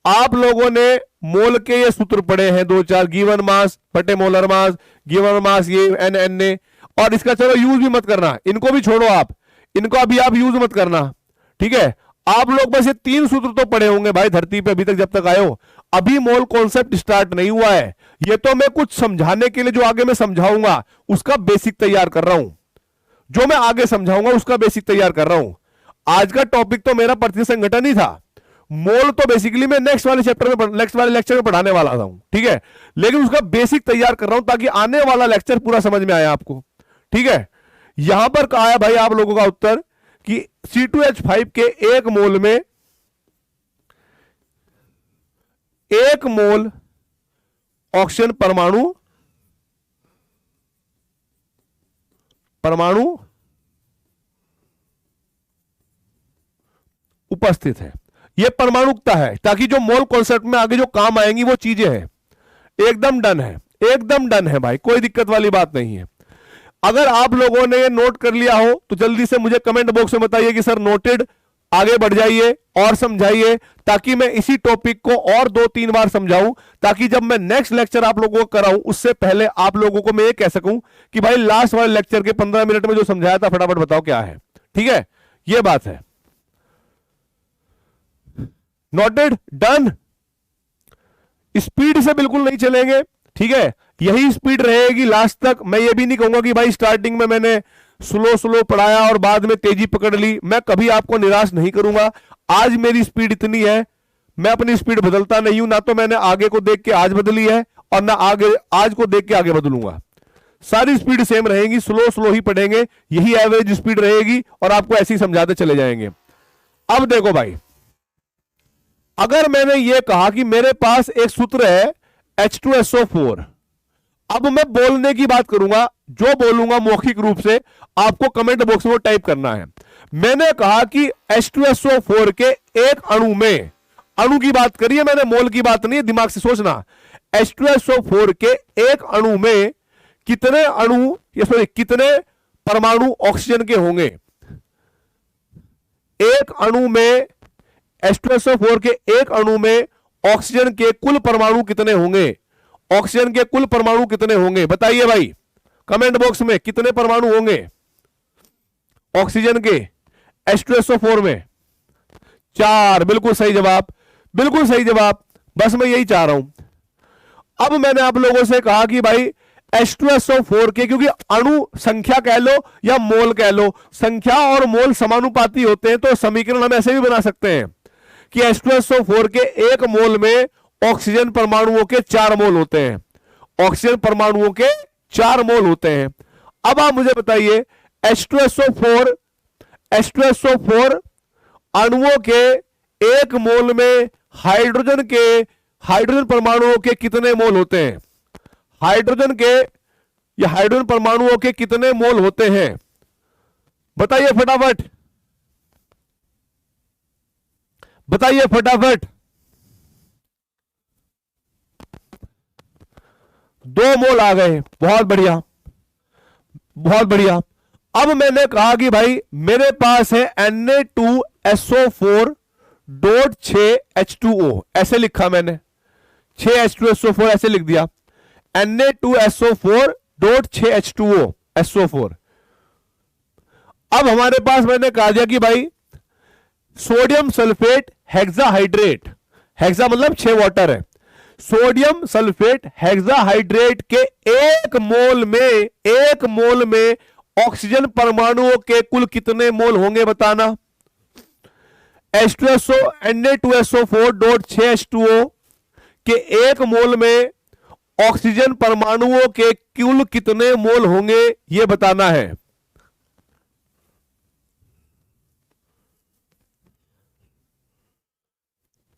A: आप लोगों ने मोल के ये सूत्र पढ़े हैं 2-4, गिवन मास बटे मोलर मास, गिवन मास ये NNA, और इसका चलो यूज भी मत करना, इनको भी छोड़ो आप, इनको अभी आप यूज मत करना, ठीक है? आप लोग बस ये 3 सूत्र तो पढ़े होंगे भाई धरती पे अभी तक जब तक आए हो। अभी मोल कॉन्सेप्ट स्टार्ट नहीं हुआ है, ये तो मैं कुछ समझाने के लिए जो आगे मैं समझाऊंगा उसका बेसिक तैयार कर रहा हूं, जो मैं आगे समझाऊंगा उसका बेसिक तैयार कर रहा हूं। आज का टॉपिक तो मेरा प्रतिनिधि संगठन ही था, मोल तो बेसिकली मैं नेक्स्ट वाले लेक्चर में पढ़ाने वाला था, ठीक है? लेकिन उसका बेसिक तैयार कर रहा हूं ताकि आने वाला लेक्चर पूरा समझ में आए आपको, ठीक है? यहां पर कहा है भाई आप लोगों का उत्तर कि C2H5 के एक मोल में 1 मोल ऑक्सीजन परमाणु उपस्थित है। यह परमाणुकता है, ताकि जो मोल कॉन्सेप्ट में आगे जो काम आएंगी वो चीजें हैं। एकदम डन है, एकदम डन है भाई, कोई दिक्कत वाली बात नहीं है। अगर आप लोगों ने ये नोट कर लिया हो तो जल्दी से मुझे कमेंट बॉक्स में बताइए कि सर नोटेड, आगे बढ़ जाइए और समझाइए, ताकि मैं इसी टॉपिक को और 2-3 बार समझाऊं, ताकि जब मैं नेक्स्ट लेक्चर आप लोगों को कराऊं उससे पहले आप लोगों को मैं ये कह सकूं कि भाई लास्ट वाले लेक्चर के 15 मिनट में जो समझाया था फटाफट बताओ क्या है, ठीक है? ये बात है। Noted, done. स्पीड से बिल्कुल नहीं चलेंगे, ठीक है? यही स्पीड रहेगी लास्ट तक। मैं ये भी नहीं कहूंगा कि भाई स्टार्टिंग में मैंने स्लो पढ़ाया और बाद में तेजी पकड़ ली, मैं कभी आपको निराश नहीं करूंगा। आज मेरी स्पीड इतनी है, मैं अपनी स्पीड बदलता नहीं हूं, ना तो मैंने आगे को देख के आज बदली है और ना आगे आज को देख के आगे बदलूंगा। सारी स्पीड सेम रहेगी, स्लो ही पढ़ेंगे, यही एवरेज स्पीड रहेगी और आपको ऐसे ही समझाते चले जाएंगे। अब देखो भाई, अगर मैंने ये कहा कि मेरे पास एक सूत्र है H2SO4, अब मैं बोलने की बात करूंगा, जो बोलूंगा मौखिक रूप से आपको कमेंट बॉक्स में टाइप करना है। मैंने कहा कि H2SO4 के एक अणु में, अणु की बात करिए मैंने, मोल की बात नहीं है, दिमाग से सोचना। H2SO4 के एक अणु में कितने अणु, कितने परमाणु ऑक्सीजन के होंगे? एक अणु में, H2SO4 के एक अणु में ऑक्सीजन के कुल परमाणु कितने होंगे? ऑक्सीजन के कुल परमाणु कितने होंगे बताइए भाई कमेंट बॉक्स में, कितने परमाणु होंगे ऑक्सीजन के H2SO4 में? 4। बिल्कुल सही जवाब, बिल्कुल सही जवाब, बस मैं यही चाह रहा हूं। अब मैंने आप लोगों से कहा कि भाई H2SO4 के, क्योंकि अणु संख्या कह लो या मोल कह लो, संख्या और मोल समानुपाती होते हैं, तो समीकरण हम ऐसे भी बना सकते हैं कि H2SO4 के एक मोल में ऑक्सीजन परमाणुओं के 4 मोल होते हैं, ऑक्सीजन परमाणुओं के 4 मोल होते हैं। अब आप मुझे बताइए H2SO4 अणुओं के एक मोल में हाइड्रोजन परमाणुओं के कितने मोल होते हैं? हाइड्रोजन परमाणुओं के कितने मोल होते हैं? बताइए फटाफट, बताइए फटाफट। 2 मोल आ गए, बहुत बढ़िया, बहुत बढ़िया। अब मैंने कहा कि भाई मेरे पास है Na2SO4.6H2O, ऐसे लिखा मैंने, 6H2SO4 ऐसे लिख दिया, Na2SO4.6H2O SO4। अब हमारे पास मैंने कहा दिया कि भाई सोडियम सल्फेट हेक्साहाइड्रेट, हेक्सा मतलब 6 वाटर है, सोडियम सल्फेट हेक्साहाइड्रेट के एक मोल में ऑक्सीजन परमाणुओं के कुल कितने मोल होंगे बताना। Na2SO4.6H2O के एक मोल में ऑक्सीजन परमाणुओं के कुल कितने मोल होंगे यह बताना है।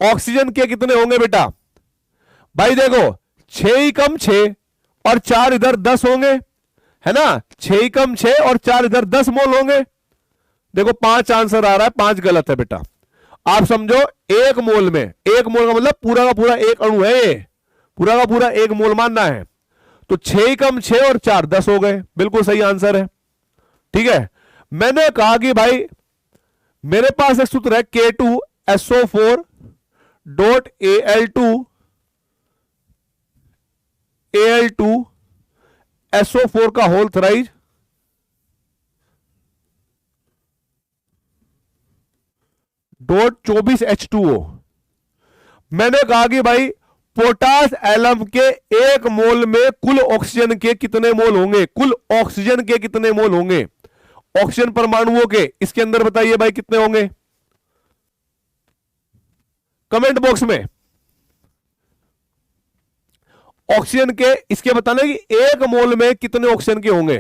A: ऑक्सीजन के कितने होंगे बेटा? भाई देखो 6 ही कम 6 और 4 इधर 10 होंगे, है ना, 6 ही कम 6 और 4 इधर 10 मोल होंगे। देखो 5 आंसर आ रहा है, 5 गलत है बेटा। आप समझो एक मोल में, एक मोल का मतलब पूरा का पूरा एक अणु है, ये पूरा का पूरा एक मोल मानना है, तो 6 ही कम 6 और 4 10 हो गए, बिल्कुल सही आंसर है। ठीक है, मैंने कहा कि भाई मेरे पास एक सूत्र है K2SO4.Al2SO4 का होल थ्राइज .24H2O। मैंने कहा कि भाई पोटास एलम के एक मोल में कुल ऑक्सीजन के कितने मोल होंगे, कुल ऑक्सीजन के कितने मोल होंगे, ऑक्सीजन परमाणुओं के, इसके अंदर बताइए भाई कितने होंगे, कमेंट बॉक्स में। ऑक्सीजन के इसके बताना कि एक मोल में कितने ऑक्सीजन के होंगे।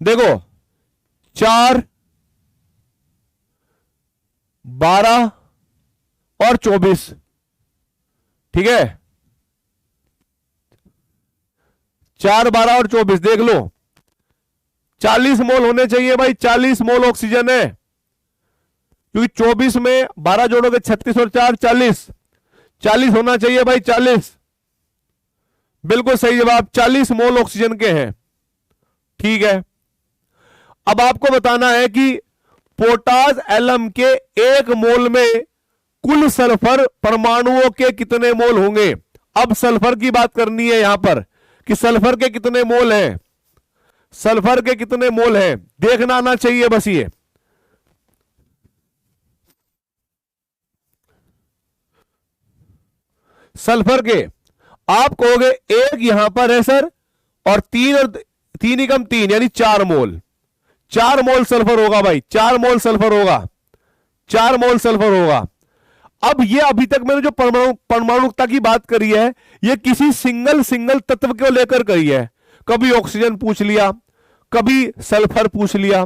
A: देखो 4, 12 और 24, ठीक है, 4, 12 और 24 देख लो, 40 मोल होने चाहिए भाई, 40 मोल ऑक्सीजन है, क्योंकि 24 में 12 जोड़ोगे 36 और 4 40, 40 होना चाहिए भाई, 40, बिल्कुल सही जवाब, 40 मोल ऑक्सीजन के हैं। ठीक है, अब आपको बताना है कि पोटास एलम के एक मोल में कुल सल्फर परमाणुओं के कितने मोल होंगे। अब सल्फर की बात करनी है यहां पर कि सल्फर के कितने मोल हैं, सल्फर के कितने मोल हैं, देखना आना चाहिए बस। ये सल्फर के आप कहोगे एक यहां पर है सर, और 3 ही कम 3 यानी 4 मोल, 4 मोल सल्फर होगा भाई, 4 मोल सल्फर होगा, 4 मोल सल्फर होगा। अब ये अभी तक मैंने जो परमाणुकता की बात करी है, ये किसी सिंगल तत्व को लेकर करी है। कभी ऑक्सीजन पूछ लिया, कभी सल्फर पूछ लिया,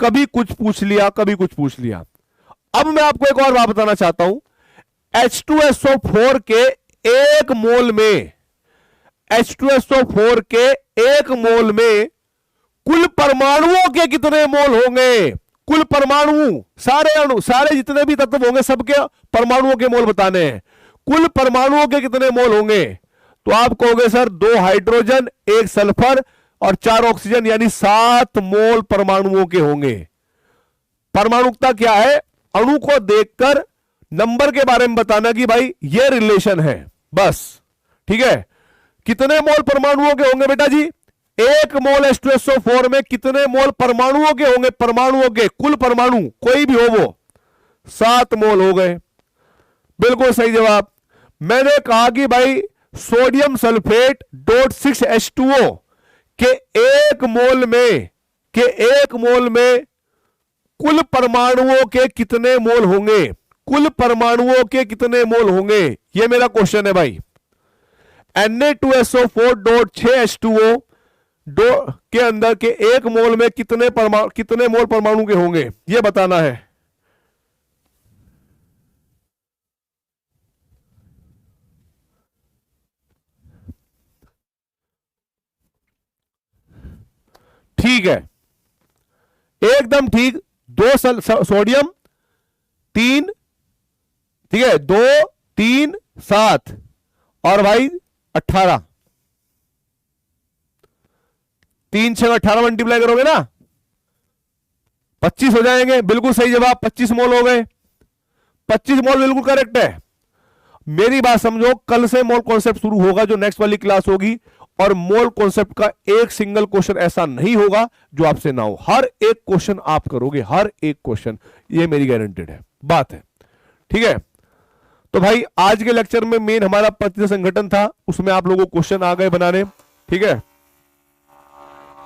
A: कभी कुछ पूछ लिया, कभी कुछ पूछ लिया। अब मैं आपको एक और बात बताना चाहता हूं, H2SO4 के एक मोल में, H2SO4 के एक मोल में कुल परमाणुओं के कितने मोल होंगे, कुल परमाणु, सारे अणु, सारे जितने भी तत्व होंगे सबके परमाणुओं के मोल बताने हैं, कुल परमाणुओं के कितने मोल होंगे। तो आप कहोगे सर 2 हाइड्रोजन 1 सल्फर और 4 ऑक्सीजन, यानी 7 मोल परमाणुओं के होंगे। परमाणुकता क्या है, अणु को देखकर नंबर के बारे में बताना कि भाई ये रिलेशन है, बस। ठीक है, कितने मोल परमाणुओं के होंगे बेटा जी, एक मोल H2SO4 में कितने मोल परमाणुओं के होंगे? परमाणुओं के, कुल परमाणु कोई भी हो वो 7 मोल हो गए। बिल्कुल सही जवाब। मैंने कहा कि भाई सोडियम सल्फेट .6H2O के एक मोल में कुल परमाणुओं के कितने मोल होंगे? कुल परमाणुओं के कितने मोल होंगे, ये मेरा क्वेश्चन है भाई। Na2SO4.6H2O के अंदर के एक मोल में कितने मोल परमाणु के होंगे, ये बताना है। ठीक है, एकदम ठीक। 2 सोडियम 3, ठीक है, 2 3 7 और भाई 18, 3 6 18 मल्टीप्लाई करोगे ना 25 हो जाएंगे। बिल्कुल सही जवाब, 25 मोल हो गए। 25 मोल बिल्कुल करेक्ट है। मेरी बात समझो, कल से मोल कॉन्सेप्ट शुरू होगा जो नेक्स्ट वाली क्लास होगी, और मोल कॉन्सेप्ट का एक सिंगल क्वेश्चन ऐसा नहीं होगा जो आपसे ना हो। हर एक क्वेश्चन आप करोगे, हर एक क्वेश्चन, ये मेरी गारंटेड है बात है। ठीक है, तो भाई आज के लेक्चर में मेन हमारा प्रतिष्ठा संगठन था, उसमें आप लोगों को क्वेश्चन आ गए बनाने। ठीक है,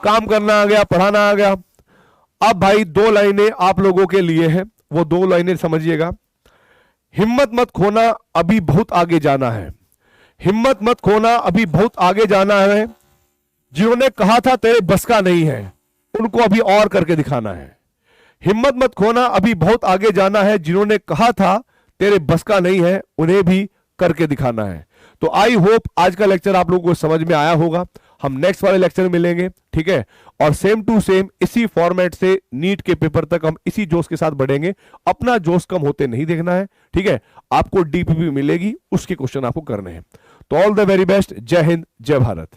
A: काम करना आ गया, पढ़ाना आ गया। अब भाई 2 लाइनें आप लोगों के लिए हैं, वो 2 लाइनें समझिएगा। हिम्मत मत खोना, अभी बहुत आगे जाना है। हिम्मत मत खोना, अभी बहुत आगे जाना है। जिन्होंने कहा था तेरे बस का नहीं है, उनको अभी और करके दिखाना है। हिम्मत मत खोना, अभी बहुत आगे जाना है। जिन्होंने कहा था तेरे बस का नहीं है, उन्हें भी करके दिखाना है। तो आई होप आज का लेक्चर आप लोगों को समझ में आया होगा। हम नेक्स्ट वाले लेक्चर में मिलेंगे, ठीक है, और सेम टू सेम इसी फॉर्मेट से नीट के पेपर तक हम इसी जोश के साथ बढ़ेंगे। अपना जोश कम होते नहीं देखना है, ठीक है। आपको डीपीपी मिलेगी, उसके क्वेश्चन आपको करने हैं। तो ऑल द वेरी बेस्ट। जय हिंद, जय भारत।